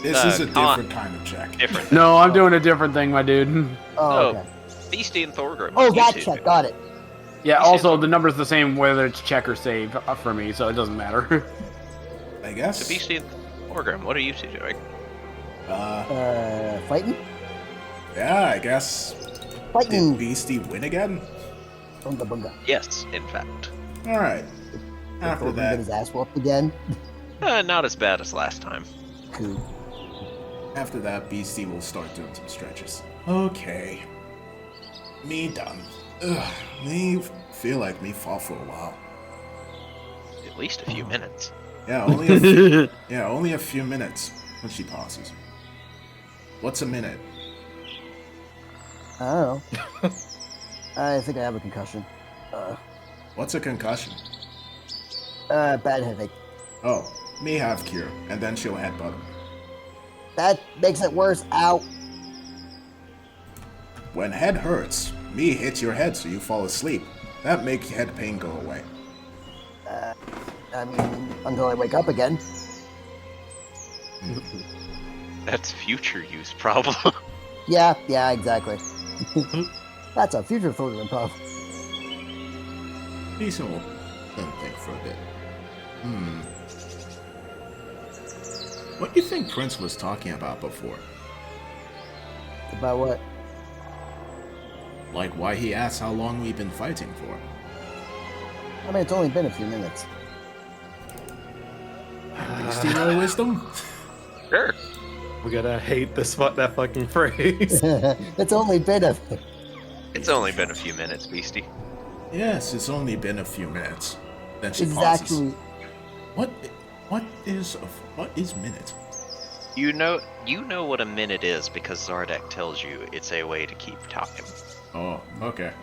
This is a con. different kind of check. Different. No, I'm doing a different thing, my dude. Oh, Oh. okay. Beastie and Thorgrim. Oh, you that two. check. Got it. Yeah, You also said- the number's the same whether it's check or save for me, so it doesn't matter. I guess. So Beastie and Thorgrim, what are you two doing? Fighting? Yeah, I guess. Fighting. Did Beastie win again? Bunga bunga. Yes, in fact. Alright. After Thorgrim get his that, ass whooped again. Not as bad as last time. Cool. after that, Beastie will start doing some stretches. Okay. Me done. Ugh, me feel like me fall for a while. At least a few minutes. Yeah, only a few minutes. When she pauses. What's a minute? I don't know. I think I have a concussion. What's a concussion? Bad headache. Oh, me have cure, and then she'll headbutt him. That makes it worse. Ow. When head hurts, me hits your head so you fall asleep. That makes head pain go away. I mean, until I wake up again. That's future use problem. Yeah, exactly. That's a future Thorgrim problem. Decent will then think for a bit. What do you think Prince was talking about before? About what? Like why he asked how long we've been fighting for? I mean, it's only been a few minutes. Beastie no wisdom? Sure. We gotta hate that fucking phrase. It's only been a... It's only been a few minutes, Beastie. Yes, it's only been a few minutes. Then she pauses. Exactly. What is minute? You know what a minute is because Zardek tells you it's a way to keep time. Oh, okay.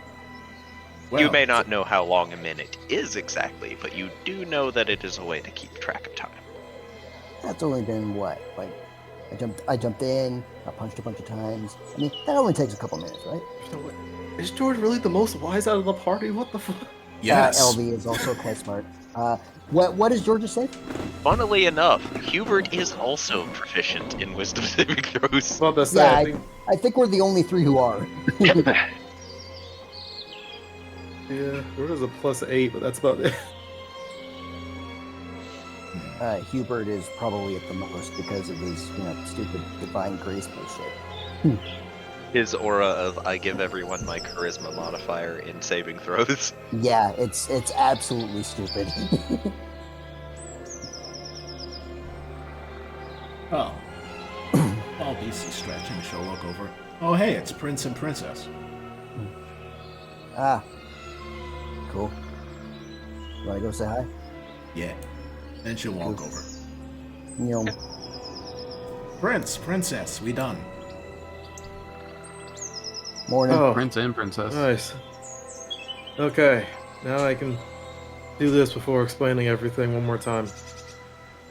You may not know how long a minute is exactly, but you do know that it is a way to keep track of time. That's only been what? Like, I jumped in, got punched a bunch of times. I mean, that only takes a couple minutes, right? Is George really the most wise out of the party? What the fuck? Yes. LV is also quite smart. What is George's say? Funnily enough, Hubert is also proficient in wisdom saving throws. Well, that's Yeah, sad. I think we're the only three who are. Yeah, George is a +8, but that's about it. Hubert is probably at the most because of his, stupid divine grace bullshit. His aura of I give everyone my charisma modifier in saving throws. Yeah, it's absolutely stupid. Oh. While Beastie's stretching, she'll look over. Oh, hey, it's Prince and Princess. Ah, cool. You wanna go say hi? Yeah. Then she'll walk over. You know, Prince, Princess, we done. morning. Oh. Prince and princess. Nice. Okay, now I can do this before explaining everything one more time.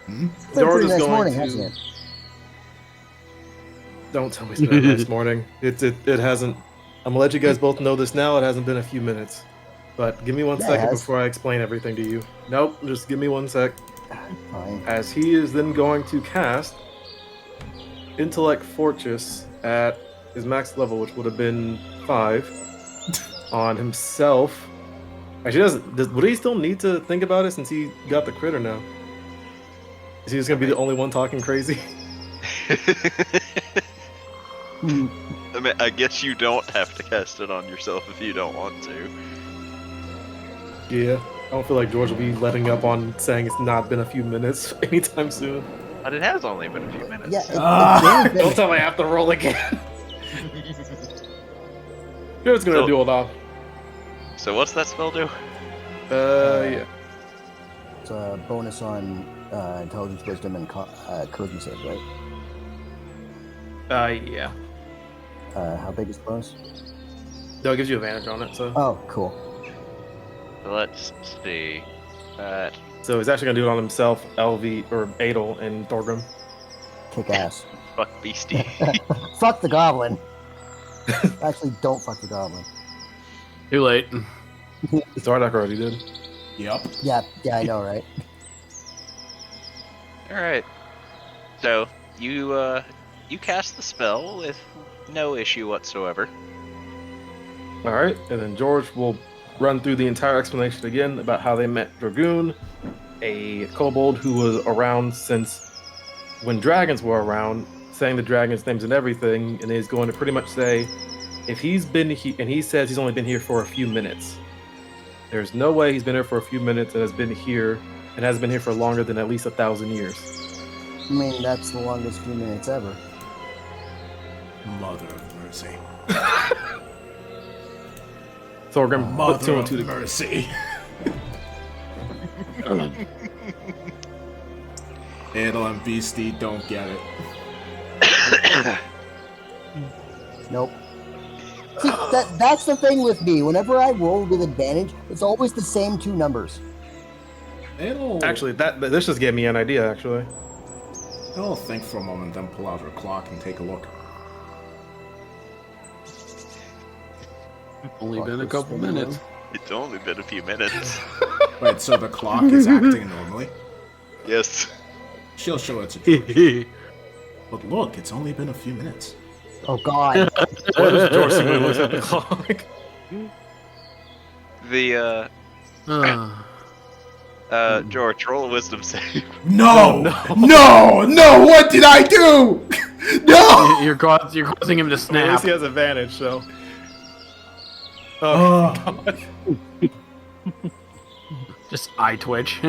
Been a George pretty is nice going morning, to- hasn't it? Don't tell me it's been a nice morning. It hasn't. I'm gonna let you guys both know this now. It hasn't been a few minutes, but give me one Yeah, it second has. before I explain everything to you. Nope, just give me 1 sec. Fine. As he is then going to cast Intellect Fortress at his max level, which would have been 5, on himself. Actually, would he still need to think about it since he got the crit or no? Is he just gonna be the only one talking crazy? I mean, I guess you don't have to cast it on yourself if you don't want to. Yeah. I don't feel like George will be letting up on saying it's not been a few minutes anytime soon. But it has only been a few minutes. Yeah, it's only been Don't tell me I have to roll again. George's gonna So- do it off. So what's that spell do? Yeah. It's a bonus on intelligence, wisdom, and charisma save, right? Yeah. How big is the bonus? No, it gives you advantage on it, so. Oh, cool. Let's see. So he's actually gonna do it on himself, LV, or Adel, and Thorgrim. Kick ass. Fuck beastie. Fuck the goblin. Actually, don't fuck the goblin. Too late. Zardak already did. Yep. Yeah, I know, right? All right. So you cast the spell with no issue whatsoever. Alright, and then George will run through the entire explanation again about how they met Dragoon, a kobold who was around since when dragons were around, saying the dragon's names and everything, and he's going to pretty much say, if he's been here, and he says he's only been here for a few minutes. There's no way he's been here for a few minutes and has been here, and has been here for longer than at least 1,000 years. I mean, that's the longest few minutes ever. Mother of mercy. Thorgrim put Mother two and of two together. mercy. Adel and Beastie don't get it. Nope. See, that's the thing with me. Whenever I roll with advantage, it's always the same two numbers. Adel, Actually, this just gave me an idea, actually. Adel think for a moment, then pull out her clock and take a look. Only Fuck been a this couple thing, minutes. It's only been a few minutes. Wait, so the clock is acting normally? Yes. She'll show it to George. But look, it's only been a few minutes. Oh God. What does George see when he looks at the clock? The George, roll a wisdom save. No! No! What did I do? No! You're causing him to At snap. least he has advantage, so. Oh, God. Just eye twitch.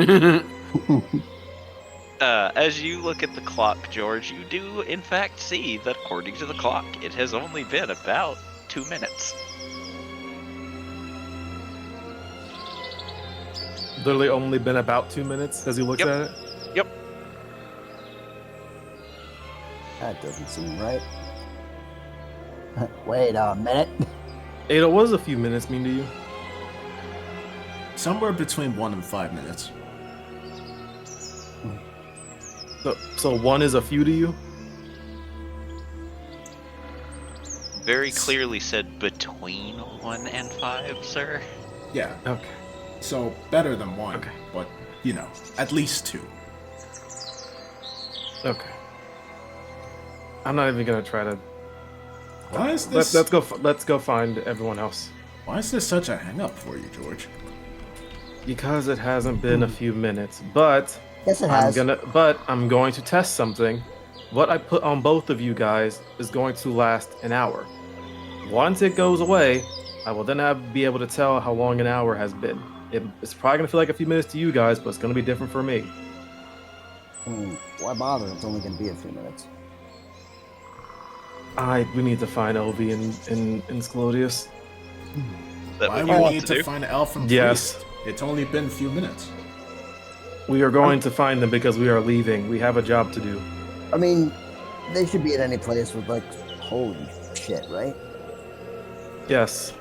As you look at the clock, George, you do in fact see that according to the clock, it has only been about 2 minutes. Literally only been about 2 minutes as he looks Yep. at it. Yep. That doesn't seem right. Wait a minute. Ada, what does a few minutes mean to you? Somewhere between 1 and 5 minutes. So 1 is a few to you? Very clearly said between 1 and 5, sir. Yeah, Okay. so better than 1, Okay. but, you know, at least 2. Okay. I'm not even gonna try to. Why is this? Let's go find everyone else. Why is this such a hang-up for you, George? Because it hasn't been a few minutes, but Yes, it has. I'm going to test something. What I put on both of you guys is going to last an hour. Once it goes away, I will then be able to tell how long an hour has been. It's probably gonna feel like a few minutes to you guys, but it's gonna be different for me. Why bother? It's only going to be a few minutes. We need to find Ovi and Sclodius. That Why what we you want need to to do? find an elfin Yes. priest? It's only been a few minutes. We are going to find them because we are leaving. We have a job to do. I mean, they should be at any place with, like, holy shit, right? Yes.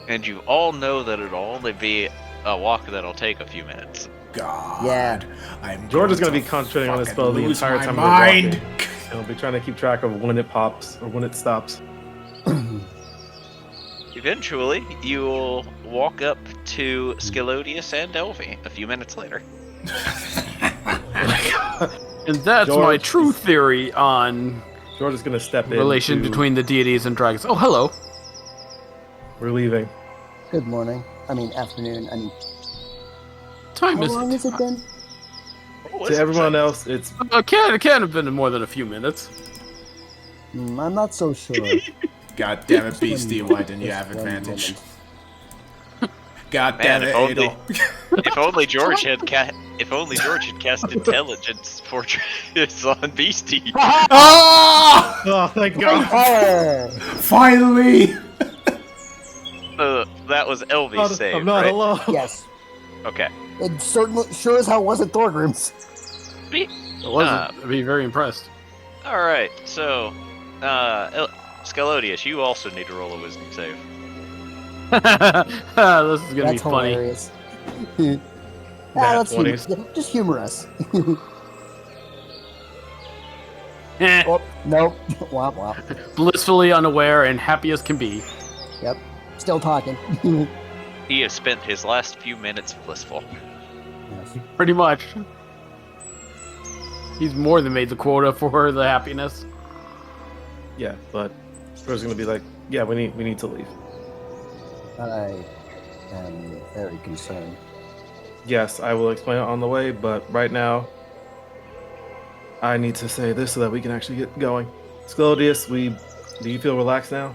And you all know that it'll only be a walk that'll take a few minutes. God. Yeah. I'm George is going going to be concentrating on his fucking spell the lose entire my time mind. we're walking. And he'll be trying to keep track of when it pops or when it stops. Eventually, you will walk up to Scilodius and Elvi a few minutes later. And that's George my is- true theory on George is going to step in. relation between the deities and dragons. Oh, hello. We're leaving. Good morning. I mean, afternoon. I mean, Time how is long has it been? To everyone else, it's It can't have been more than a few minutes. I'm not so sure. God damn it, Beastie, why didn't you Just have one advantage? moment. God Man, damn it, if only- Adel. If only George had cast intelligence portraits on Beastie. Ah! Oh, thank Great God. power! Finally! That was Elvy's save, I'm not right? alone. Yes. Okay. It certainly sure as hell wasn't Thorgrim's. It wasn't. I'd be very impressed. All right. So, Scalodius, you also need to roll a wisdom save. This is gonna be That's funny. hilarious. Nat Let's 20s. just humor us. Eh, Oh, nope. Womp womp. blissfully unaware and happy as can be. Yep. Still talking. He has spent his last few minutes blissful. Yes. Pretty much. He's more than made the quota for the happiness. Yeah, but Rose gonna be like, yeah, we need to leave. I am very concerned. Yes, I will explain it on the way, but right now, I need to say this so that we can actually get going. Scalodius, do you feel relaxed now?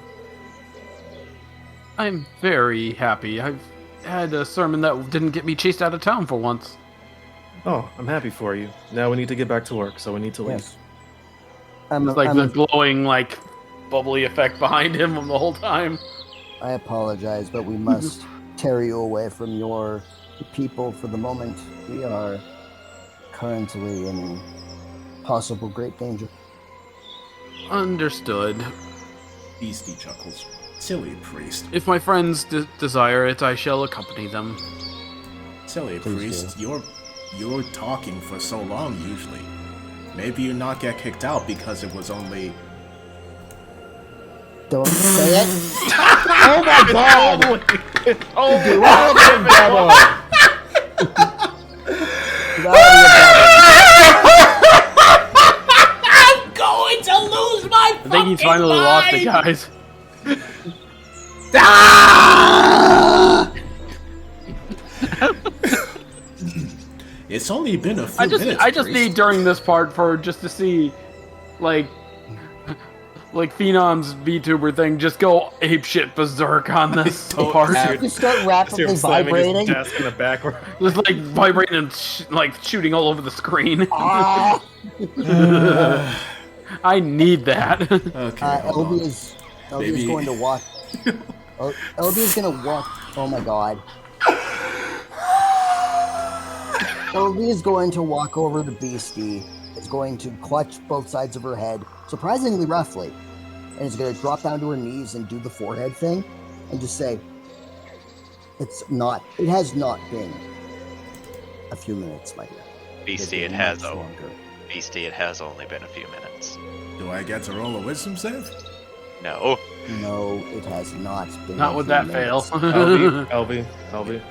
I'm very happy. I've had a sermon that didn't get me chased out of town for once. Oh, I'm happy for you. Now we need to get back to work, so we need to leave. Yes. I'm, It's like I'm- the glowing, like, bubbly effect behind him the whole time. I apologize, but we must tear you away from your people for the moment. We are currently in possible great danger. Understood. Beastie chuckles. Silly priest. If my friends desire it, I shall accompany them. Silly Please priest, you're talking for so long usually. Maybe you not get kicked out because it was only... Don't say it. Oh my god! Oh, Duality of devil! Duality of devil. going to lose my I think he's finally lost it, guys. It's only been a few minutes. I just priest. need during this part for just to see, like Phenom's VTuber thing, just go apeshit berserk on this part. Just start rapidly vibrating. Desk in the backward. Just like vibrating and like shooting all over the screen. Ah! I need that. Okay, hold on. LB is Maybe- going to walk. LB is going to walk. Oh my god. LB is going to walk over to Beastie. Is going to clutch both sides of her head, surprisingly roughly, and is going to drop down to her knees and do the forehead thing, and just say, It has not been a few minutes, my dear. Beastie, It's it has. much Oh, longer. Beastie, it has only been a few minutes. Do I get to roll a wisdom save? No. No, it has not been. Not a with few that minutes. fail. LV.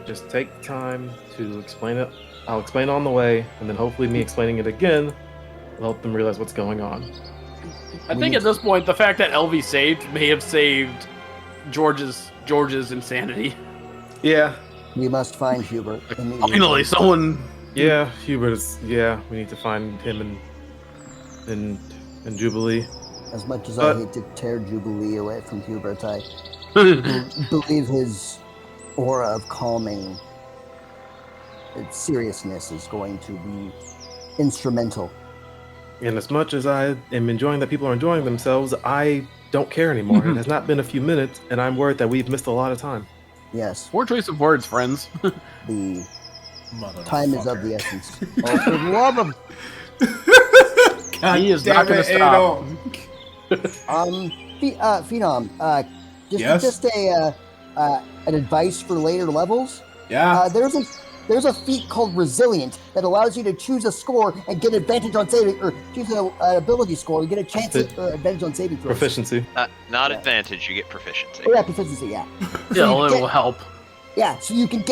Just take time to explain it. I'll explain it on the way, and then hopefully me explaining it again will help them realize what's going on. I think at this point, the fact that LV saved may have saved George's insanity. Yeah, We must find Hubert immediately. Finally, someone. yeah, Hubert's. Yeah, we need to find him and Jubilee. As much as I hate to tear Jubilee away from Hubert, I That's believe his aura of calming seriousness is going to be instrumental. And as much as I am enjoying that people are enjoying themselves, I don't care anymore. It has not been a few minutes, and I'm worried that we've missed a lot of time. Yes, Poor choice of words, friends. the Motherfucker. time is of the essence. Oh, for the love of God He is damn not gonna it, stop. Adel. Phenom, Yes? just an advice for later levels. Yeah? There's a feat called Resilient that allows you to choose a score and get advantage on saving, or choose an ability score and get a chance at advantage on saving throws. Proficiency. Not Yeah. advantage, you get proficiency. Oh yeah, proficiency. Yeah. Yeah, you it get- will help. Yeah, so you can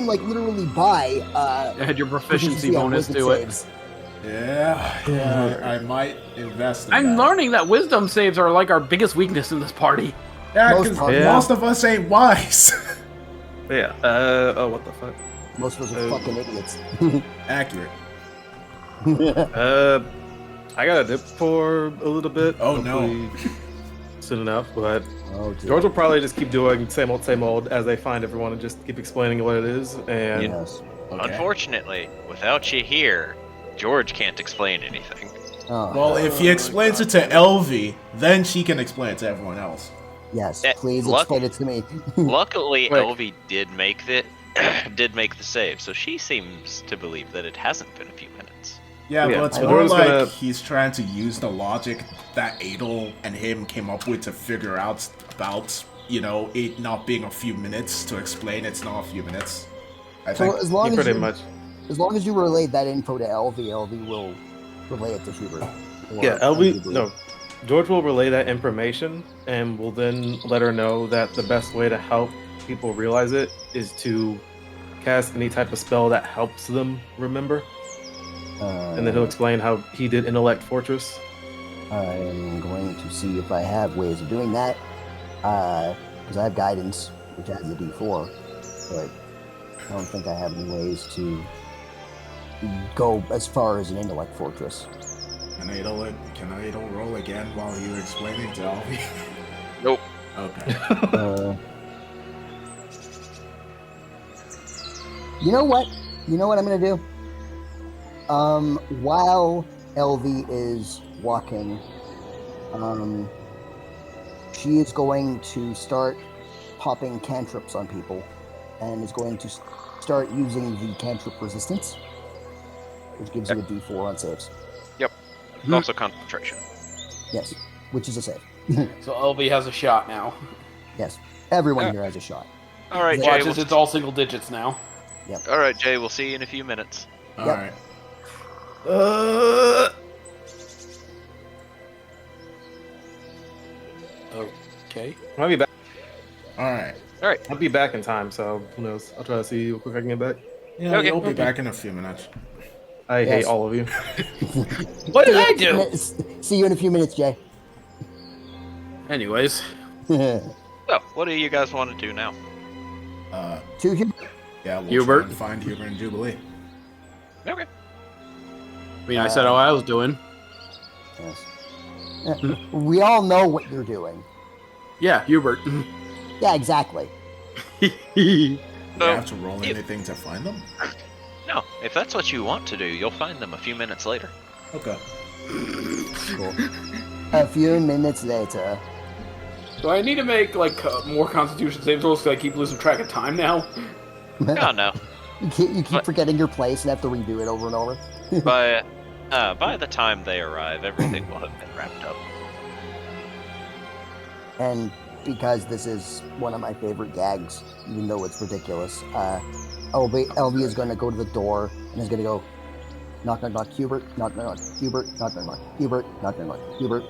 like literally buy Add your proficiency on bonus wisdom to it. saves. Yeah, I might invest in I'm that. learning that wisdom saves are like our biggest weakness in this party. Yeah, Most because probably. Yeah. most of us ain't wise. Yeah. Oh, what the fuck? Most of us are fucking idiots. Accurate. I got a dip for a little bit. Oh, no. hopefully soon enough, but Oh, dear. George will probably just keep doing same old as they find everyone and just keep explaining what it is. And Yes. Okay. Unfortunately, without you here, George can't explain anything. Oh, Well, if he explains it to Elvie, then she can explain it to everyone else. yes. eh, Please luck- explain it to me. Luckily, Wait. Elvie did make the save, so she seems to believe that it hasn't been a few minutes. Yeah, Yeah, but it's I more was like gonna- he's trying to use the logic that Adel and him came up with to figure out about, it not being a few minutes to explain it's not a few minutes. I So think. as long as pretty you, much. as long as you relay that info to LV will relay it to Hubert. Or Yeah, LB. Hubert. No, George will relay that information and will then let her know that the best way to help people realize it is to cast any type of spell that helps them remember. And then he'll explain how he did Intellect Fortress. I am going to see if I have ways of doing that. Because I have guidance, which adds a D4, but I don't think I have any ways to go as far as an intellect fortress. Can Adel roll again while you're explaining to Elvie? Nope. Okay. You know what? You know what I'm gonna do? While LV is walking, she is going to start popping cantrips on people, and is going to start using the cantrip resistance, which gives you a D4 on saves. It's also concentration. Yes, which is a save. So LV has a shot now. Yes, everyone here has a shot. All right, Jay. Watch We'll, as it's all single digits now. all right, Jay. We'll see you in a few minutes. Alright. Okay. I'll be back. Alright. I'll be back in time, so who knows? I'll try to see how quick I can get back. Yeah, Okay. you'll be back in a few minutes. I Yes. hate all of you. What did I do? See you in a few minutes, Jay. Anyways, So, what do you guys want to do now? To Hubert. Yeah, we'll Hubert. try and find Hubert and Jubilee. Okay. I mean, I said how I was doing. Yes. We all know what you're doing. Yeah, Hubert. Yeah, exactly. Do you So, have to roll if- anything to find them? No, if that's what you want to do, you'll find them a few minutes later. Okay. Cool. A few minutes later. Do I need to make more Constitution save rolls because I keep losing track of time now? No, no. You keep forgetting your place and have to redo it over and over. By the time they arrive, everything will have been wrapped up. And because this is one of my favorite gags, even though it's ridiculous, LV is going to go to the door and is going to go, knock, knock, knock, Hubert, knock, knock, knock, Hubert, knock, knock, knock, Hubert, knock, knock, knock, Hubert.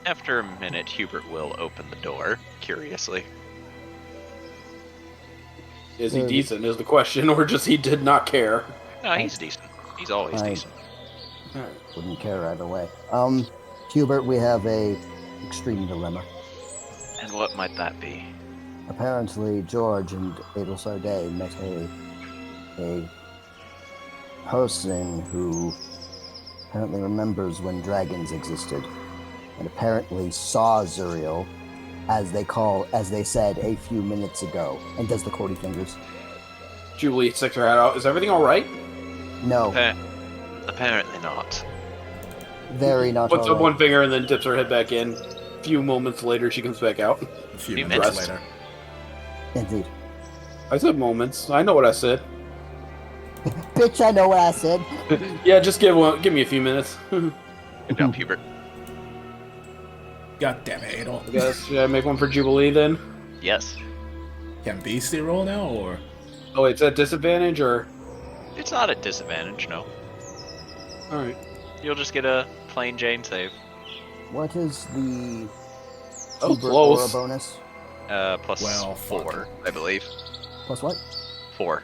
After a minute, Hubert will open the door, curiously. Is he decent is the question, or just he did not care? No, he's decent. He's always Right. decent. Wouldn't care either way. Hubert, we have a extreme dilemma. And what might that be? Apparently, George and Adel Sarday met a person who apparently remembers when dragons existed, and apparently saw Zuriel, as they said a few minutes ago, and does the Cordy fingers. Jubilee sticks her head out. Is everything all right? No, Apparently not. very not Puts up alright. one finger and then dips her head back in. A few moments later, she comes back out. A few Few minutes minutes. later. Indeed. I said moments. I know what I said. Bitch, I know what I said. Yeah, just give me a few minutes. Good job, Hubert. God damn it, Adel. I guess should I make one for Jubilee then? Yes. Can Beastie roll now, or? Oh, it's at disadvantage or? It's not a disadvantage, no. All right. You'll just get a plain Jane save. What is the Oh, Hubert close. aura bonus? Plus Well, 4, I believe. Plus what? 4.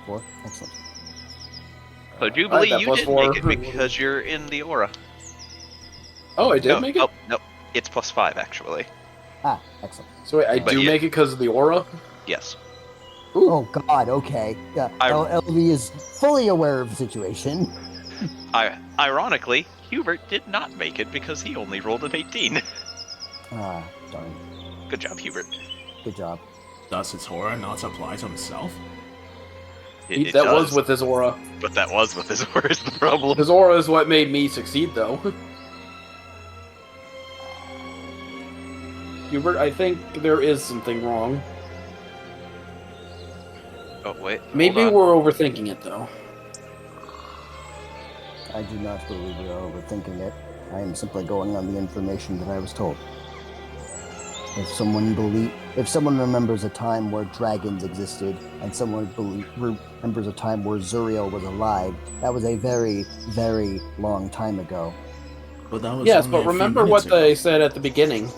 4? Excellent. So Jubilee, that you plus did 4. make it because you're in the aura. Oh, I did no, make it. Oh, no. It's +5 actually. Ah, excellent. So wait, I But do yeah. make it because of the aura? Yes. Oh God. Okay. Yeah. LV is fully aware of the situation. Ironically, Hubert did not make it because he only rolled an 18. Ah, darn. Good job, Hubert. Good job. Does his aura not apply to himself? It That does, was with his aura. but that was with his aura is the problem. His aura is what made me succeed, though. Hubert, I think there is something wrong. Oh wait. Maybe hold on. we're overthinking it, though. I do not believe we are overthinking it. I am simply going on the information that I was told. If someone remembers a time where dragons existed, and someone remembers a time where Zuriel was alive, that was a very, very long time ago. But that was Yes, only but a few remember minutes what ago. they said at the beginning.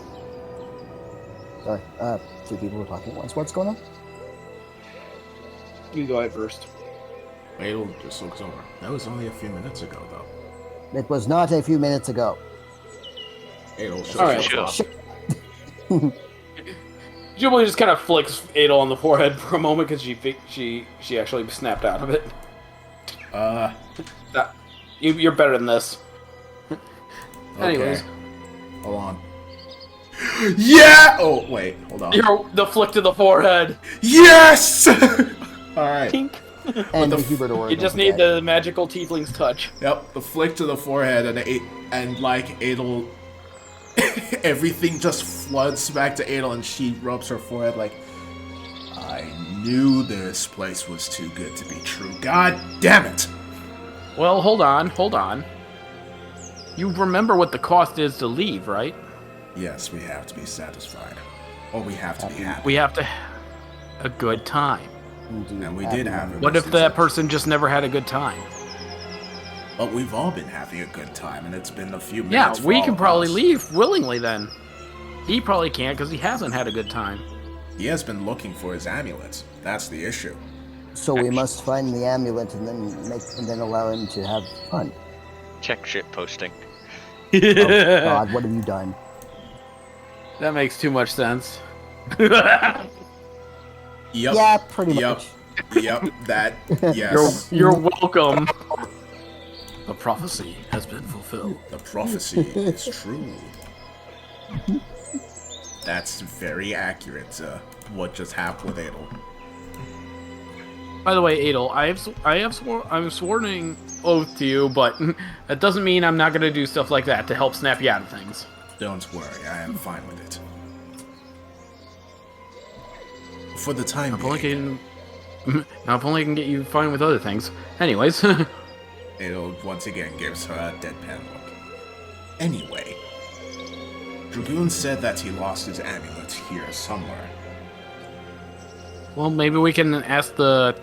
Sorry, two people were talking at once. What's going on? You go ahead first. Adel just looks over. That was only a few minutes ago, though. It was not a few minutes ago. Adel shook All right. himself Shut up. Jubilee just kind of flicks Adel on the forehead for a moment because she actually snapped out of it. You're better than this. Anyways. Okay. Hold on. Yeah! Oh, wait. Hold on. You're the flick to the forehead. Yes! Alright. Tink. And the the f- Hubert aura. You just don't need forget. the magical tiefling's touch. Yep, the flick to the forehead and like Adel, everything just floods back to Adel and she rubs her forehead like, I knew this place was too good to be true. God damn it! Well, hold on. You remember what the cost is to leave, right? Yes, we have to be satisfied. Or we have to be happy. We have to a good time. Indeed. And we did have it. What if that person just never had a good time? But we've all been having a good time, and it's been a few Yeah, minutes. for we all can of probably us. leave willingly then. He probably can't because he hasn't had a good time. He has been looking for his amulet. That's the issue. So we must find the amulet and then allow him to have fun. Check shit posting. Oh, God, what have you done? That makes too much sense. Yep. Yeah, pretty Yep. much. Yep. That. Yes. You're welcome. The prophecy has been fulfilled. The prophecy is true. That's very accurate. What just happened with Adel? By the way, Adel, I'm sworn oath to you, but that doesn't mean I'm not going to do stuff like that to help snap you out of things. Don't worry, I am fine with it. For the time If only being, can get you fine with other things. Anyways, Adel once again gives her a deadpan look. Anyway, Dragoon said that he lost his amulet here somewhere. well, maybe we can ask the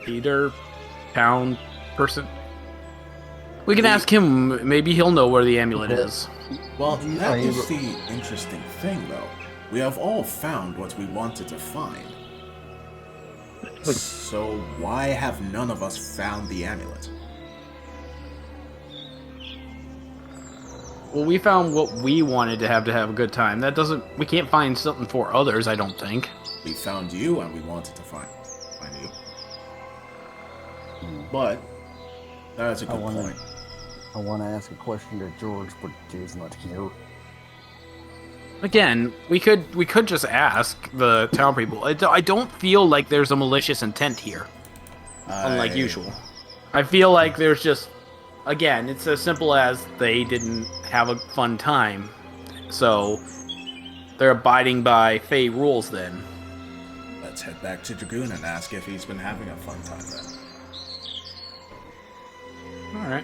leader, town person. We can ask him. Maybe he'll know where the amulet is. Well, Are that you- is the interesting thing, though. We have all found what we wanted to find. So why have none of us found the amulet? Well, we found what we wanted to have a good time. That doesn't. We can't find something for others. I don't think. We found you, and we wanted to find you. But that's a good point. I want to ask a question to George, but Jay's not here. Again, we could just ask the town people. I don't feel like there's a malicious intent here, unlike usual. I feel like there's just, again, it's as simple as they didn't have a fun time, so they're abiding by Fey rules then. Let's head back to Dragoon and ask if he's been having a fun time then. All right.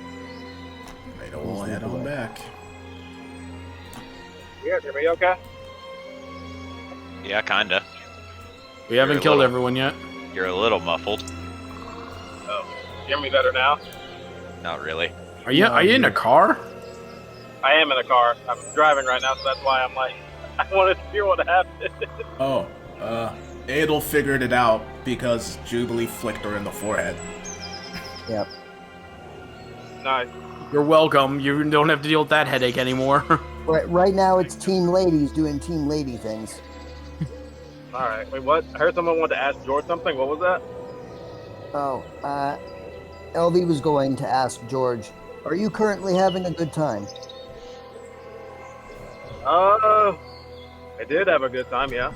Later, we'll head on back. You guys hear me okay? Yeah, kinda. We haven't You're a killed little- everyone yet. You're a little muffled. Oh, you hear me better now? Not really. Are you in a car? I am in a car. I'm driving right now, so that's why I'm like, I wanted to hear what happened. Oh, Adel figured it out because Jubilee flicked her in the forehead. Yep. Nice. You're welcome. You don't have to deal with that headache anymore. Right now, it's Team Ladies doing Team Lady things. All right. Wait, what? I heard someone wanted to ask George something. What was that? Oh, LV was going to ask George, are you currently having a good time? I did have a good time, yeah.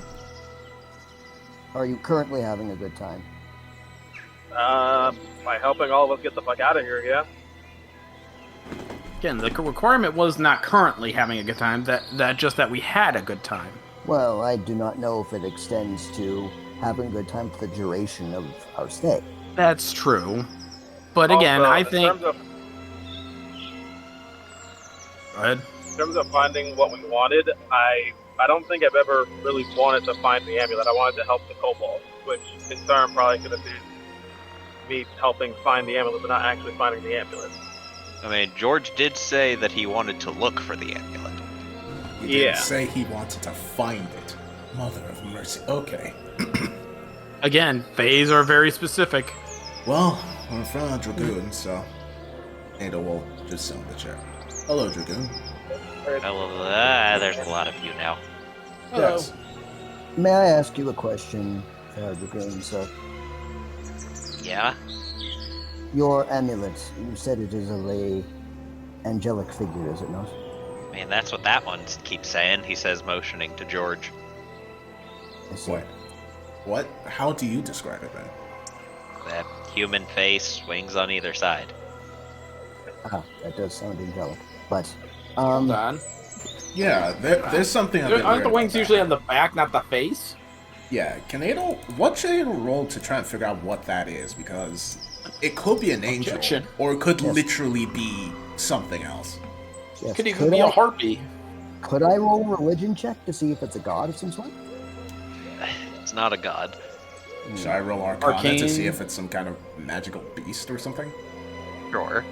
Are you currently having a good time? By helping all of us get the fuck out of here, yeah. Again, the requirement was not currently having a good time, that we had a good time. Well, I do not know if it extends to having a good time for the duration of our stay. That's true. But again, Also, I think... Go ahead. In terms of finding what we wanted, I don't think I've ever really wanted to find the amulet. I wanted to help the kobold, which in turn probably could have been me helping find the amulet, but not actually finding the amulet. I mean, George did say that he wanted to look for the amulet. He didn't say he wanted to find it. Mother of mercy. Okay. Again, Fays are very specific. Well, we're in front of Dragoon, so Ada will just sit on the chair. Hello, Dragoon. There's a lot of you now. Yes. May I ask you a question, Dragoon, sir? Yeah? Your amulet, you said it is of a angelic figure, is it not? I mean, that's what that one keeps saying, he says, motioning to George. I see. What? How do you describe it, then? That human face, wings on either side. Ah, that does sound angelic. But, Hold on. Yeah, there's something a bit Aren't the weird wings about usually that. on the back, not the face? Yeah, can Ada... What should Ada roll to try and figure out what that is? Because it could be an angel, Objection. or it could Yes. literally be something else. yes, Could even be a harpy. Could I roll a religion check to see if it's a god of some sort? It's not a god. Should I roll Arcana to Arcane. see if it's some kind of magical beast or something? Sure.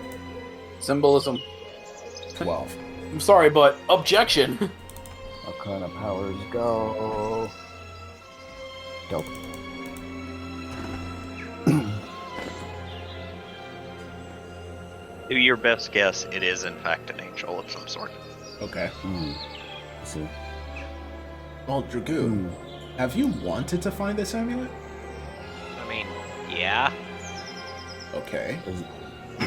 Symbolism. 12. I'm sorry, but objection. Arcana powers go. Dope. Do your best guess, it is in fact an angel of some sort. Okay. I see. Well, Dragoon, have you wanted to find this amulet? I mean, yeah. Okay. Is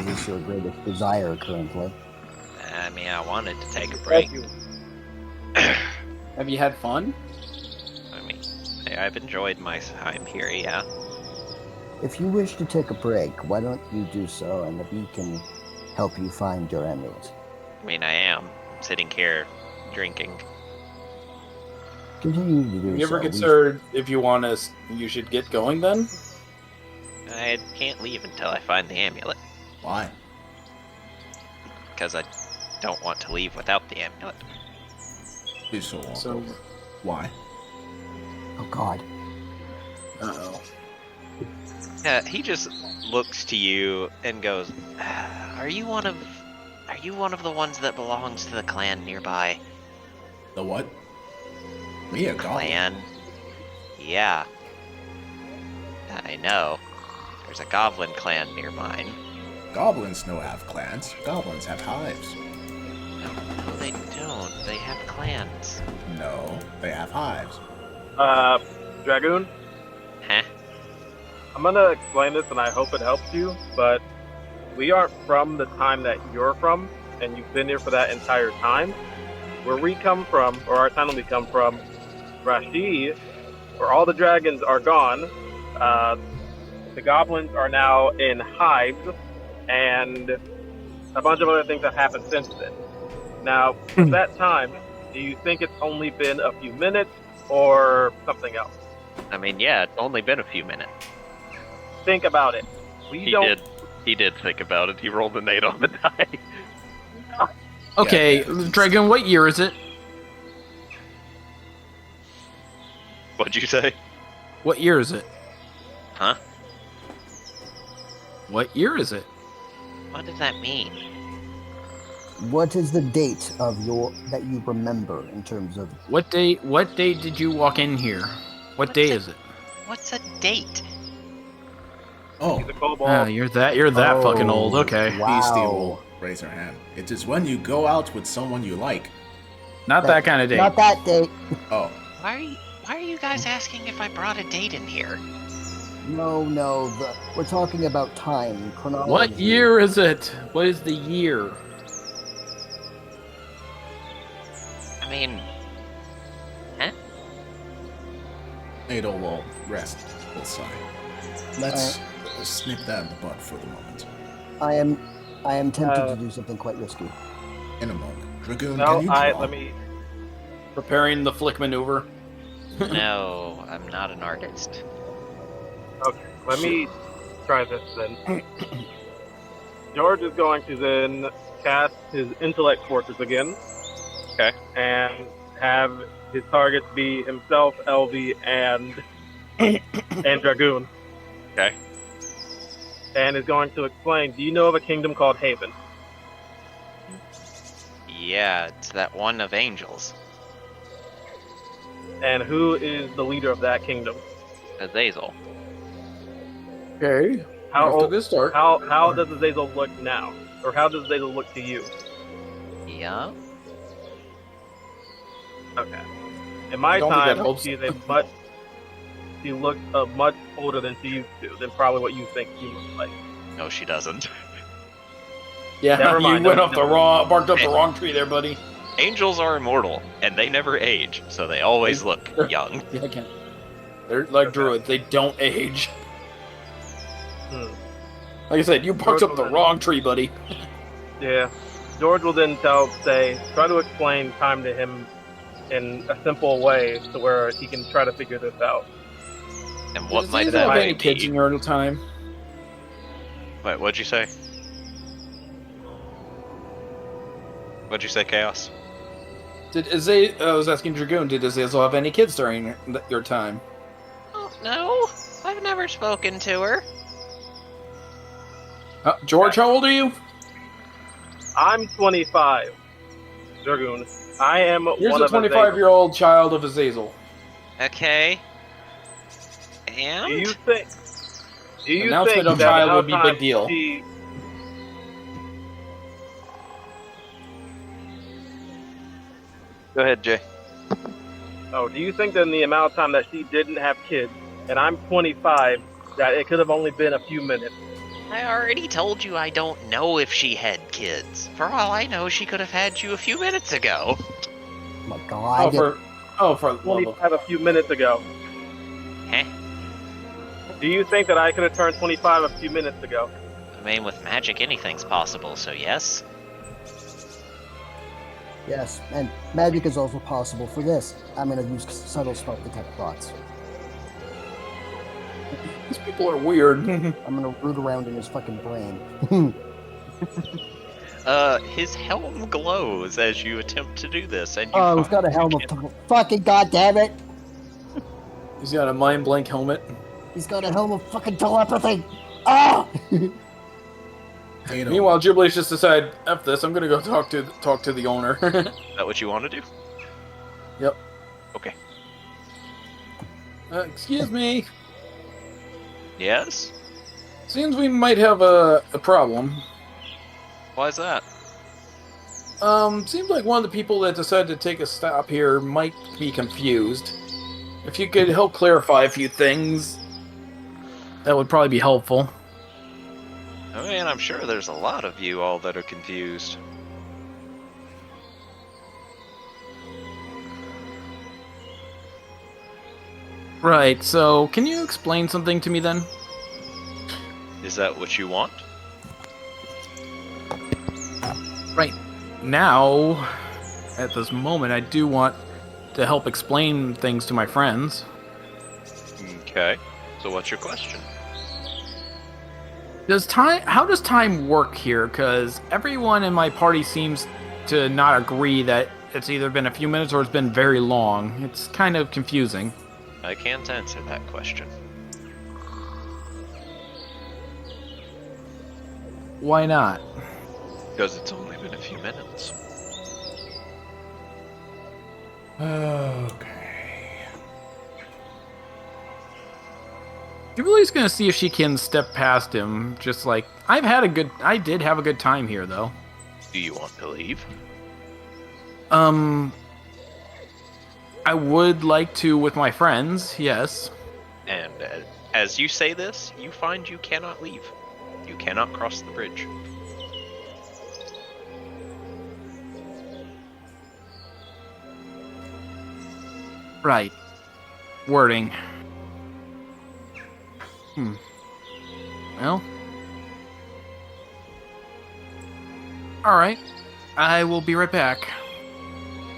this your greatest desire currently? I mean, I wanted to take a break. Thank you. Have you had fun? I mean, I've enjoyed my time here, yeah. If you wish to take a break, why don't you do so, and we can help you find your amulet. I mean, I am sitting here drinking. Continue to do Have you ever so. considered if you want us, you should get going then? I can't leave until I find the amulet, Why? because I don't want to leave without the amulet. Please so long. So, Why? Oh God. uh-oh. He just looks to you and goes, "Are you one of the ones that belongs to the clan nearby?" The what? Me, a goblin. Clan? Yeah. I know. There's a goblin clan near mine. Goblins no have clans. Goblins have hives. No, they don't. They have clans. No, they have hives. Dragoon, Huh? I'm gonna explain this and I hope it helps you, but we aren't from the time that you're from, and you've been here for that entire time. Where we come from, or our town we come from, Rashi, where all the dragons are gone, the goblins are now in hives, and a bunch of other things have happened since then. Now, at that time, do you think it's only been a few minutes, or something else? I mean, yeah, it's only been a few minutes. Think about it. He did think about it. He rolled an 8 on the die. Okay, Yeah. Dragon, what year is it? What'd you say? What year is it? Huh? What year is it? What does that mean? What is the date of that you remember in terms of? What date did you walk in here? What day is it? What's a date? Oh, He's a kobold. Ah, you're that fucking old. Okay. Wow. Beastie Wolf. raise her hand. It is when you go out with someone you like. Not that kind of date. Not that date. Oh, Why are you guys asking if I brought a date in here? No, we're talking about time, chronology. What year is it? What is the year? I mean, huh? Adol will rest. We'll sigh. Let's snip that in the bud for the moment. I am tempted to do something quite risky. In a moment. Dragoon, No, can you draw? let me. Preparing the flick maneuver. No, I'm not an artist. Okay, let me try this then. George is going to then cast his intellect forces again. Okay. And have his targets be himself, LV, and Dragoon. Okay. And is going to explain, do you know of a kingdom called Haven? Yeah, it's that one of angels. And who is the leader of that kingdom? Azazel. Okay. How Off to a old, good start. how does Azazel look now? Or how does Azazel look to you? Yeah. Okay. In my Don't think that time, helps. she looks much older than she used to, than probably what you think she looks like. No, she doesn't. Yeah, Never mind, you went no, off no. barked up the wrong tree there, buddy. Angels are immortal, and they never age, so they always look young. Yeah, I can't. They're like druids. They don't age. Hmm. Like I said, you barked up the wrong tree, buddy. Yeah. George will then try to explain time to him in a simple way to where he can try to figure this out. And what Does might Azazel that have be? any kids in your time? Wait, what'd you say? What'd you say, Chaos? I was asking Dragoon, did Azazel have any kids during your time? Oh, no, I've never spoken to her. George, how old are you? I'm 25, Dragoon. I am Here's one a of 25-year-old child of Azazel. Okay. Do And? you think Announcement of that child without would be a time big deal. Go ahead, Jay. Do you think that in the amount of time that she didn't have kids, and I'm 25, that it could have only been a few minutes? I already told you I don't know if she had kids. For all I know, she could have had you a few minutes ago. Oh my god. For love of... 25 a few minutes ago. Heh. Do you think that I could have turned 25 a few minutes ago? I mean, with magic, anything's possible, so yes. Yes, and magic is also possible for this. I'm gonna use subtle spark detect thoughts. These people are weird. I'm gonna root around in his fucking brain. His helm glows as you attempt to do this, and you Oh, he's got a find- helm of fucking goddamn it! He's got a mind blank helmet. He's got a helm of fucking telepathy. Ah! Adol, Meanwhile, Ghibli's just decided, F this, I'm gonna go talk to the owner. Is that what you want to do? Yep. Okay. Excuse me. Yes? Seems we might have a problem. Why is that? Seems like one of the people that decided to take a stop here might be confused. If you could help clarify a few things, that would probably be helpful. I mean, I'm sure there's a lot of you all that are confused. Right, so can you explain something to me then? Is that what you want? Right now, at this moment, I do want to help explain things to my friends. Okay. So what's your question? How does time work here? Because everyone in my party seems to not agree that it's either been a few minutes or it's been very long. It's kind of confusing. I can't answer that question. Why not? Because it's only been a few minutes. Okay. Jubilee's gonna see if she can step past him. Just like I did have a good time here, though. Do you want to leave? I would like to with my friends, yes. And as you say this, you find you cannot leave. You cannot cross the bridge. Right. Wording. Well. Alright. I will be right back.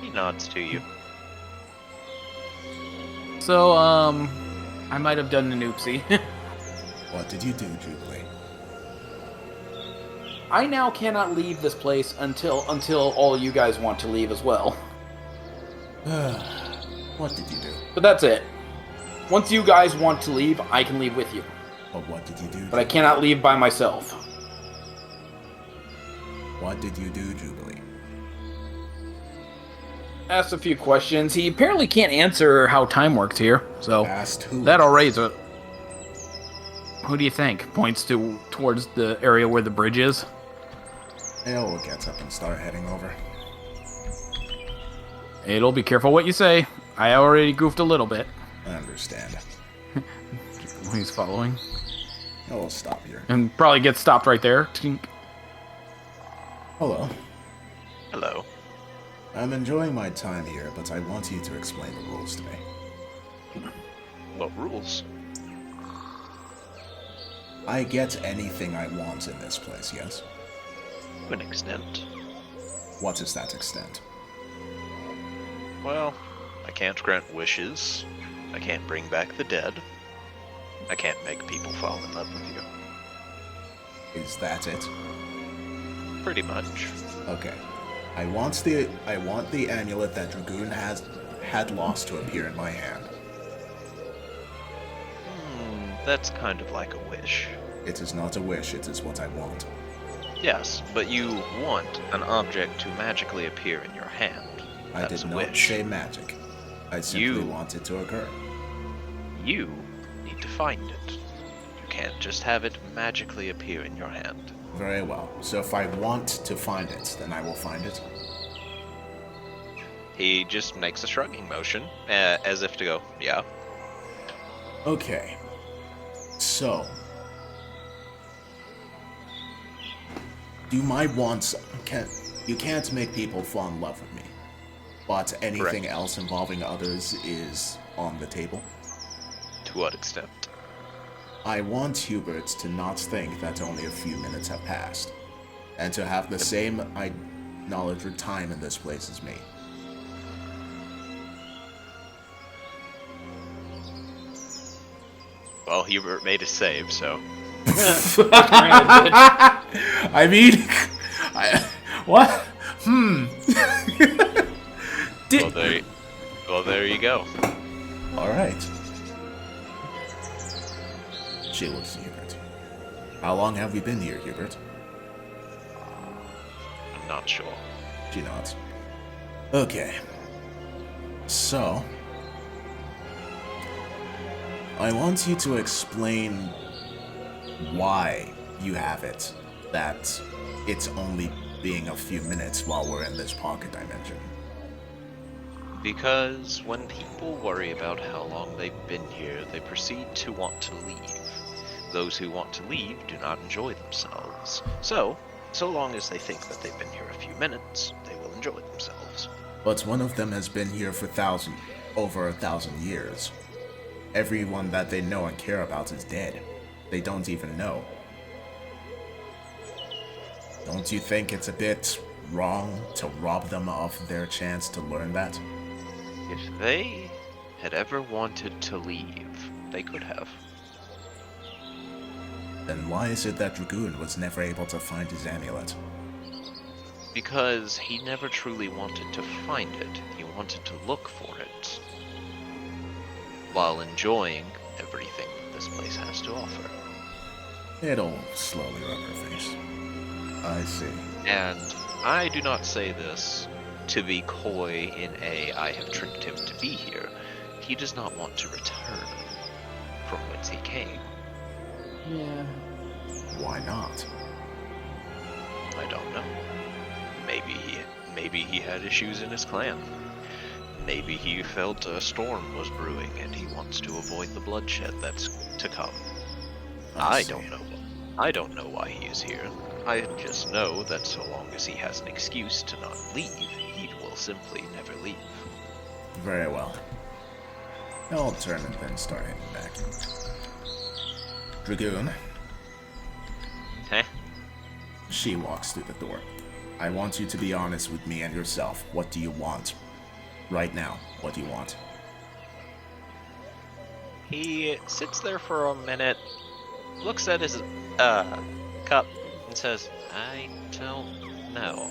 He nods to you. So, I might have done an oopsie. What did you do, Jubilee? I now cannot leave this place until all you guys want to leave as well. What did you do? But that's it. Once you guys want to leave, I can leave with you. But what did you do? But I cannot leave by myself. What did you do, Jubilee? Asked a few questions. He apparently can't answer how time works here, so Asked who? that'll raise it. Who do you think? Points towards the area where the bridge is. Ail gets up and start heading over. It'll be careful what you say. I already goofed a little bit. I understand. He's following. I'll stop here. And probably gets stopped right there. Tink. Hello. Hello. I'm enjoying my time here, but I want you to explain the rules to me. What rules? I get anything I want in this place, yes? To an extent. What is that extent? Well, I can't grant wishes. I can't bring back the dead. I can't make people fall in love with you. Is that it? Pretty much. Okay. I want the amulet that Dragoon had lost to appear in my hand. That's kind of like a wish. It is not a wish, it is what I want. Yes, but you want an object to magically appear in your hand. I That's did a not wish. say magic. I simply want it to occur. You need to find it. You can't just have it magically appear in your hand. Very well. So if I want to find it, then I will find it. He just makes a shrugging motion, as if to go, yeah. Okay. So, you might want you can't make people fall in love with me, but anything Correct. else involving others is on the table. To what extent? I want Hubert to not think that only a few minutes have passed, and to have the same knowledge or time in this place as me. Well, Hubert made a save, so. I mean, what? Well, there you go. All right. She looks to Hubert. How long have we been here, Hubert? I'm not sure. She nods. Okay. So, I want you to explain why you have it. That it's only being a few minutes while we're in this pocket dimension. Because when people worry about how long they've been here, they proceed to want to leave. Those who want to leave do not enjoy themselves. So long as they think that they've been here a few minutes, they will enjoy themselves. But one of them has been here for over 1,000 years. Everyone that they know and care about is dead. They don't even know. Don't you think it's a bit wrong to rob them of their chance to learn that? If they had ever wanted to leave, they could have. Then why is it that Dragoon was never able to find his amulet? Because he never truly wanted to find it. He wanted to look for it. While enjoying everything that this place has to offer. It'll slowly rub her face. I see. And I do not say this to be coy in I have tricked him to be here. He does not want to return from whence he came. Yeah. Why not? I don't know. Maybe he had issues in his clan. Maybe he felt a storm was brewing and he wants to avoid the bloodshed that's to come. I don't know. I don't know why he is here. I just know that so long as he has an excuse to not leave, he will simply never leave. Very well. I'll turn and then start heading back. Dragoon. Heh? She walks through the door. I want you to be honest with me and yourself. What do you want? Right now, what do you want? He sits there for a minute, looks at his cup, and says, I don't know.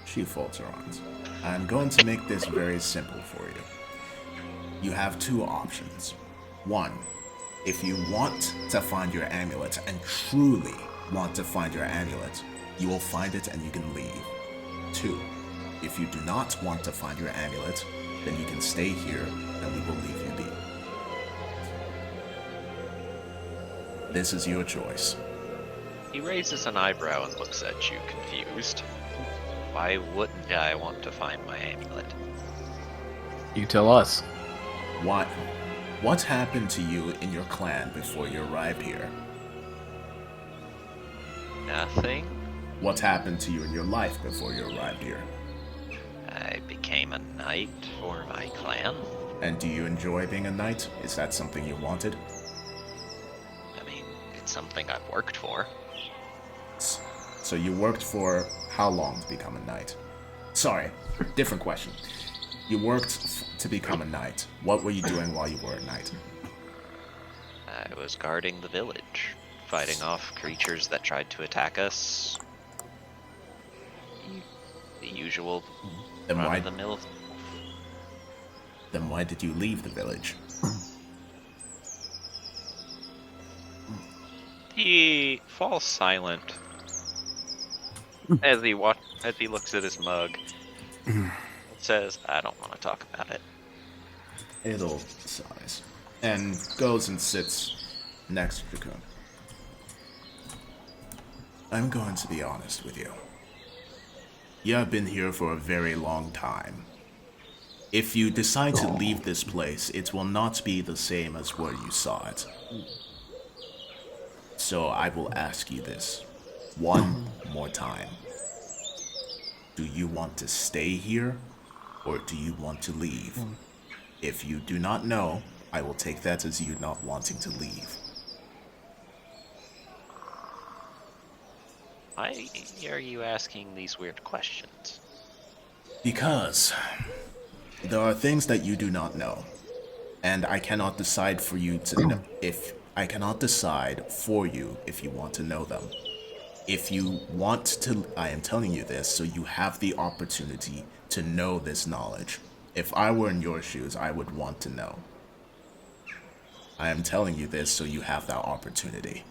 She folds her arms. I'm going to make this very simple for you. You have two options. One, if you want to find your amulet and truly want to find your amulet, you will find it and you can leave. Two, if you do not want to find your amulet, then you can stay here and we will leave you be. This is your choice. He raises an eyebrow and looks at you confused. Why wouldn't I want to find my amulet? You tell us. What happened to you in your clan before you arrived here? Nothing. What happened to you in your life before you arrived here? I became a knight for my clan. And do you enjoy being a knight? Is that something you wanted? I mean, it's something I've worked for. So you worked for how long to become a knight? Sorry, different question. You worked to become a knight. What were you doing while you were a knight? I was guarding the village, fighting off creatures that tried to attack us. The usual run-of-the-mill. Then why did you leave the village? He falls silent as he looks at his mug. Says, I don't want to talk about it. Idle sighs and goes and sits next to Jakun. I'm going to be honest with you. You have been here for a very long time. If you decide to leave this place, it will not be the same as where you saw it. So I will ask you this one more time. Do you want to stay here, or do you want to leave? If you do not know, I will take that as you not wanting to leave. Why are you asking these weird questions? Because there are things that you do not know, and I cannot decide for you to know I cannot decide for you if you want to know them. If you want to, I am telling you this so you have the opportunity to know this knowledge. If I were in your shoes, I would want to know. I am telling you this so you have that opportunity.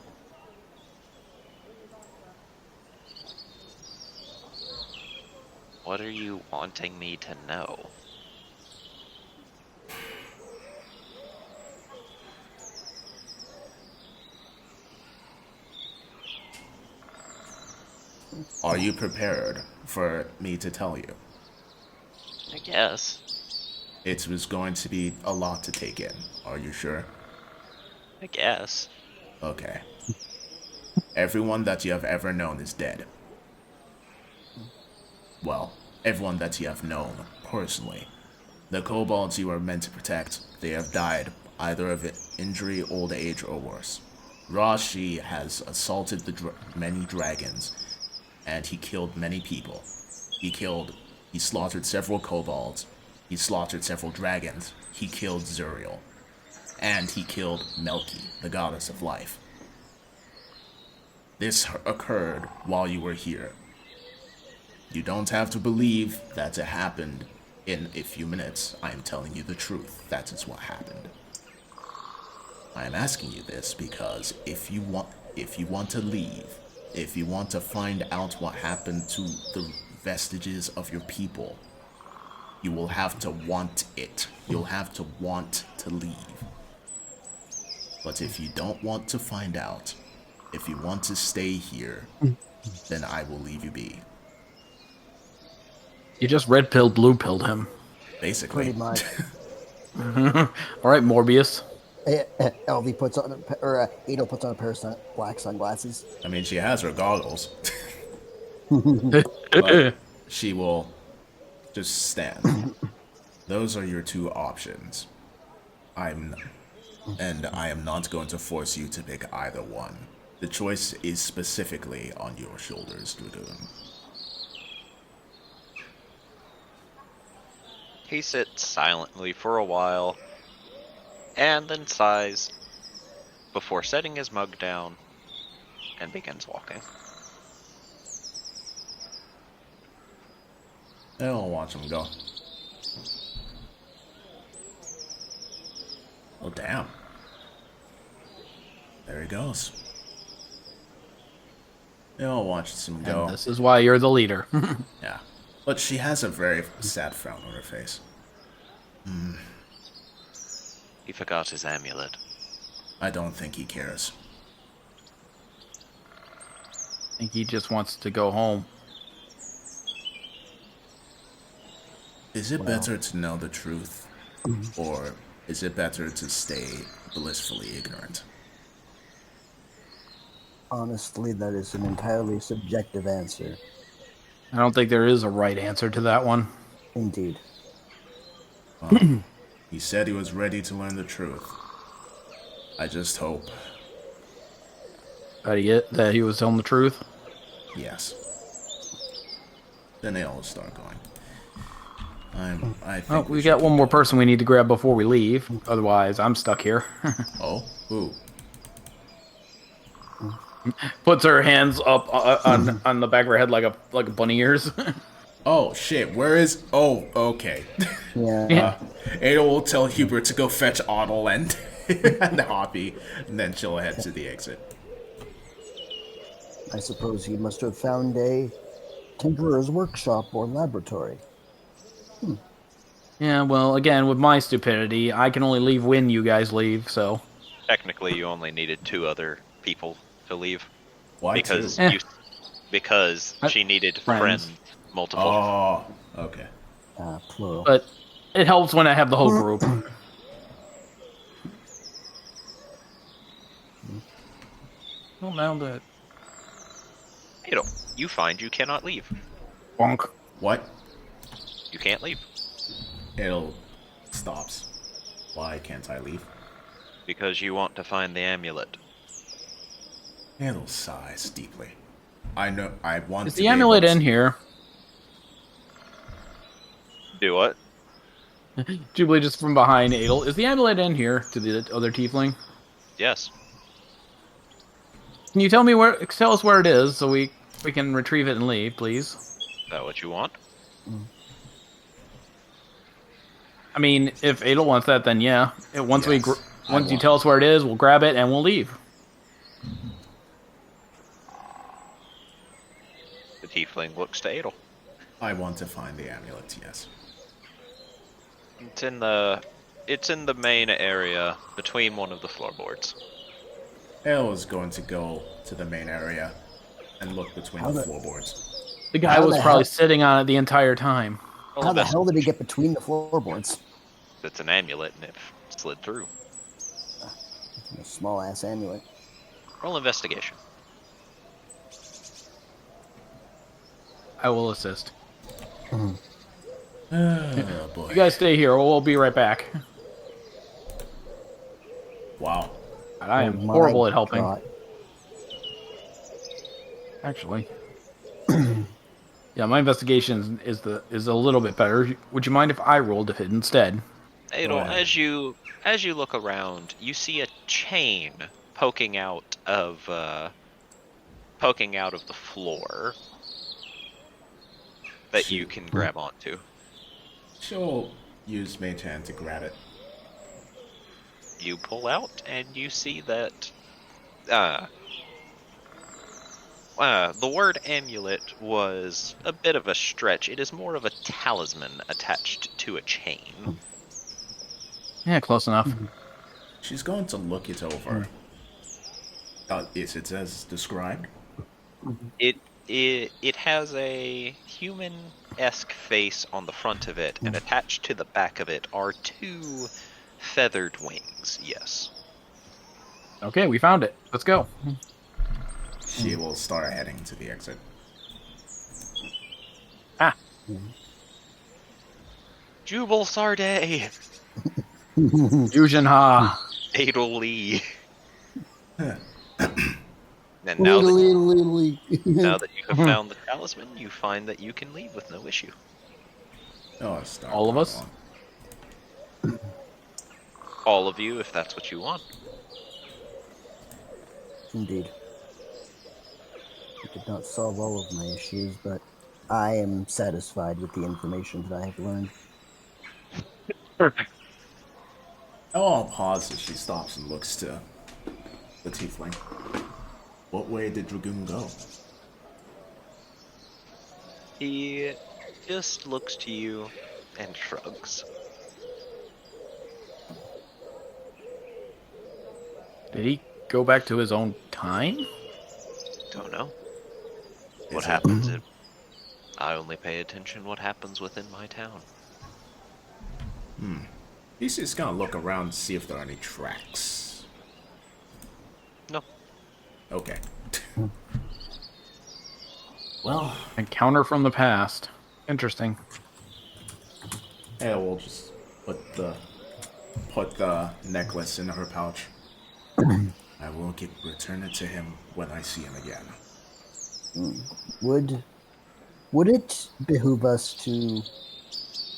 What are you wanting me to know? Are you prepared for me to tell you? I guess. It was going to be a lot to take in. Are you sure? I guess. Okay. Everyone that you have ever known is dead. Well, everyone that you have known personally. The kobolds you are meant to protect, they have died, either of injury, old age, or worse. Rashi has assaulted many dragons, and he killed many people. He slaughtered several kobolds, he slaughtered several dragons, he killed Zuriel, and he killed Melki, the goddess of life. This occurred while you were here. You don't have to believe that it happened in a few minutes. I am telling you the truth. That is what happened. I am asking you this because if you want to leave, if you want to find out what happened to the vestiges of your people, you will have to want it. You'll have to want to leave. But if you don't want to find out, if you want to stay here, then I will leave you be. You just red pilled, blue pilled him. Basically. Pretty much. All right, Morbius. LV puts on, or Edo puts on a pair of black sunglasses. I mean, she has her goggles. But she will just stand. Those are your two options. I am not going to force you to pick either one. The choice is specifically on your shoulders, Dragoon. He sits silently for a while, and then sighs before setting his mug down and begins walking. I'll watch him go. Oh, damn. There he goes. I'll watch him go. And this is why you're the leader. Yeah. But she has a very sad frown on her face. He forgot his amulet. I don't think he cares. I think he just wants to go home. Is it better to know the truth? Or is it better to stay blissfully ignorant? Honestly, that is an entirely subjective answer. I don't think there is a right answer to that one. Indeed. He said he was ready to learn the truth. I just hope, That he was telling the truth. yes. Then they'll start going. I think Oh, we should got one keep more going. person we need to grab before we leave. Otherwise, I'm stuck here. Oh? Who? Puts her hands up on the back of her head like a bunny ears. Oh, shit. Where is... Oh, okay. Yeah. Ada will tell Hubert to go fetch Otto and, and Hoppy, and then she'll head to the exit. I suppose he must have found a tinkerer's workshop or laboratory. Yeah, well, again, with my stupidity, I can only leave when you guys leave, so... Technically, you only needed 2 other people to leave Why because two? because she needed Friends. friends multiple. Oh, okay. Plural. But it helps when I have the whole group. Well, now that... You find you cannot leave. Bonk. What? You can't leave It'll stops. Why can't I leave? because you want to find the amulet. It'll sighs deeply. I know I want Is to the be amulet able to- in here? Do what? Jubilee just from behind Adel. Is the amulet in here to the other tiefling? Yes. Can you tell us where it is so we can retrieve it and leave, please? Is that what you want? I mean, if Adel wants that, then yeah. Once Yes, you tell us where it is, we'll grab it and we'll leave. The tiefling looks to Adel. I want to find the amulet, yes. It's in the main area between one of the floorboards. Elle is going to go to the main area and look between How the the- floorboards. The guy How was the probably hell- sitting on it the entire time. How the hell did he get between the floorboards? It's an amulet and it slid through. A small ass amulet. Roll investigation. I will assist. Oh boy. You guys stay here. We'll be right back. Wow. And I am Oh my horrible at helping. God. Actually. Yeah, my investigation is a little bit better. Would you mind if I rolled it instead? Adel, ahead. as you look around, you see a chain poking out of the floor that you can grab onto. She'll use Mage Hand to grab it. You pull out and you see that the word amulet was a bit of a stretch. It is more of a talisman attached to a chain. Yeah, close enough. She's going to look it over. Is it as described? It has a human esque face on the front of it, and attached to the back of it are 2 feathered wings. Yes. Okay, we found it. Let's go. She will start heading to the exit. Ah. Jubal Sarday! Fusion Ha. Adel Lee. And now that you have found the talisman, you find that you can leave with no issue. Oh, start All of going us? on. All of you, if that's what you want. Indeed. It did not solve all of my issues, but I am satisfied with the information that I have learned. Perfect. Oh, I'll pause as she stops and looks to the tiefling. What way did Dragoon go? He just looks to you and shrugs. Did he go back to his own time? Don't know. Is What it- happens if I only pay attention what happens within my town? He's just gonna look around to see if there are any tracks. No. Okay. Well, Encounter from the past. Interesting. yeah, we'll just put the necklace in her pouch. I will return it to him when I see him again. Would it behoove us to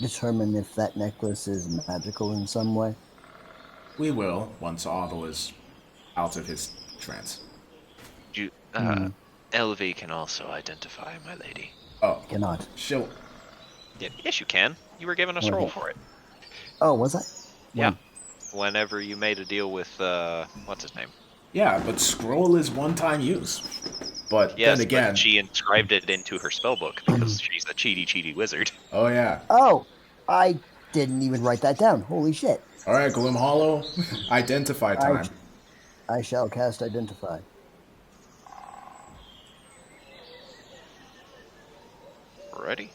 determine if that necklace is magical in some way? We will once Otto is out of his trance. LV can also identify, my lady. Oh, Cannot. she'll. Yes, you can. You were given a scroll for it. Oh, was I? Yeah. Whenever you made a deal with, what's his name? Yeah, but scroll is one-time use. But Yes, then again, but she inscribed it into her spellbook because she's a cheaty wizard. oh yeah. Oh, I didn't even write that down. Holy shit. All right, Gloom Hollow, identify time. I shall cast Identify. Ready?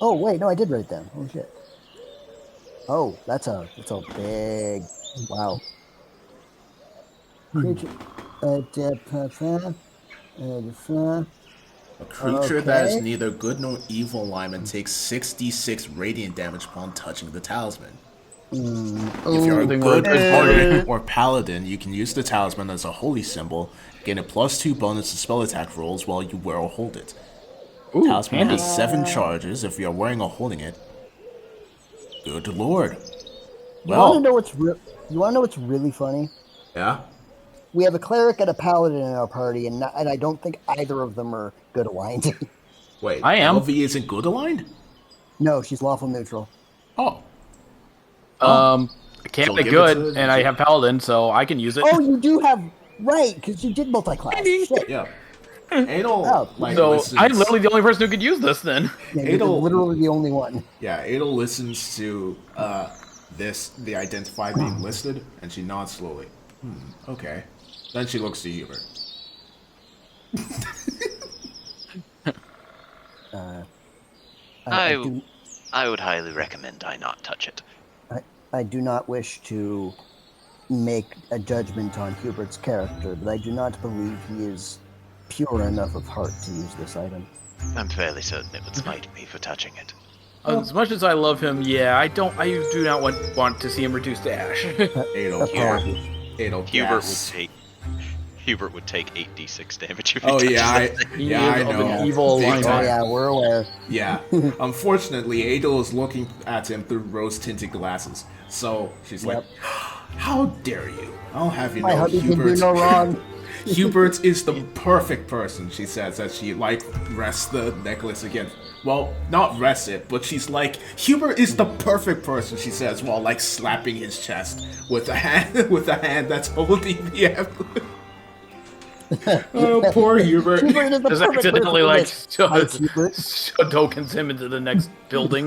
Oh, wait, no, I did write it down. Holy shit. Oh, that's a big, wow. Creature, A creature that is Okay. neither good nor evil lineman takes 66 radiant damage upon touching the talisman. If you're a Something good worth warrior or paladin, you can use the talisman as a holy symbol, gain a +2 bonus to spell attack rolls while you wear or hold it. Ooh, Talisman handy. has 7 charges if you are wearing or holding it. Good lord. You want to Well, know what's really funny? yeah. We have a cleric and a paladin in our party, and I don't think either of them are good aligned. Wait, I am. LV isn't good aligned? No, she's lawful neutral. Oh. I can't So be give it good, to- and I have Paladin, so I can use it. Oh, you do have right, because you did multi-class. Shit. Yeah. Adel, Oh, like, So listens. I'm literally the only person who could use this then. Yeah, you're Adel- literally the only one. Yeah, Adel listens to the identify being listed, and she nods slowly. Okay. Then she looks to Hubert. I would highly recommend I not touch it. I do not wish to make a judgment on Hubert's character, but I do not believe he is pure enough of heart to use this item. I'm fairly certain it would smite me for touching it. As much as I love him, yeah, I do not want to see him reduced to ash. Adel, Apologies. Adel, Hubert would take 8d6 damage if he Oh touches yeah, it. He I is of know. an evil Big alignment. Oh time. yeah, we're aware. Yeah. Unfortunately, Adel is looking at him through rose-tinted glasses. So she's like, "How dare you? I'll have you My know, hubby can do Hubert. no wrong. Hubert is the perfect person." She says as she rests the necklace again. Well, not rests it, but she's like, "Hubert is the perfect person." She says while slapping his chest with a hand that's holding the amulet. Oh, poor Hubert. Hubert is the Just perfect accidentally person for this. Hi, Hubert. tokens him into the next building.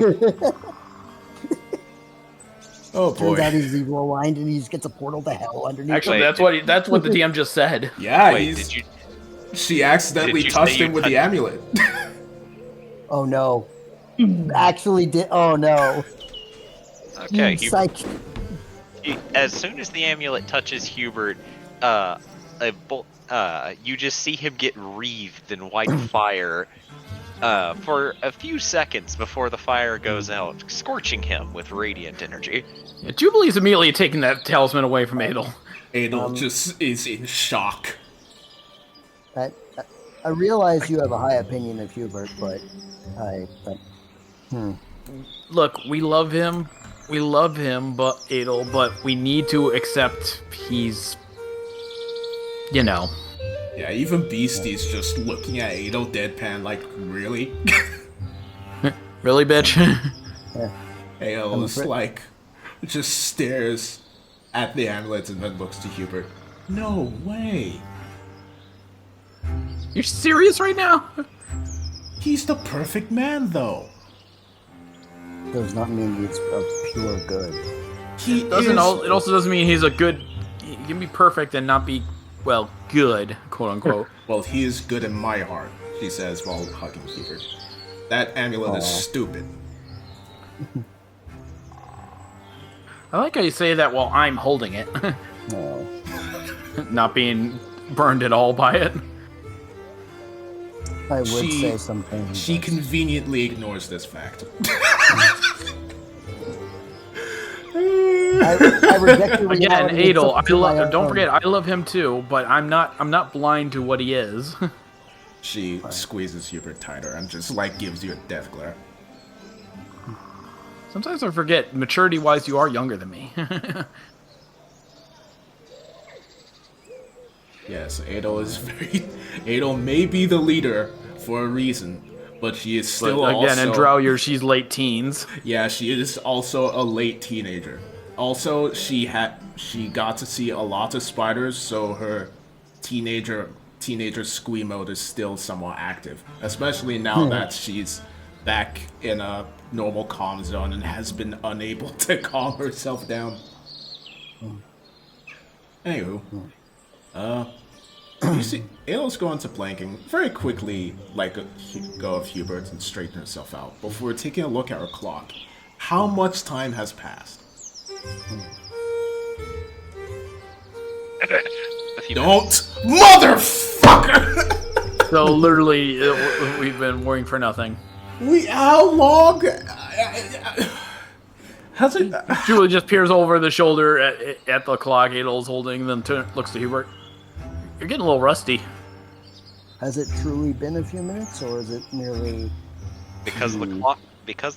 Oh Turns boy. out he's rewind and he just gets a portal to hell underneath. Actually, Wait, that's what the DM just said. Yeah, Wait, did you? she accidentally Did you touched say him you with the touched- amulet. Oh no. Actually did. Oh no. Okay, You psych. as soon as the amulet touches Hubert, you just see him get wreathed in white fire for a few seconds before the fire goes out, scorching him with radiant energy. Yeah, Jubilee's immediately taking that talisman away from Adel. Adel just is in shock. I realize you have a high opinion of Hubert, but Look, we love him, but Adel, but we need to accept he's, you know. Yeah, even Beastie's just looking at Adel deadpan like, really? Really, bitch? Adel is like, just stares at the amulet and then looks to Hubert. No way. You're serious right now? He's the perfect man, though. does not mean he's of pure good. He It is. also doesn't mean he's a good. He can be perfect and not be, well, good, quote unquote. Well, he is good in my heart, she says while hugging Hubert. That amulet is stupid. I like how you say that while I'm holding it, No. not being burned at all by it. I would She- say something. She conveniently ignores this fact. I reject the Again, reality Adel, of my don't own. forget, I love him too, but I'm not blind to what he is. She squeezes Hubert tighter and just like gives you a death glare. Sometimes I forget, maturity-wise, you are younger than me. Yes, Adel is very. Adel may be the leader for a reason, but she is But still again, in also. Drow years, she's late teens. Yeah, she is also a late teenager. Also, she got to see a lot of spiders, so her teenager squee mode is still somewhat active, especially now that she's back in a normal calm zone and has been unable to calm herself down. Anywho, you see, Adel's going to planking very quickly, like go of Hubert and straighten herself out before taking a look at her clock. How much time has passed? A few Don't, motherfucker! So literally, we've been worrying for nothing. How long? Has it? Julie just peers over the shoulder at the clock Adel's holding, then looks to Hubert. You're getting a little rusty. Has it truly been a few minutes, or is it merely? Because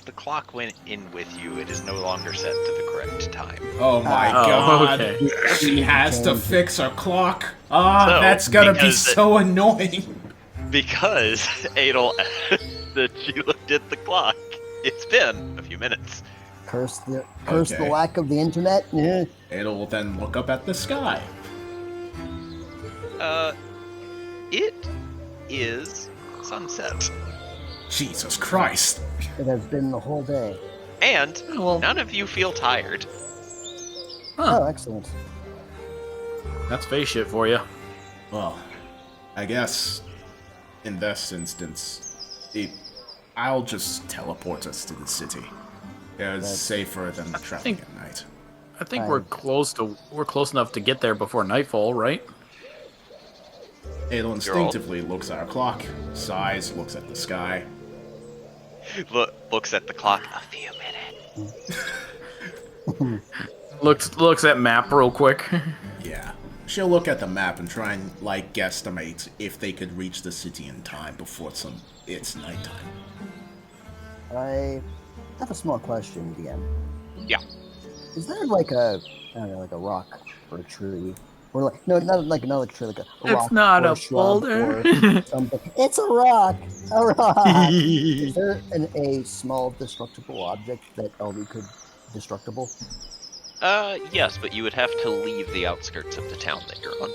the clock went in with you, it is no longer set to the correct time. Oh my Oh, god! okay. She has to fix her clock. Ah, So, that's gonna be because so annoying. Because Adel, that she looked at the clock, it's been a few minutes. Curse the Okay. lack of the internet. Yeah. Adel will then look up at the sky. It is sunset. Jesus Christ! It has been the whole day. And Well- none of you feel tired. Oh, excellent. That's face shit for you. Well, I guess in this instance, I'll just teleport us to the city. It's safer than traveling think- at night. I think Fine. we're close enough to get there before nightfall, right? Adel instinctively looks at our clock, sighs, looks at the sky. Looks at the clock. A few minutes. Looks at map real quick. Yeah. She'll look at the map and try and, like, guesstimate if they could reach the city in time before it's nighttime. I have a small question, DM. Yeah. Is there like a, I don't know, like a rock or a tree, or like not like another tree, like a rock It's not or a shrub boulder. or something? It's a rock. A rock. Is there a small destructible object that LV could destructible? Yes, but you would have to leave the outskirts of the town that you're on.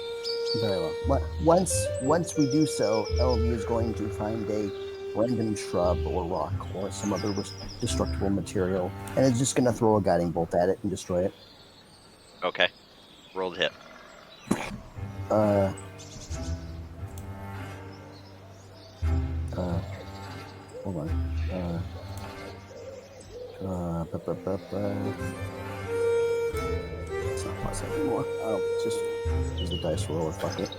Very well. Once we do so, LV is going to find a random shrub or rock or some other destructible material, and it's just gonna throw a guiding bolt at it and destroy it. Okay. Roll to hit. Hold on. It's not plus anymore. Oh, it's just use the dice roller. Fuck it.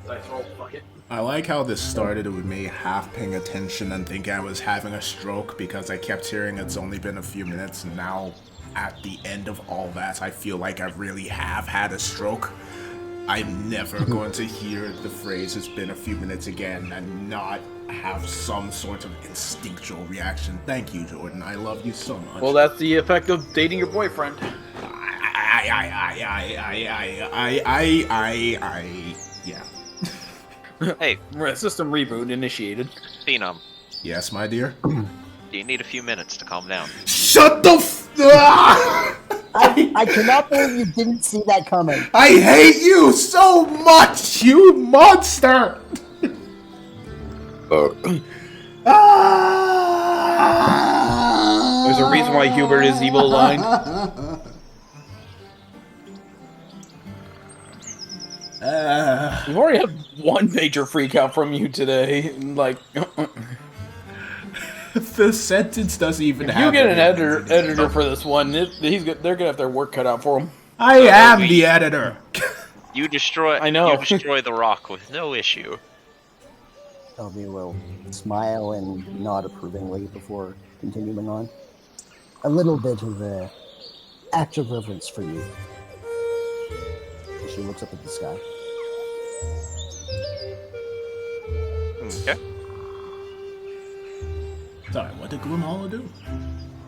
Dice roll, fuck it. I like how this started with me half paying attention and thinking I was having a stroke because I kept hearing it's only been a few minutes, and now at the end of all that, I feel like I really have had a stroke. I'm never going to hear the phrase "it's been a few minutes" again and not have some sort of instinctual reaction. Thank you, Jordan. I love you so much. Well, that's the effect of dating your boyfriend. Yeah. Hey, System reboot initiated. Phenom, Yes, my dear? do you need a few minutes to calm down? Shut the I cannot believe you didn't see that coming. I hate you so much, you monster! There's a reason why Hubert is evil aligned. We've already had one major freak out from you today. Like, The sentence doesn't even if have you get an any- editor for this one, they're gonna have their work cut out for him. I am the editor. You destroy. I know. You destroy the rock with no issue. Elvie will smile and nod approvingly before continuing on. A little bit of a act of reverence for you. She looks up at the sky. Okay. Sorry, what did Gloomhollow do?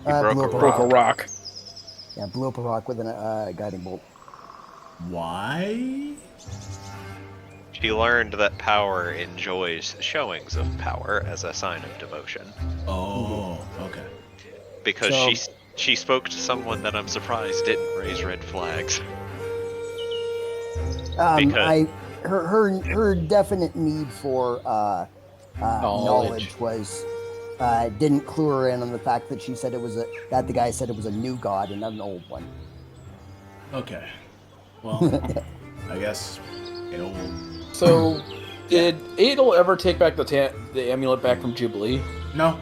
broke blew a up Broke a rock. Yeah, blew up a rock with a guiding bolt. Why? She learned that power enjoys showings of power as a sign of devotion. Oh, okay. Because So- she spoke to someone that I'm surprised didn't raise red flags. Because- Her definite need for knowledge was didn't clue her in on the fact that she said that the guy said it was a new god and not an old one. Okay. Well, I guess it'll... So, did Adel ever take back the amulet back from Jubilee? No.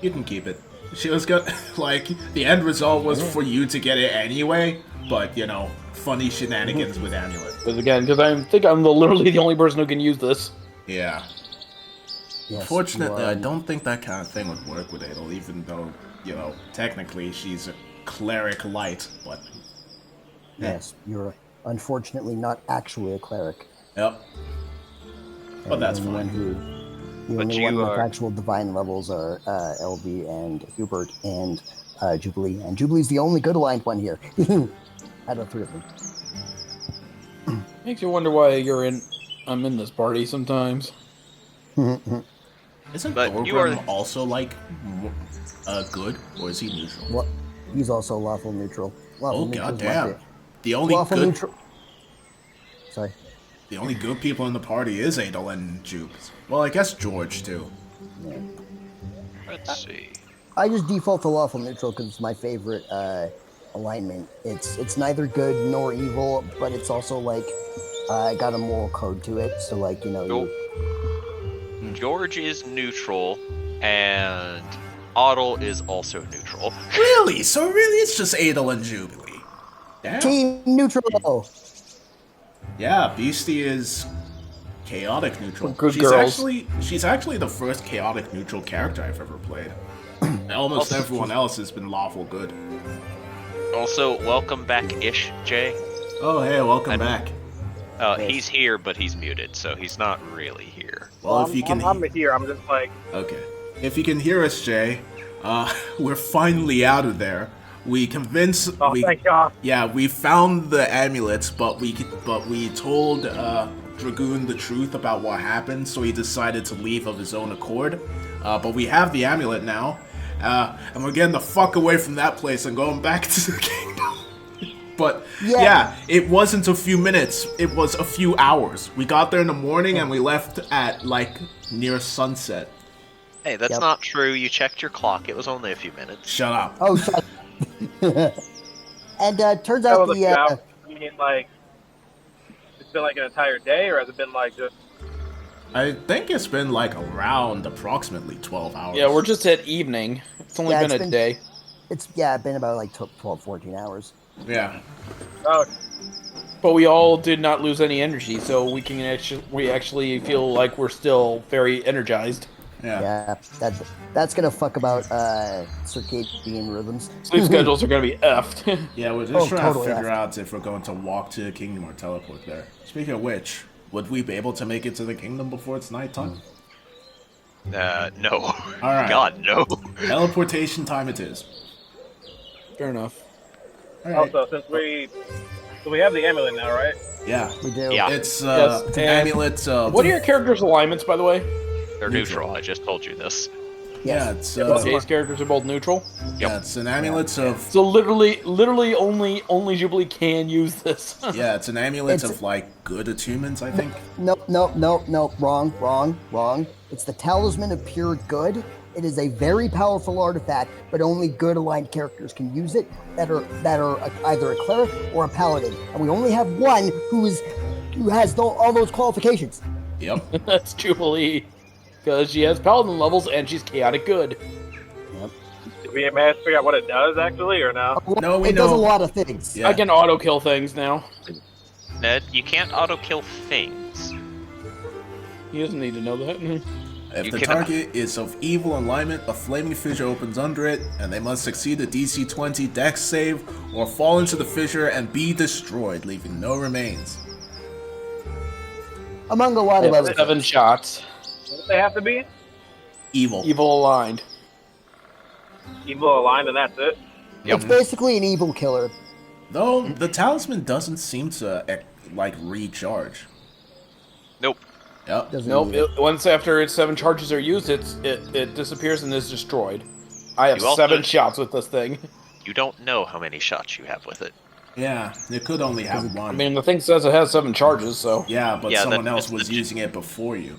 You can keep it. She was good. Like, the end result was for you to get it anyway, but, you know, funny shenanigans with amulet. Because I think I'm literally the only person who can use this. Yeah. Yes, Fortunately, you I are- don't think that kind of thing would work with Adel, even though, you know, technically she's a cleric light, but... Yes, you're unfortunately not actually a cleric. Yep. But that's the only fine. The But only you one with are- actual divine levels are LV and Hubert and Jubilee. And Jubilee's the only good aligned one here. Out of three of them. Makes you wonder why I'm in this party sometimes. Isn't But you are- Thorgrim also, like, good, or is he neutral? Well, he's also lawful neutral. Lawful Oh, neutral's my goddamn. favorite. The only Lawful good... neutral. Sorry. The only good people in the party is Adel and Jubes. Well, I guess George, too. Yeah. Let's see. I just default to lawful neutral because it's my favorite alignment. It's neither good nor evil, but it's also like got a moral code to it. So like Nope. George is neutral, and Otto is also neutral. Really? So really it's just Adel and Jubilee? Damn. team neutral. Yeah, Beastie is chaotic neutral. Good girls. She's actually the first chaotic neutral character I've ever played. Almost everyone else has been lawful good. Also, welcome back, Ish Jay. Oh, hey, welcome back. He's here, but he's muted, so he's not really here. Well, if you can... I'm here. I'm just like, Okay. If you can hear us, Jay, we're finally out of there. We convinced... oh, thank God. Yeah, we found the amulets, but we told Dragoon the truth about what happened, so he decided to leave of his own accord. But we have the amulet now, and we're getting the fuck away from that place and going back to the kingdom. But Yeah. yeah, it wasn't a few minutes. It was a few hours. We got there in the morning and we left at like near sunset. Hey, that's Yep. not true. You checked your clock. It was only a few minutes. Shut up. Oh, shut. And turns That out was a few the hours. You mean like it's been like an entire day, or has it been like just? I think it's been like around approximately 12 hours. Yeah, we're just at evening. It's only Yeah, been it's a been- day. it's been about like 12, 14 hours. Yeah. Oh, But we all did not lose any energy, so we actually feel like we're still very energized. Yeah. Yeah, that's gonna fuck about circadian rhythms. Sleep schedules are gonna be effed. Yeah, we're just Oh, trying totally, to figure yeah. out if we're going to walk to the kingdom or teleport there. Speaking of which, would we be able to make it to the kingdom before it's nighttime? No. Alright. God, no. Teleportation time it is. Fair enough. Alright. also since we have the amulet now, right? Yeah. We do. Yeah. It's Yes, an and amulet of... What are your characters' alignments, by the way? They're Neutral. neutral. I just told you this. Yeah, Yes. it's Jay's characters are both neutral. yeah, it's an amulet of So literally only Jubilee can use this. yeah, it's an amulet It's- of like good attunements, I think. Nope. Wrong. It's the Talisman of Pure Good. It is a very powerful artifact, but only good aligned characters can use it that are either a cleric or a paladin. And we only have one who has all those qualifications. Yep. That's Jubilee. Because she has paladin levels and she's chaotic good. Did we manage to figure out what it does actually, or no? No, we it does a know. lot of things. Yeah. I can auto kill things now. Ned, you can't auto-kill things. He doesn't need to know that. If You the cannot. target is of evil alignment, a flaming fissure opens under it, and they must succeed a DC 20 Dex save or fall into the fissure and be destroyed, leaving no remains. Among a lot of other 7 things. shots. What do they have to be? Evil. Evil aligned. Evil aligned, and that's it. It's basically an evil killer. Though the talisman doesn't seem to like recharge. Nope. Yep. Doesn't Nope. need it. Once after its 7 charges are used, it disappears and is destroyed. I have You also- 7 shots with this thing. You don't know how many shots you have with it. Yeah, it could only have I one. mean, the thing says it has 7 charges, so Yeah, but Yeah, someone that- else that's was legit. using it before you.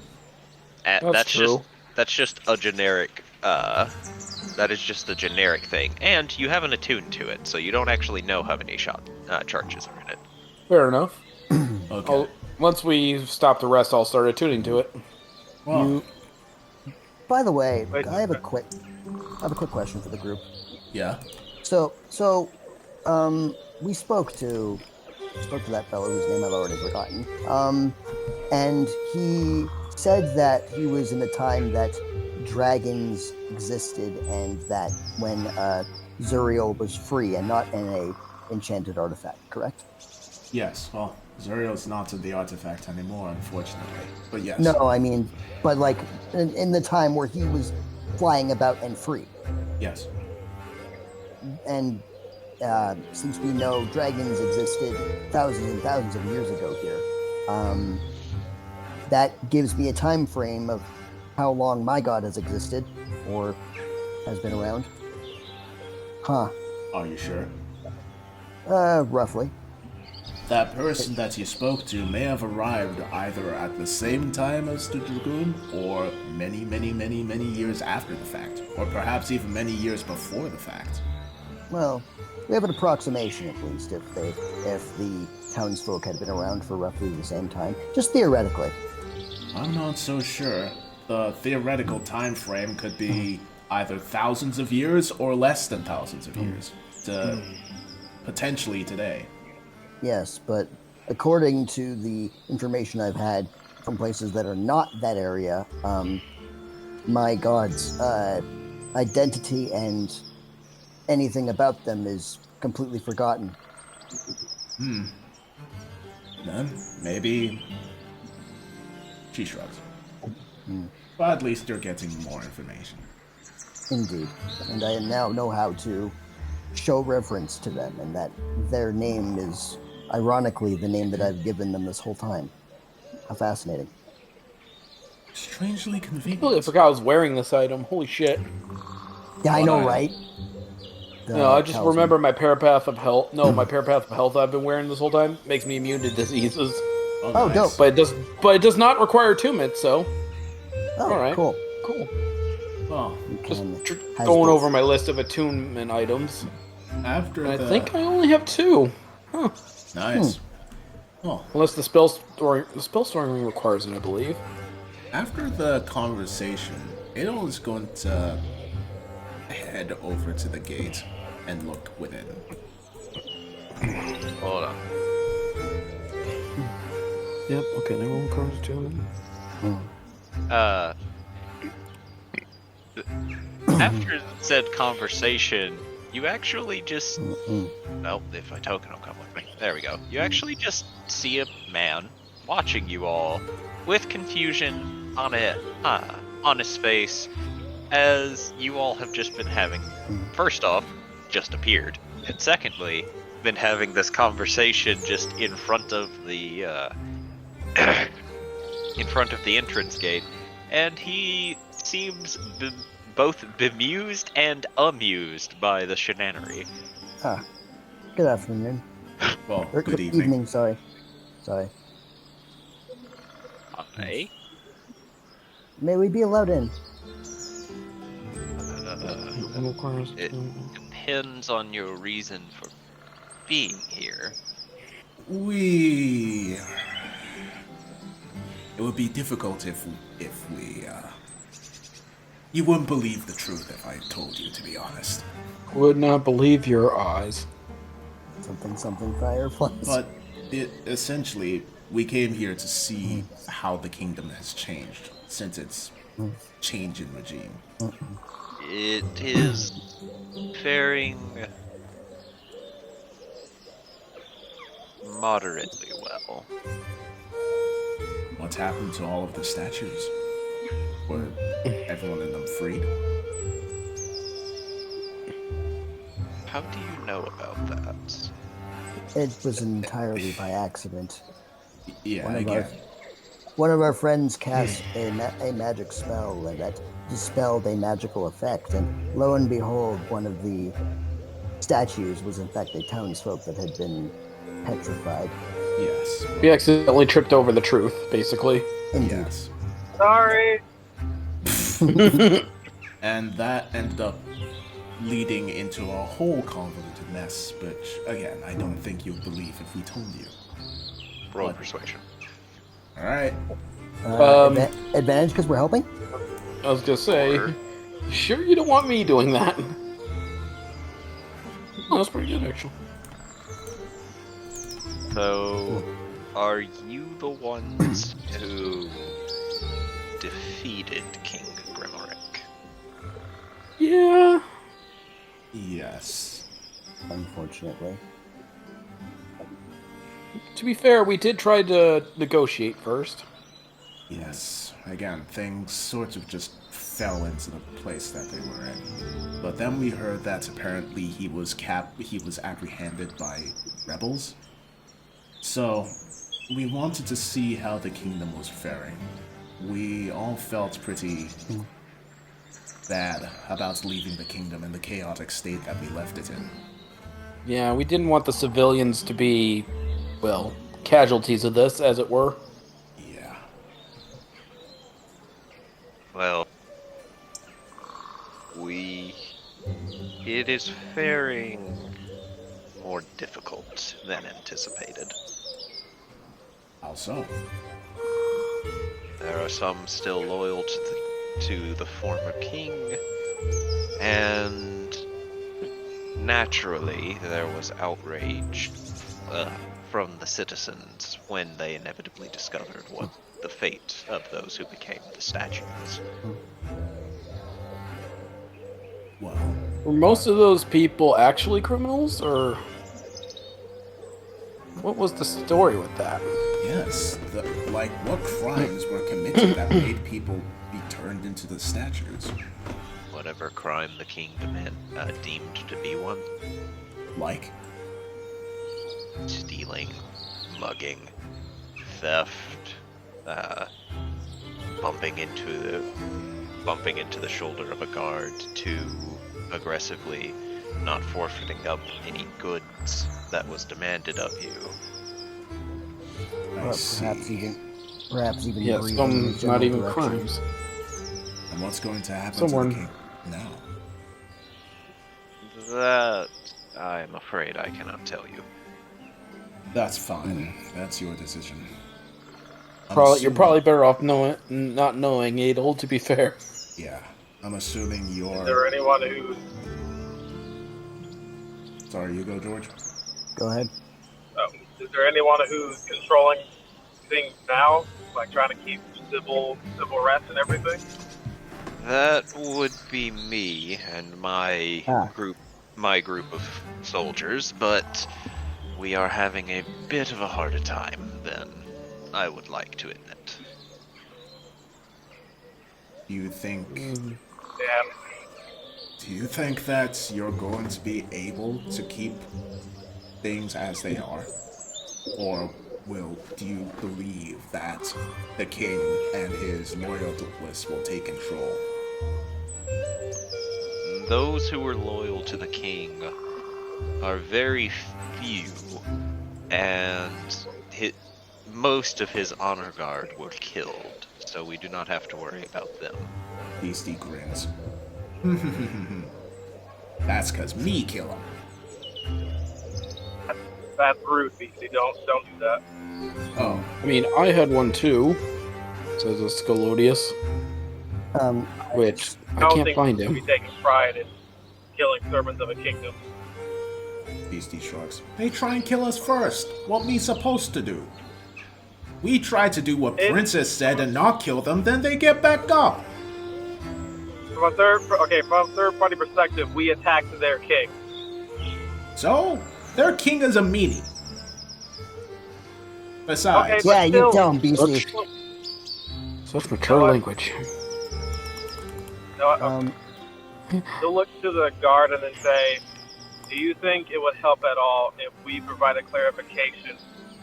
That's true. That's just a generic. That is just a generic thing, and you haven't attuned to it, so you don't actually know how many charges are in it. fair enough. Okay. Once we stop the rest, I'll start attuning to it. Well, By the way, Wait. I have a quick question for the group. yeah. So, we spoke to that fellow whose name I've already forgotten. And he said that he was in a time that dragons existed, and that when Zuriel was free and not in a enchanted artifact. Correct? Yes. Well, Zuriel's not in the artifact anymore, unfortunately. But yes. No, I mean, but like in the time where he was flying about and free. Yes. And since we know dragons existed thousands and thousands of years ago here, that gives me a time frame of how long my god has existed or has been around. Huh. Are you sure? Roughly. That person that you spoke to may have arrived either at the same time as the Dragoon, or many, many, many, many years after the fact, or perhaps even many years before the fact. Well, we have an approximation at least if the townsfolk had been around for roughly the same time, just theoretically. I'm not so sure. The theoretical time frame could be either thousands of years or less than thousands of years. To potentially today. Yes, but according to the information I've had from places that are not that area, my god's identity and anything about them is completely forgotten. Then maybe she shrugs. But at least you're getting more information. Indeed. And I now know how to show reverence to them, and that their name is, ironically, the name that I've given them this whole time. How fascinating. Strangely Holy, I convenient. forgot I was wearing this item. Holy shit. Yeah, I What know, item? right? No, I just talisman. remember my Parapath of Health. No, my Parapath of Health I've been wearing this whole time makes me immune to diseases. Oh, nice. dope. But it does not require attunement, so Oh, alright. cool. Cool. Well, You Just can has going this- over my list of attunement items. after And the... I think I only have 2. Huh. Nice. Well, Unless the spell storing ring requires it, I believe. after the conversation, Adol is going to head over to the gate and look within. Hold on. Yep, okay, never requires attunement. After said conversation, you actually just. Well, if my token will come with me. There we go. You actually just see a man watching you all with confusion on his face, as you all have just been having. First off, just appeared, and secondly, been having this conversation just in front of the in front of the entrance gate, and he seems both bemused and amused by the shenanery. Good afternoon. Well, Or good evening. sorry. Hey? May we be allowed in? It depends on your reason for being here. It would be difficult if we, you wouldn't believe the truth if I told you, to be honest. Would not believe your eyes. Something fireplace. But essentially, we came here to see how the kingdom has changed since its change in regime. It is faring moderately well. What's happened to all of the statues? Were everyone in them freed? How do you know about that? It was entirely by accident. Yeah, One I of our- get. One of our friends cast a magic spell that dispelled a magical effect, and lo and behold, one of the statues was in fact a townsfolk that had been petrified. Yes. We accidentally tripped over the truth, basically. Indeed. Yes. Sorry. And that ended up leading into a whole convoluted mess, which, again, I don't think you'd believe if we told you. Roll What? persuasion. Alright. Advantage because we're helping? I was gonna say, Or- sure you don't want me doing that? Oh, that's pretty good, actually. So, are you the ones who defeated King Grimorick? Yeah. Yes. Unfortunately. To be fair, we did try to negotiate first. Yes. Again, things sort of just fell into the place that they were in. But then we heard that apparently he was apprehended by rebels. So, we wanted to see how the kingdom was faring. We all felt pretty bad about leaving the kingdom in the chaotic state that we left it in. Yeah, we didn't want the civilians to be, well, casualties of this, as it were. Yeah. Well, it is faring more difficult than anticipated. How so? There are some still loyal to the former king, and naturally there was outrage from the citizens when they inevitably discovered what the fate of those who became the statues. Well, Were most of those people actually criminals, or what was the story with that? yes. What crimes were committed that made people be turned into the statues? Whatever crime the king deemed to be one. Like? Stealing, mugging, theft, bumping into the shoulder of a guard too aggressively, not forfeiting up any goods that was demanded of you. I Or see. perhaps even Yeah, breathing in some the not general even direction. crimes. And what's going to happen Someone- to the king now? That I'm afraid I cannot tell you. That's fine. That's your decision. I'm You're assuming- probably better off not knowing, Adol, to be fair. Yeah. I'm assuming Is there you're... anyone who's Sorry, you go, George? Go ahead. is there anyone who's controlling things now, like trying to keep civil rest and everything? That would be me and my Ah. group of soldiers, but we are having a bit of a harder time than I would like to admit. Do you think... Damn. Do you think that you're going to be able to keep things as they are? Or do you believe that the king and his loyalists will take control? Those who were loyal to the king are very few, and most of his honor guard were killed, so we do not have to worry about them. Beastie grins. That's cause me kill him. That's rude, BC. Don't do that. Oh, I mean, I had one too. Says a Scalodius, which I don't can't think find we should him. be taking pride in killing servants of a kingdom. Beastie shrugs. They try and kill us first. What we supposed to do? We try to do what Princess said and not kill them, then they get back up. From a third-party perspective, we attacked their king. So, their king is a meanie. Besides, Okay, Yeah, still- you dumb BC. Such mature what? language. No, You'll look to the guard and then say, do you think it would help at all if we provided clarification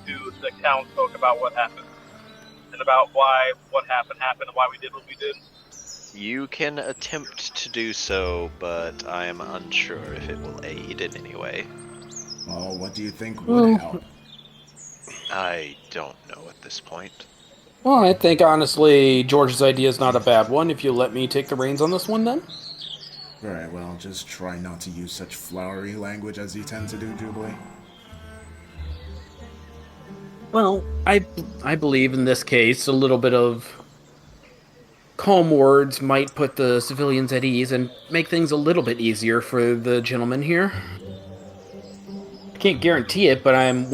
to the townsfolk about what happened? And about why what happened and why we did what we did? You can attempt to do so, but I am unsure if it will aid in any way. well, what do you think would help? I don't know at this point. Well, I think honestly, George's idea is not a bad one. If you let me take the reins on this one, then. Alright, well, just try not to use such flowery language as you tend to do, Jubilee. Well, I believe in this case a little bit of calm words might put the civilians at ease and make things a little bit easier for the gentleman here. I can't guarantee it, but I'm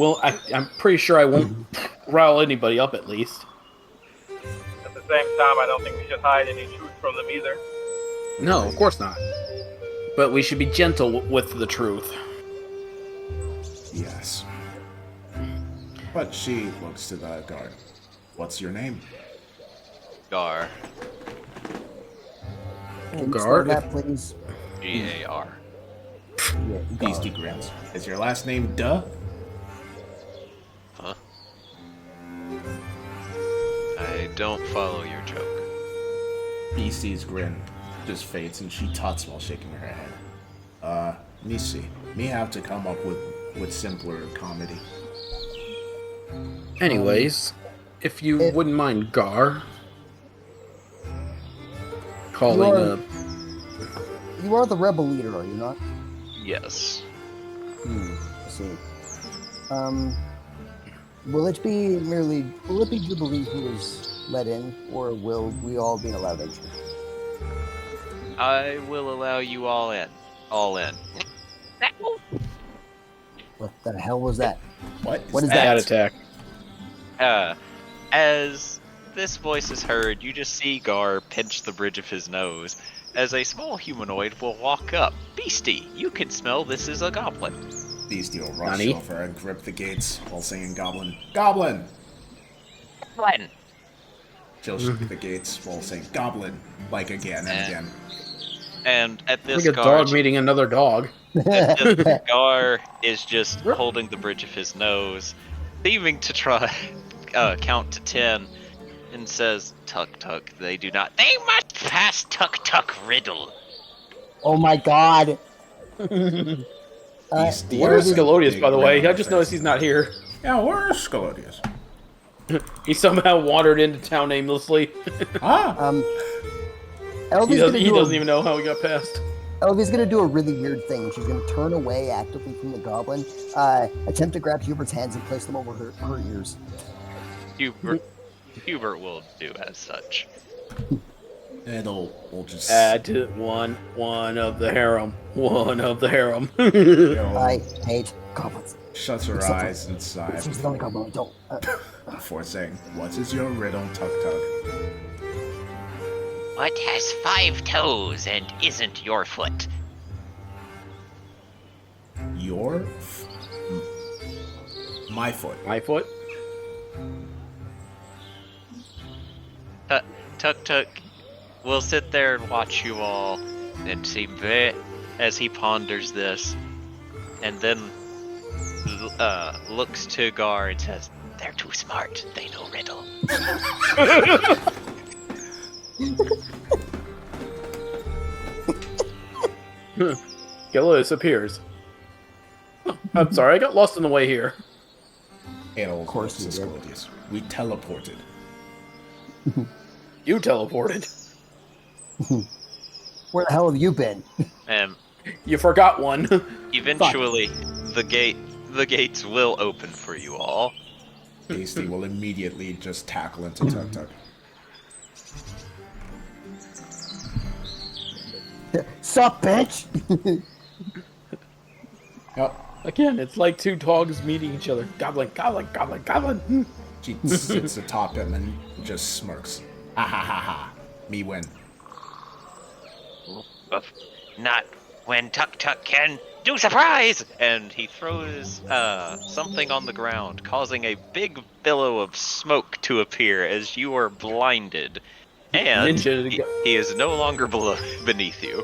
pretty sure I won't rile anybody up at least. At the same time, I don't think we should hide any truth from them either. No, of course not. But we should be gentle with the truth. Yes. But she looks to the guard. What's your name? Gar. Can you guard. spell that, please? Gar. Yeah, Beastie guard. grins. Is your last name Duh? Huh? I don't follow your joke. Beastie's grin just fades and she tuts while shaking her head. Me see. Me have to come up with simpler comedy. Anyways, if you wouldn't mind, Gar, calling You are the rebel leader, are you not? Yes. I see. Will it be Jubilee who is let in, or will we all be allowed entry? I will allow you all in. All in. What the hell was that? What is Cat attack. As this voice is heard, you just see Gar pinch the bridge of his nose as a small humanoid will walk up. Beastie, you can smell this is a goblin. Beastie will rush Nani? over and grip the gates while singing Goblin. Goblin! Goblin! She'll shake the gates while saying Goblin, like again and again. And at this Like a Gar, dog meeting another dog. at this Gar is just holding the bridge of his nose, seeming to try count to 10, and says, "Tuk tuk, they do not. They must pass tuk tuk riddle." Oh my god! Beastie Where's has a Scalodius, big by the way? grin I on just his noticed face. he's not here. Yeah, where's Scalodius? He somehow wandered into town aimlessly. Ah, Elvy's gonna He do doesn't a, even know how he got past. Elvy's gonna do a really weird thing. She's gonna turn away actively from the goblin, attempt to grab Hubert's hands and place them over her ears. Hubert will do as such. we'll just. Add to one of the harem. One of the harem. I hate goblins. Shuts her Except for- eyes and sighs She's the only goblin I don't. before saying, "What is your riddle, Tuk Tuk?" What has 5 toes and isn't your foot? My foot. My foot. Tuk Tuk will sit there and watch you all and seem very as he ponders this, and then looks to Gar and says, "They're too smart. They know riddle." Scalodius appears. I'm sorry, I got lost on the way here. Of course you did. Scalodius. We teleported. You teleported. Where the hell have you been? You forgot one. Eventually, the gates will open for you all. Beastie will immediately just tackle into Tuk Tuk. Sup, bitch? Yep. Again, it's like two dogs meeting each other. Goblin, goblin, goblin, goblin. She sits atop him and just smirks. Ha ha ha ha. Me win. Not when Tuk Tuk can do surprise! And he throws something on the ground, causing a big billow of smoke to appear as you are blinded. And he is no longer beneath you.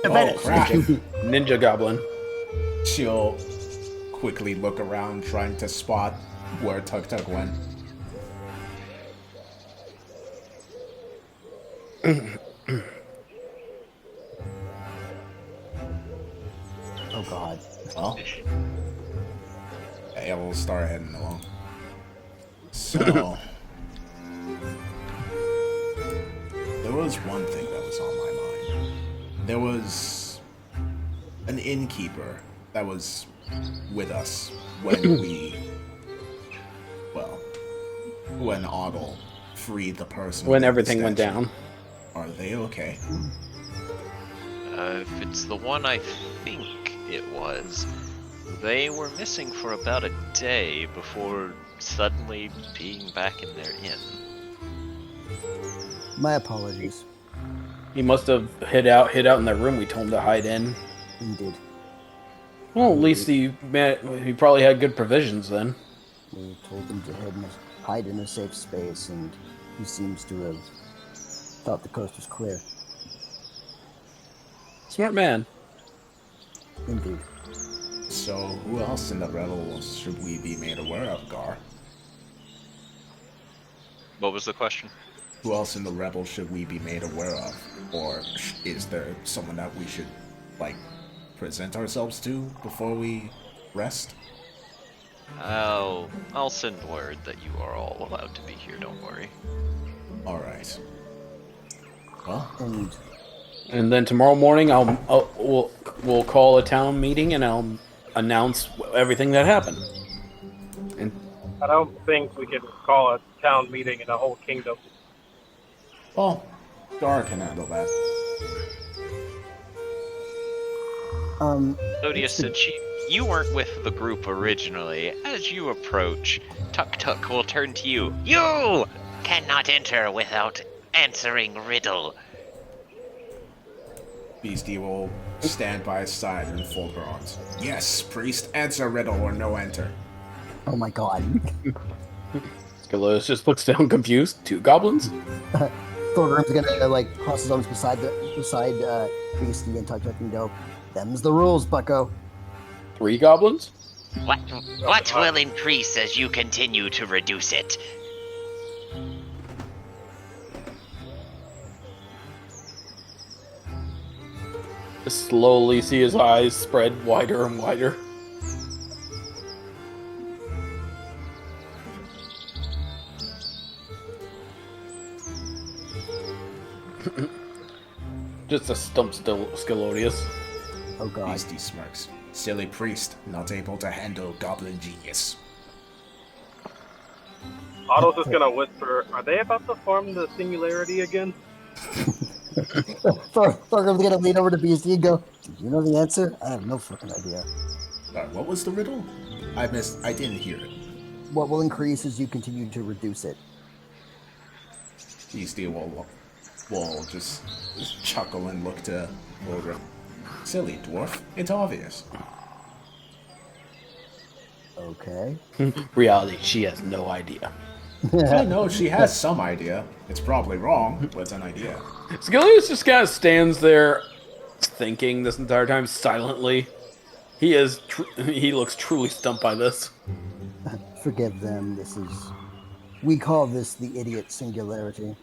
Oh, crap. Ninja goblin. She'll quickly look around, trying to spot where Tuk Tuk went. Oh god. Well, yeah, we'll start heading along. So, there was one thing that was on my mind. There was an innkeeper that was with us when when Otto freed the person. When with the everything went statue. down. Are they okay? If it's the one I think it was, they were missing for about a day before suddenly being back in their inn. My apologies. He must have hid out in the room we told him to hide in. He did. Well, at least he probably had good provisions then. We told him to hide in a safe space, and he seems to have thought the coast was clear. Smart man. Indeed. So, who else in the rebels should we be made aware of, Gar? What was the question? Who else in the rebels should we be made aware of? Or is there someone that we should, present ourselves to before we rest? I'll send word that you are all allowed to be here, don't worry. Alright. Well, And then tomorrow morning, we'll call a town meeting and I'll announce everything that happened. And I don't think we can call a town meeting in the whole kingdom. Gar can handle that. Odious, since you weren't with the group originally, as you approach, Tuk Tuk will turn to you. You cannot enter without answering riddle. Beastie will stand by his side and fold her arms. Yes, priest, answer riddle or no enter. Oh my god. Scalodius just looks down confused. 2 goblins? Thorgrim's gonna cross his arms beside Beastie and Tuk Tuk and go, "Them's the rules, bucko." 3 goblins? What will increase as you continue to reduce it? Just slowly see his eyes spread wider and wider. Just a stump Scalodius. Oh god. Beastie smirks. Silly priest, not able to handle goblin genius. Otto's just gonna whisper, are they about to form the singularity again? Thorgrim's gonna lean over to Beastie and go, "Did you know the answer? I have no fucking idea." What was the riddle? I didn't hear it. What will increase as you continue to reduce it? Beastie will just chuckle and look to Thorgrim. Silly dwarf, it's obvious. Okay. Reality, she has no idea. I know she has some idea. It's probably wrong, but it's an idea. Scalodius just kind of stands there thinking this entire time silently. He looks truly stumped by this. Forgive them. We call this the idiot singularity.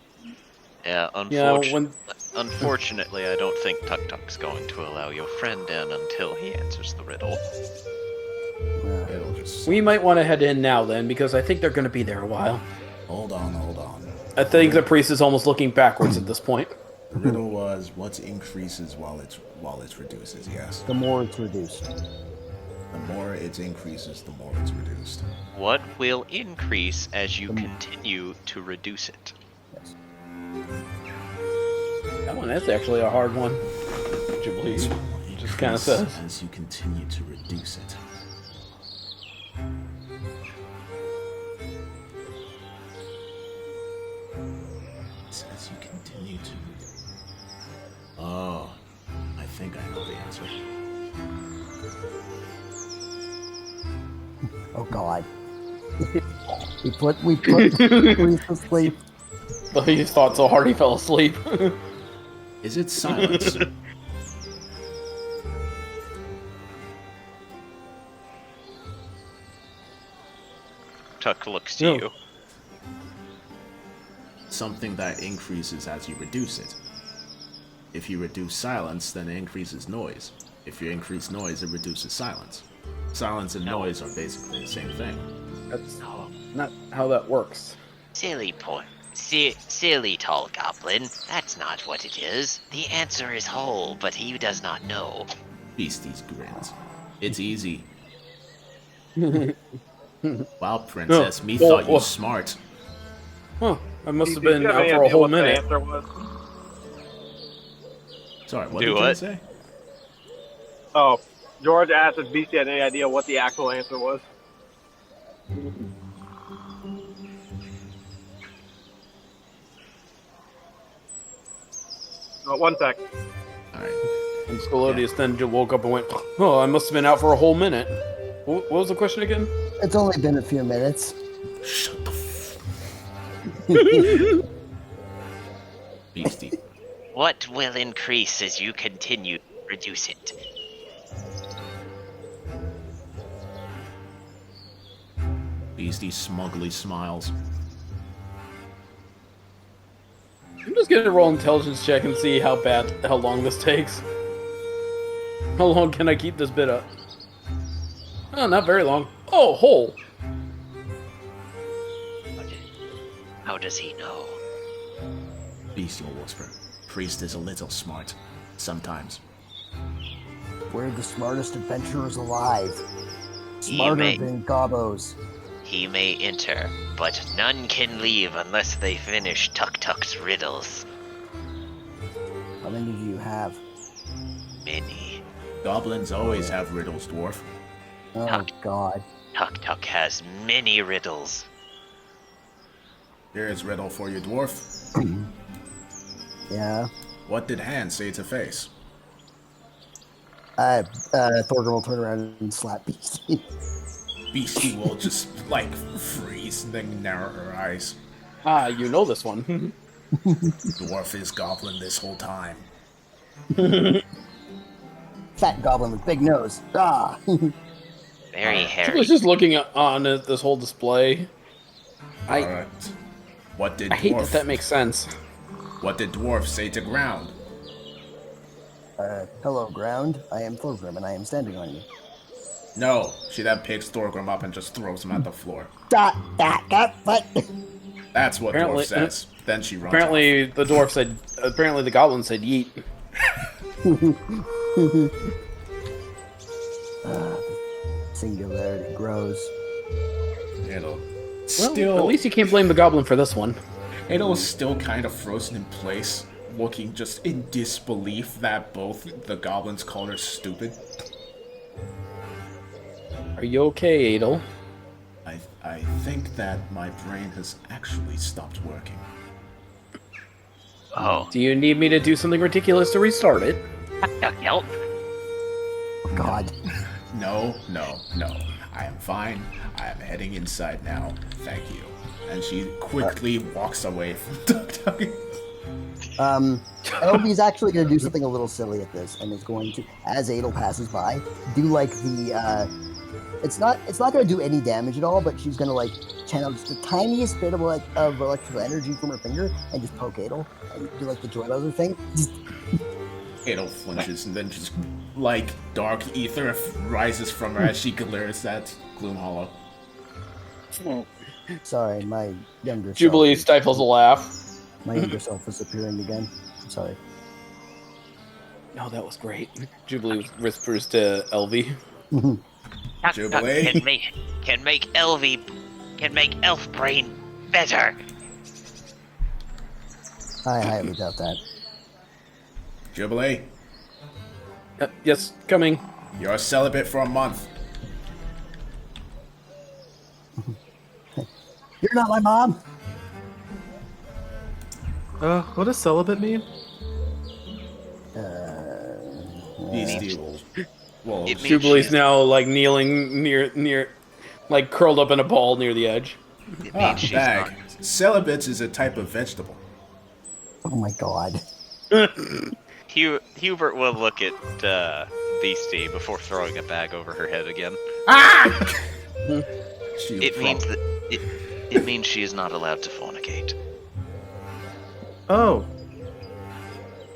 Yeah, unfortunately, I don't think Tuk Tuk's going to allow your friend in until he answers the riddle. It'll just... We might want to head in now then, because I think they're going to be there a while. Hold on. I think the priest is almost looking backwards at this point. The riddle was what increases while it reduces, yes. The more it's reduced. The more it increases, the more it's reduced. What will increase as you continue to reduce it? Yes. That's actually a hard one. Would you believe? It just kind of says. As you continue to reduce it. As you continue to... Oh, I think I know the answer. Oh god. we put Priest to sleep. But he thought so hard he fell asleep. Is it silence? Tuck looks to you. Something that increases as you reduce it. If you reduce silence, then it increases noise. If you increase noise, it reduces silence. Silence and noise are basically the same thing. That's not how that works. Silly silly tall goblin. That's not what it is. The answer is whole, but he does not know. Beasties grins. It's easy. Wow, princess, me thought you smart. Huh, I must have Do you been have out any for a idea whole what the minute. answer was? Sorry, what Do did you what? say? Oh, George asked if Beastie had any idea what the actual answer was. Oh, one sec. Alright. And Scalodius then woke up and went, "Oh, I must have been out for a whole minute." What was the question again? It's only been a few minutes. Shut the Beastie. What will increase as you continue to reduce it? Beastie smugly smiles. I'm just gonna roll intelligence check and see how long this takes. How long can I keep this bit up? Oh, not very long. Oh, hole. How does he know? Beastie will whisper. Priest is a little smart. Sometimes. We're the smartest adventurers alive. Smarter than gobos. He may enter, but none can leave unless they finish Tuk Tuk's riddles. How many do you have? Many. Goblins always have riddles, dwarf. Oh Tuck. god. Tuk Tuk has many riddles. Here is riddle for you, dwarf. Yeah. What did hand say to face? Thorgrim will turn around and slap Beastie. Beastie will just, like, freeze, then narrow her eyes. Ah, you know this one. Dwarf is goblin this whole time. Fat goblin with big nose. Ah! Very I hairy. was just looking on at this whole display. Alright. What did I hate dwarf... that makes sense. What did dwarf say to ground? Hello, ground. I am Thorgrim, and I am standing on you. No, she then picks Thorgrim up and just throws him at the floor. What? That's what Apparently- Dwarf says. Then she runs Apparently, the dwarf said. Apparently, the goblin said yeet. Singularity grows. off. It'll Well, still, at least you can't blame the goblin for this one. It'll still kind of frozen in place, looking just in disbelief that both the goblins called her stupid. Are you okay, Adel? I think that my brain has actually stopped working. Oh, Do you need me to do something ridiculous to restart it? help. Oh, God. No. I am fine. I am heading inside now. Thank you. And she quickly walks away from Dug Dug. Elby's actually going to do something a little silly at this, and is going to, as Adel passes by, do like the, it's not going to do any damage at all, but she's going to like channel just the tiniest bit of electrical energy from her finger and just poke Adel and do like the joy buzzer thing. Adel flinches and then just like dark ether rises from her as she glares at Gloomhollow. Sorry, my younger Jubilee self. stifles a laugh. My younger self is appearing again. Sorry. Oh, that was great. Jubilee whispers to Elvie. Jubilee? Can make elf brain better. I highly doubt that. Jubilee, Yes, coming. you're celibate for a month. You're not my mom. What does celibate mean? Beastie will It means Jubilee's she's- now like kneeling near, like curled up in a ball near the edge. It means she's bag. not. Celibates is a type of vegetable. Oh my God. Hubert will look at Beastie before throwing a bag over her head again. It means that it means she is not allowed to fornicate. Oh.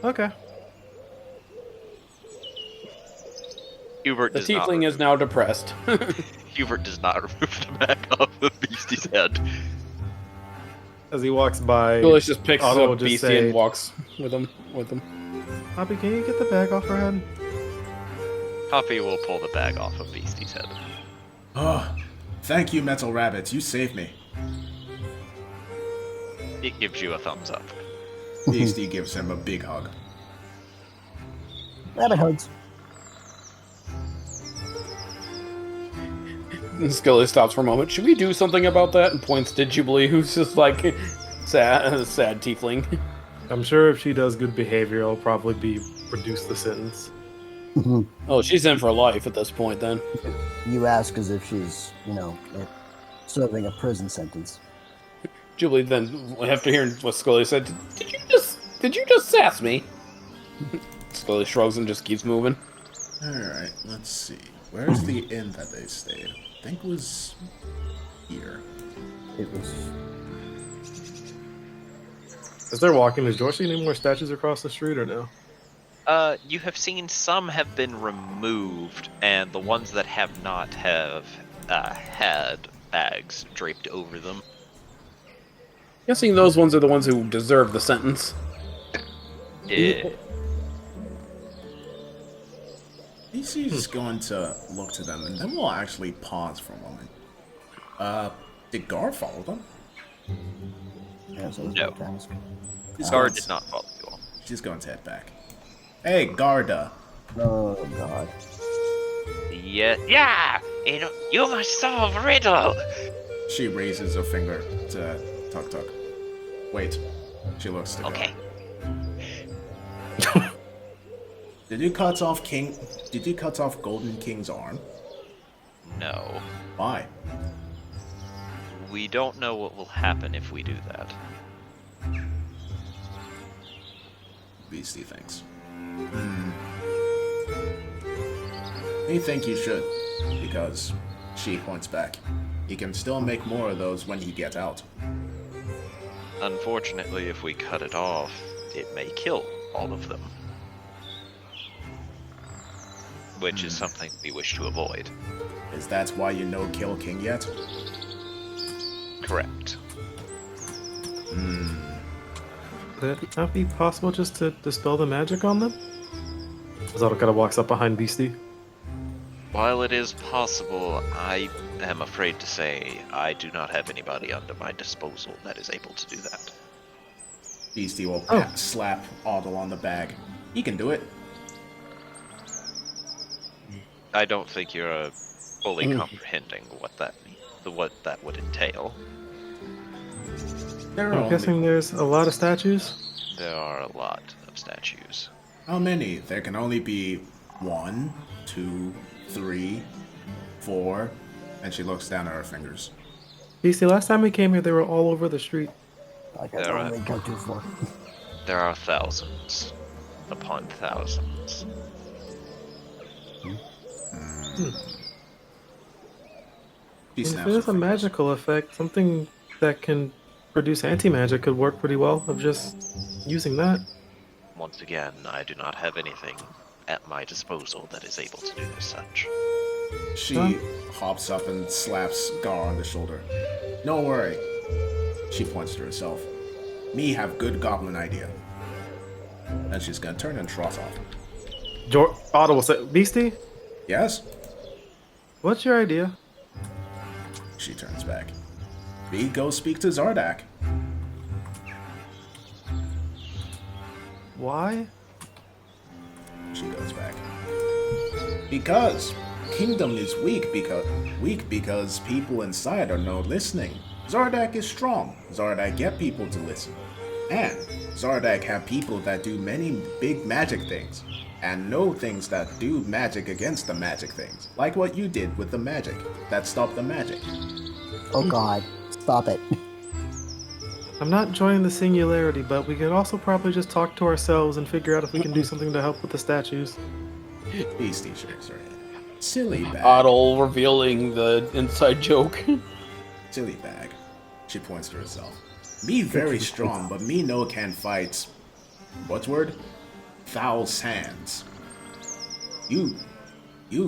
Okay. Hubert The does not. tiefling is now depressed. Hubert does not remove the bag off of Beastie's head. As he walks by, Julius just picks Otto will up just Beastie say- and walks with him. Poppy, can you get the bag off her head? Poppy will pull the bag off of Beastie's head. Oh, thank you, Metal Rabbits. You saved me. It gives you a thumbs up. Beastie gives him a big hug. Rabbit hugs. And Scully stops for a moment. Should we do something about that? And points to Jubilee, who's just like sad tiefling. I'm sure if she does good behavior, it'll probably reduce the sentence. Oh, she's in for life at this point. Then You ask as if she's, serving a prison sentence. Jubilee, then after hearing what Scully said, did you just sass me? Scully shrugs and just keeps moving. Alright, let's see. Where's the inn that they stayed? I think it was here. It was. As they're walking, does George see any more statues across the street or no? You have seen some have been removed, and the ones that have not have had bags draped over them. Guessing those ones are the ones who deserve the sentence. DC's going to look to them, and then we'll actually pause for a moment. Did Gar follow them? Yeah, so it was No. about to ask. Guard did not follow you all. She's going to head back. Hey, Garda. Oh God. Yeah, you must solve riddle. She raises a finger to Tuk Tuk. Wait. She looks to Gar. Okay. Did you cut off Golden King's arm? No. Why? We don't know what will happen if we do that. Beastie thinks. You think you should, because she points back. He can still make more of those when he gets out. Unfortunately, if we cut it off, it may kill all of them. which is something we wish to avoid. Is that why you know kill king yet? Correct. Would it not be possible just to dispel the magic on them? Zelda kind of walks up behind Beastie. While it is possible, I am afraid to say I do not have anybody under my disposal that is able to do that. Beastie will Oh. slap Otto on the back. He can do it. I don't think you're fully comprehending what that would entail. There are I'm only... guessing there's a lot of statues. There are a lot of statues. How many? There can only be 1, 2, 3, 4, and she looks down at her fingers. Beastie, last time we came here, they were all over the street. I can There are- only go too far. There are thousands upon thousands. She And if snaps there's her a fingers. magical effect, something that can produce anti-magic could work pretty well of just using that. Once again, I do not have anything at my disposal that is able to do as such. She Huh? hops up and slaps Gar on the shoulder. No worry. She points to herself. Me have good goblin idea. And she's gonna turn and trot off. Otto will say, Beastie, Yes? what's your idea? She turns back. Me go speak to Zardak. Why? She goes back. Because kingdom is weak because people inside are no listening. Zardak is strong. Zardak get people to listen. And Zardak have people that do many big magic things. And know things that do magic against the magic things. Like what you did with the magic. That stopped the magic. Oh god, stop it. I'm not enjoying the singularity, but we could also probably just talk to ourselves and figure out if we can do something to help with the statues. Beastie shakes her head. Silly bag. Otto revealing the inside joke. Silly bag. She points to herself. Me very strong, but me no can fight. What word? Foul sands. You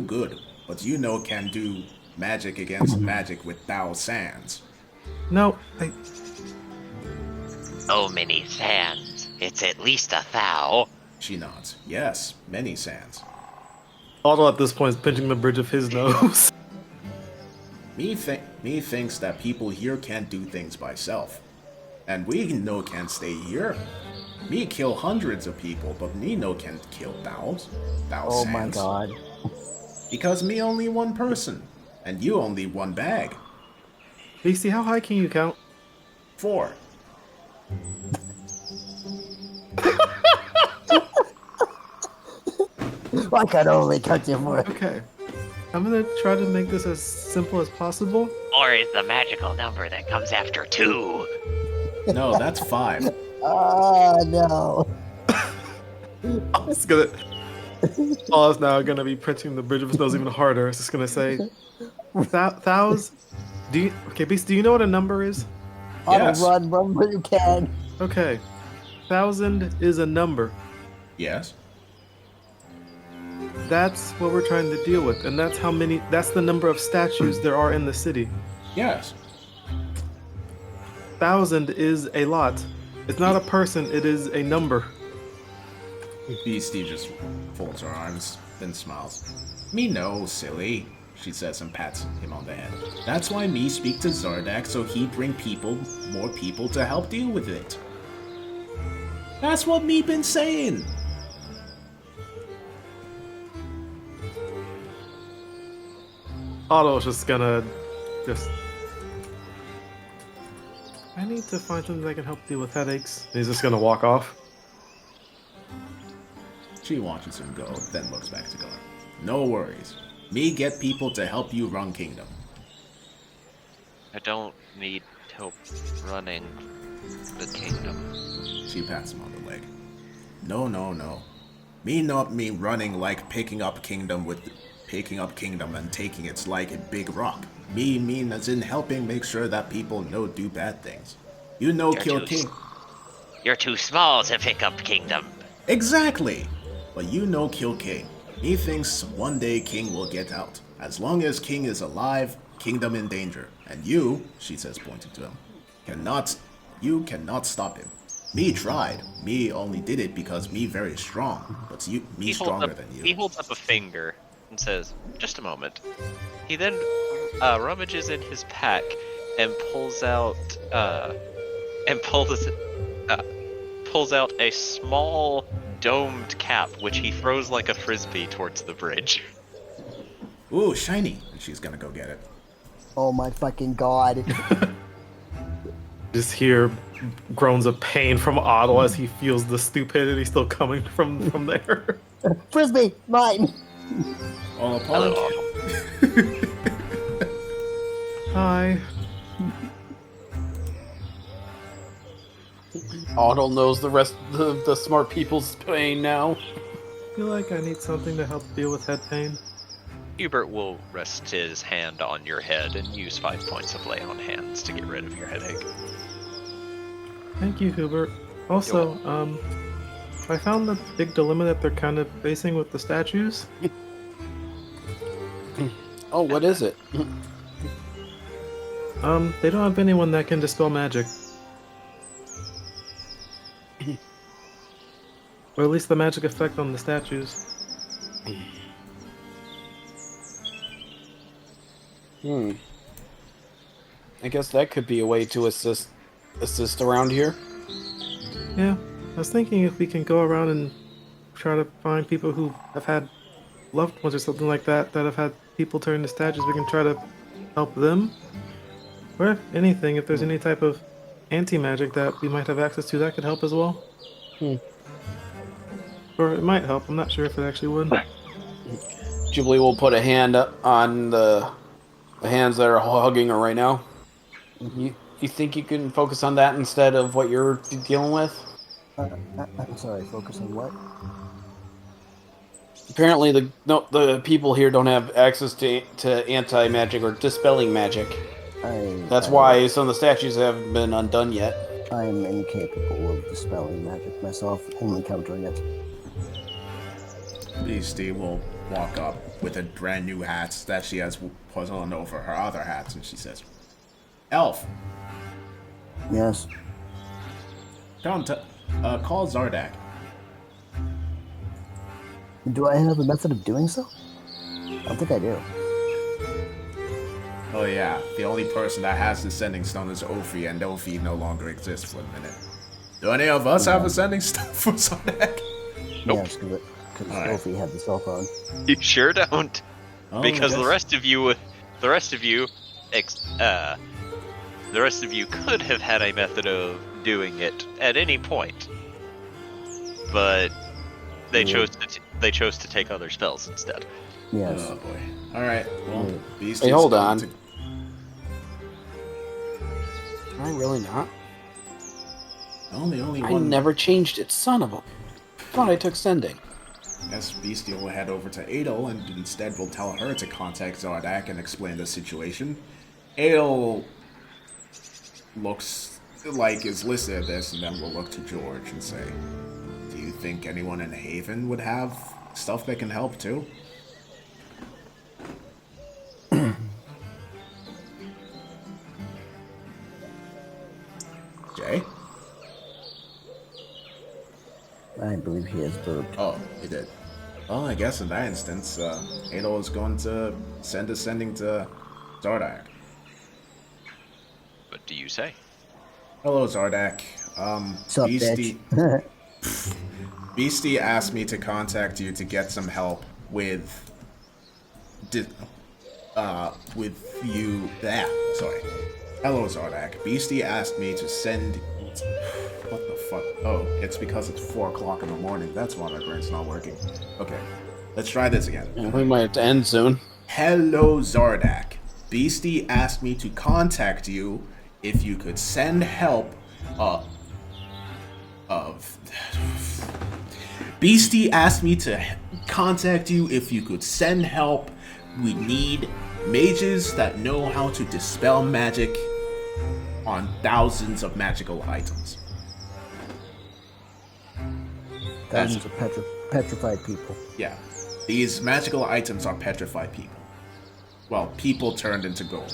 good, but you no can do magic against magic with foul sands. No, So many sands. It's at least 1,000. She nods. Yes, many sands. Otto at this point is pinching the bridge of his nose. Me thinks that people here can't do things by self. And we no can stay here. Me kill hundreds of people, but me no can kill thousands. Oh my god. Because me only one person, and you only one bag. Beastie, how high can you count? 4. I can only cut you for it. Okay. I'm gonna try to make this as simple as possible. Or is the magical number that comes after 2? No, that's 5. Ah, no. It's gonna. Paul's now gonna be pinching the bridge of his nose even harder. It's just gonna say, "Thous." Do you? Okay, Beast. Do you know what a number is? Yes. Run where you can. Okay, 1,000 is a number. Yes. That's what we're trying to deal with, and that's how many. That's the number of statues there are in the city. Yes. 1,000 is a lot. It's not a person. It is a number. Beastie just folds her arms, then smiles. Me no, silly, she says and pats him on the head. That's why me speak to Zardak so he bring more people to help deal with it. That's what me been saying. Otto's just gonna I need to find something that can help deal with headaches. And he's just gonna walk off. She watches him go, then looks back to Gar. No worries. Me get people to help you run kingdom. I don't need help running the kingdom. She pats him on the leg. No. Me not me running like picking up kingdom and taking it like a big rock. Me mean as in helping make sure that people no do bad things. You know kill king. You're too small to pick up kingdom. Exactly! But you know kill king. He thinks one day King will get out. As long as King is alive, kingdom in danger. And you, she says pointing to him, you cannot stop him. Me tried. Me only did it because me very strong. But me stronger than you. He holds up a finger and says, "Just a moment." He then rummages in his pack and pulls out a small domed cap, which he throws like a frisbee towards the bridge. Ooh, shiny. And she's gonna go get it. Oh my fucking god. Just hear groans of pain from Otto as he feels the stupidity still coming from there. Frisbee, mine. All Hello, upon Otto. Hi. Otto knows the rest of the smart people's pain now. Feel like I need something to help deal with head pain. Hubert will rest his hand on your head and use 5 points of lay on hands to get rid of your headache. Thank you, Hubert. Also, I found the big dilemma that they're kind of facing with the statues. Oh, what is it? They don't have anyone that can dispel magic. Or at least the magic effect on the statues. I guess that could be a way to assist around here. Yeah, I was thinking if we can go around and try to find people who have had loved ones or something like that that have had people turn into statues, we can try to help them. Or if anything, if there's any type of anti-magic that we might have access to, that could help as well. Or it might help, I'm not sure if it actually would. Jubilee will put a hand on the hands that are hugging her right now. You think you can focus on that instead of what you're dealing with? I'm sorry, focus on what? Apparently the people here don't have access to anti-magic or dispelling magic. That's why some of the statues haven't been undone yet. I'm incapable of dispelling magic myself, only countering it. Beastie will walk up with a brand new hat that she has put on over her other hats, and she says, "Elf, Yes. call Zardak." Do I have a method of doing so? I don't think I do. Oh yeah, the only person that has the sending stone is Ophi, and Ophi no longer exists for a minute. Do any of us have a sending stone for Zardak? Nope. Yes, because Alright. Sophie had the cell phone. You sure don't, Oh, because I the guess- rest of you could have had a method of doing it at any point, but they chose to take other spells instead. Yes. Oh boy. Alright, well, Beastie's Hey, hold going on. to- Am I really not? Oh, the only I one. never changed it, son of a... Thought I took sending. Guess Beastie will head over to Adel and instead will tell her to contact Zardak and explain the situation. Adel looks like is listening to this and then will look to George and say, "Do you think anyone in Haven would have stuff that can help too?" Jay? I believe he is verbed. Oh, he did. Well, I guess in that instance, Adel is going to send a sending to Zardak. What do you say? Hello, Zardak. Sup, Beastie, bitch? Beastie asked me to contact you to get some help with you. Sorry. Hello, Zardak. Beastie asked me to send. What the fuck? Oh, it's because it's 4 o'clock in the morning. That's why my brain's not working. Okay, let's try this again. We might have to end soon. Hello, Zardak. Beastie asked me to contact you if you could send help. Beastie asked me to contact you if you could send help. We need mages that know how to dispel magic on thousands of magical items. Thousands of petrified people. Yeah. These magical items are petrified people. Well, people turned into gold.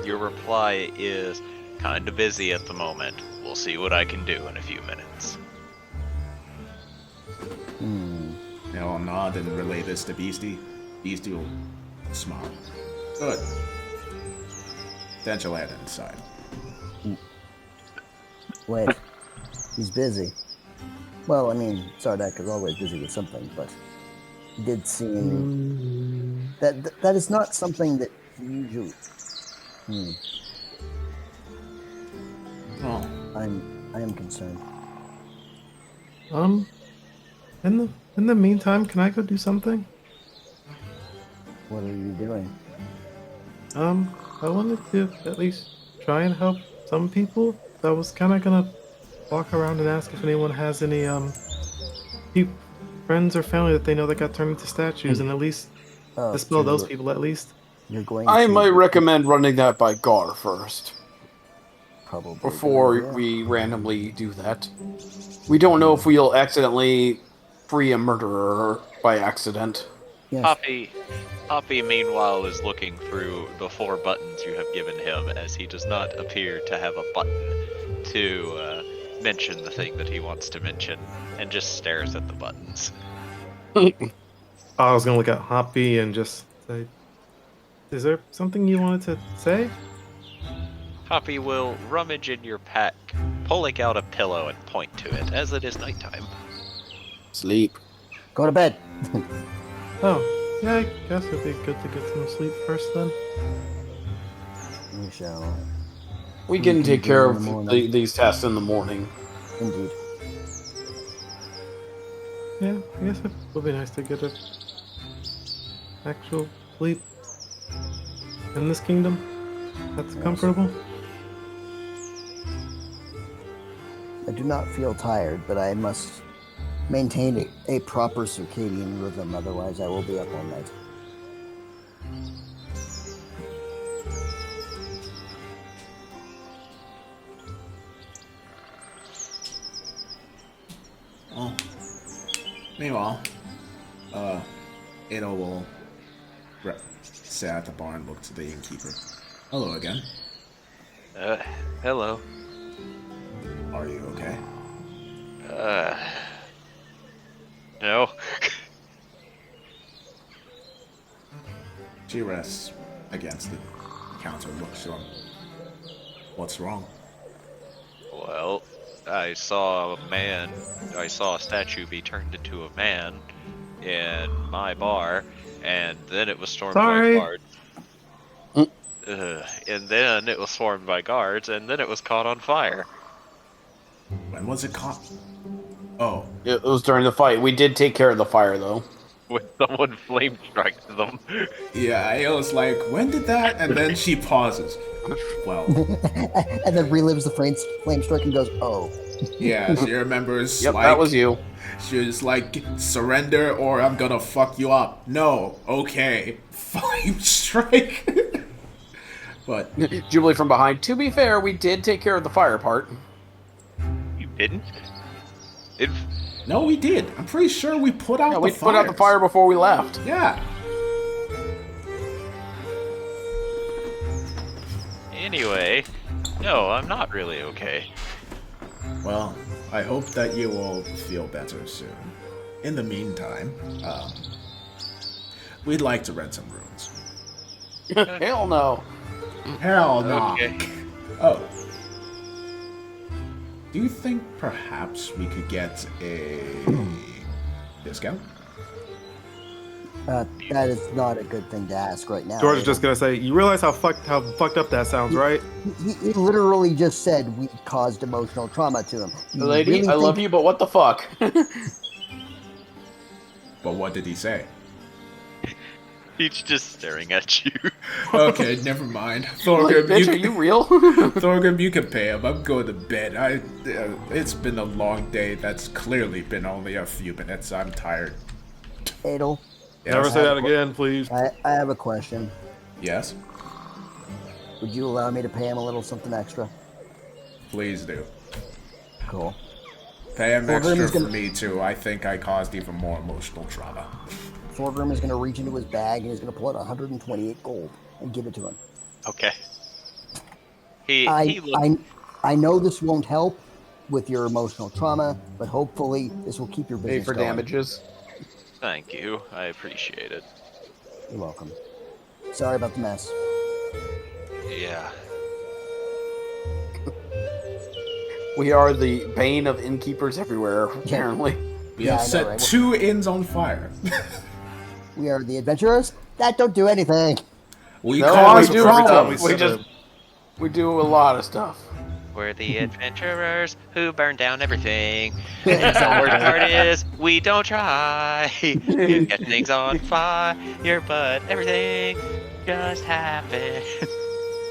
Your reply is kinda busy at the moment. We'll see what I can do in a few minutes. I'll nod and relay this to Beastie. Beastie will smile. Good. Then she'll head inside. Wait, he's busy. Well, I mean, Sardak is always busy with something, but he did seem that is not something that he usually. Oh, I am concerned. In the meantime, can I go do something? What are you doing? I wanted to at least try and help some people. So I was kind of gonna walk around and ask if anyone has any friends or family that they know that got turned into statues, and at least dispel so those people at least. You're going. I to might recommend running that by Gar first. probably Before go, yeah. we randomly do that. We don't know if we'll accidentally free a murderer by accident. Yes. Hoppy, meanwhile, is looking through the 4 buttons you have given him, as he does not appear to have a button to mention the thing that he wants to mention, and just stares at the buttons. I was gonna look at Hoppy and just say, "Is there something you wanted to say?" Hoppy will rummage in your pack, pulling out a pillow and point to it, as it is nighttime. Sleep. Go to bed. Oh, yeah, I guess it'd be good to get some sleep first then. We shall. We can can take do care in the of morning. these tests in the morning. Indeed. Yeah, I guess it would be nice to get a actual sleep in this kingdom. That's Yes. comfortable. I do not feel tired, but I must maintain a proper circadian rhythm, otherwise I will be up all night. well. Meanwhile, Ada will sit at the bar and look to the innkeeper. Hello again. Hello. Are you okay? No. She rests against the counter and looks to him. What's wrong? Well, I saw a statue be turned into a man in my bar, and then it was stormed Sorry. by guards. And then it was swarmed by guards, and then it was caught on fire. When was it caught? Oh, It was during the fight. We did take care of the fire, though. When someone flame strikes them. yeah, I was like, when did that? And then she pauses. Well, And then relives the flame strike and goes, oh. yeah, she remembers, Yep, like, that was you. she was like, surrender or I'm gonna fuck you up. No, okay. Flame strike. But, Jubilee from behind. To be fair, we did take care of the fire part. You didn't? no, we did. I'm pretty sure we put out Yeah, the we put out the fire fires. before we left. Yeah. Anyway, no, I'm not really okay. Well, I hope that you will feel better soon. In the meantime, we'd like to rent some rooms. Hell no. Hell no. Okay. Oh. Do you think perhaps we could get a discount? That is not a good thing to ask right now. George is just gonna say, "You realize how fucked up that sounds, right?" He literally just said we caused emotional trauma to him. You Lady, really I love think- you, but what the fuck? But what did he say? He's just staring at you. Okay, never mind. Like, Thorgrim, bitch, are you real? Thorgrim, you can pay him. I'm going to bed. It's been a long day. That's clearly been only a few minutes. I'm tired. Adel, Yes? Never say that again, please. I have a question. Yes? Would you allow me to pay him a little something extra? Please do. Cool. Pay him Thorgrim extra is for gonna- me too. I think I caused even more emotional trauma. Thorgrim is going to reach into his bag and he's going to pull out 128 gold and give it to him. Okay. He looked. I know this won't help with your emotional trauma, but hopefully this will keep your Pay business for going. damages. Thank you. I appreciate it. You're welcome. Sorry about the mess. Yeah. We are the bane of innkeepers everywhere, apparently. We Yeah, have I know, set right? 2 inns on fire. We are the adventurers that don't do anything. We No, cause we do problems. stuff. We do a lot of stuff. We're the adventurers who burn down everything. And the worst part is, we don't try. You get things on fire, but everything just happens.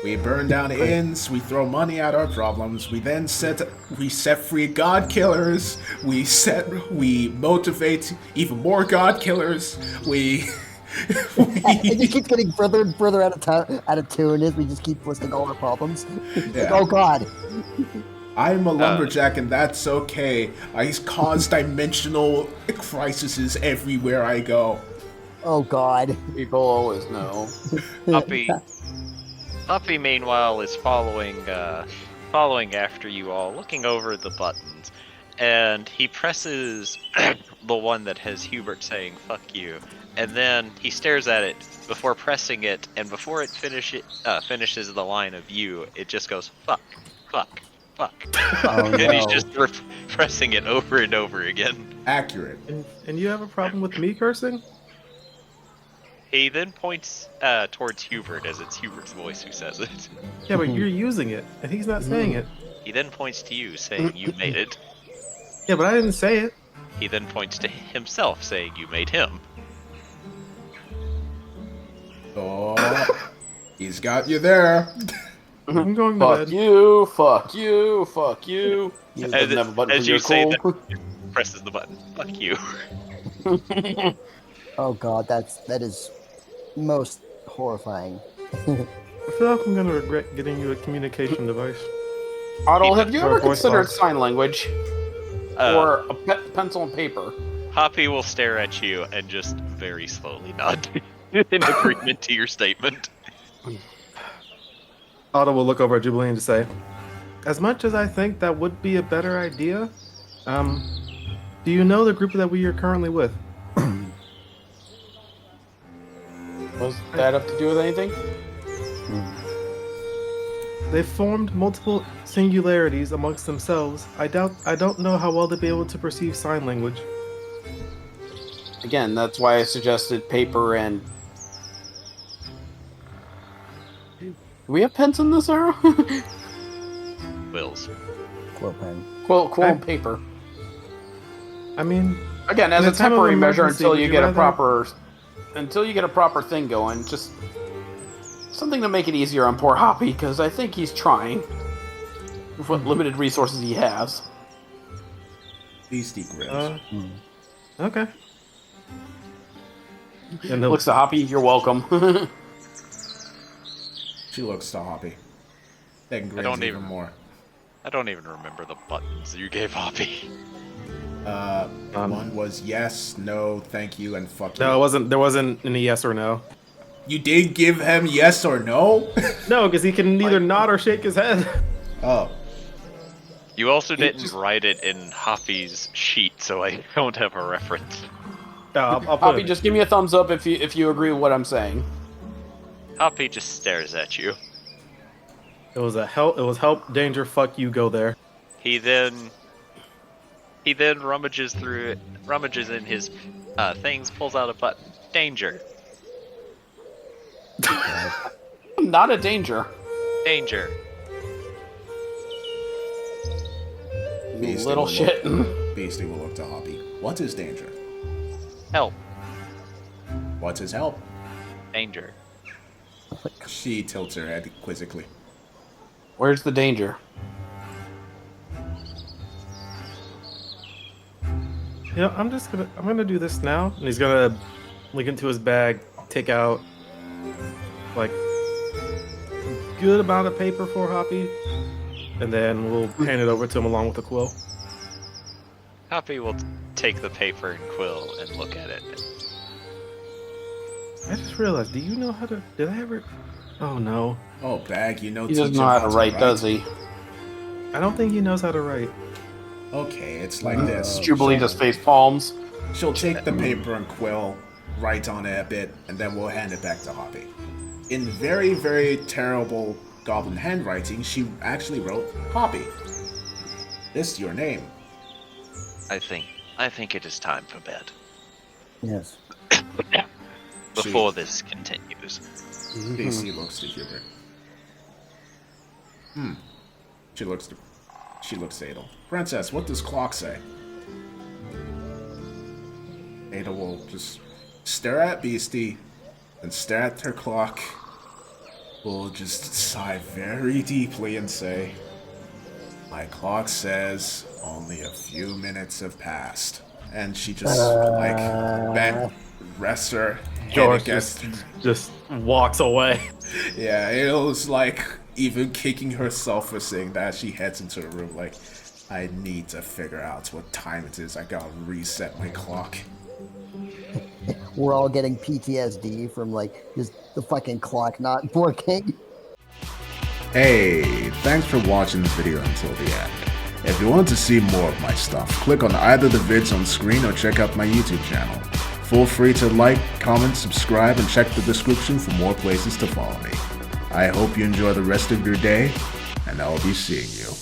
We burn down inns, we throw money at our problems, we then set free god killers, we motivate even more god killers, It just keeps getting further and further out of tune as we just keep listing all our problems. Yeah. Oh God. I'm a lumberjack and that's okay. I cause dimensional crises everywhere I go. Oh God. People always know. Puppy, meanwhile, is following after you all, looking over the buttons, and he presses the one that has Hubert saying "fuck you," and then he stares at it before pressing it, and before it finishes the line of "you," it just goes "fuck, fuck, fuck," Oh, and he's no. just pressing it over and over again. Accurate. And you have a problem with me cursing? He then points towards Hubert, as it's Hubert's voice who says it. Yeah, but you're using it, and he's not saying it. He then points to you, saying you made it. Yeah, but I didn't say it. He then points to himself, saying you made him. Oh, he's got you there. I'm going to Fuck bed. you, fuck you, fuck you. He As- doesn't have a button as for you your say cool. Presses the button. Fuck you. Oh God. That is most horrifying. I feel like I'm going to regret getting you a communication device. Otto, have you Or a ever voice considered box. sign language? Or a pencil and paper? Hoppy will stare at you and just very slowly nod in agreement to your statement. Otto will look over at Jubilee and just say, as much as I think that would be a better idea, do you know the group that we are currently with? Was that have to do with anything? They've formed multiple singularities amongst themselves. I don't know how well they'll be able to perceive sign language. Again, that's why I suggested paper and... Do we have pens in this era? Wills. Quill pen. Quill and paper. I mean, Again, as in a a time of temporary measure emergency, until would you you get a rather- proper thing going. Just something to make it easier on poor Hoppy, because I think he's trying with what limited resources he has. Beastie grins. okay. And he'll- Looks to Hoppy, you're welcome. She looks to Hoppy. Then grins don't even even- more. I don't even remember the buttons you gave Hoppy. One was yes, no, thank you, and fuck you. No, it wasn't. There wasn't any yes or no. You did give him yes or no? No, because he can neither nod or shake his head. Oh. You also didn't write it in Hoppy's sheet, so I don't have a reference. No, I'll put Hoppy, it. just give me a thumbs up if you agree with what I'm saying. Hoppy just stares at you. It was help, danger, fuck you, go there. He then rummages in his things, pulls out a button. Danger. I'm not a danger. Danger. You Beastie little will shit. Look, Beastie will look to Hoppy. What's his danger? Help. What's his help? Danger. She tilts her head quizzically. Where's the danger? You know, I'm gonna do this now, and he's gonna look into his bag, take out like a good amount of paper for Hoppy, and then we'll hand it over to him along with the quill. Hoppy will take the paper and quill and look at it. I just realized, do you know how to... Did I ever... Oh, no. Oh, Bag, you know He doesn't teach know him how to write, does he? I don't think he knows how to write. Okay, it's like this. Jubilee just face palms. She'll take the paper and quill, write on it a bit, and then we'll hand it back to Hoppy. In very, very terrible goblin handwriting, she actually wrote Hoppy. This your name. I think it is time for bed. Yes. Before this continues. Daisy looks to Hubert. She looks to Adel. Princess, what does clock say? Adel will just stare at Beastie and stare at her clock. Will just sigh very deeply and say, "My clock says only a few minutes have passed." And she just rests her head George against. just walks away. Yeah, Adel's like even kicking herself for saying that. She heads into the room like, I need to figure out what time it is. I gotta reset my clock. We're all getting PTSD from like just the fucking clock not working. Hey, thanks for watching this video until the end. If you want to see more of my stuff, click on either the vids on screen or check out my YouTube channel. Feel free to like, comment, subscribe, and check the description for more places to follow me. I hope you enjoy the rest of your day, and I'll be seeing you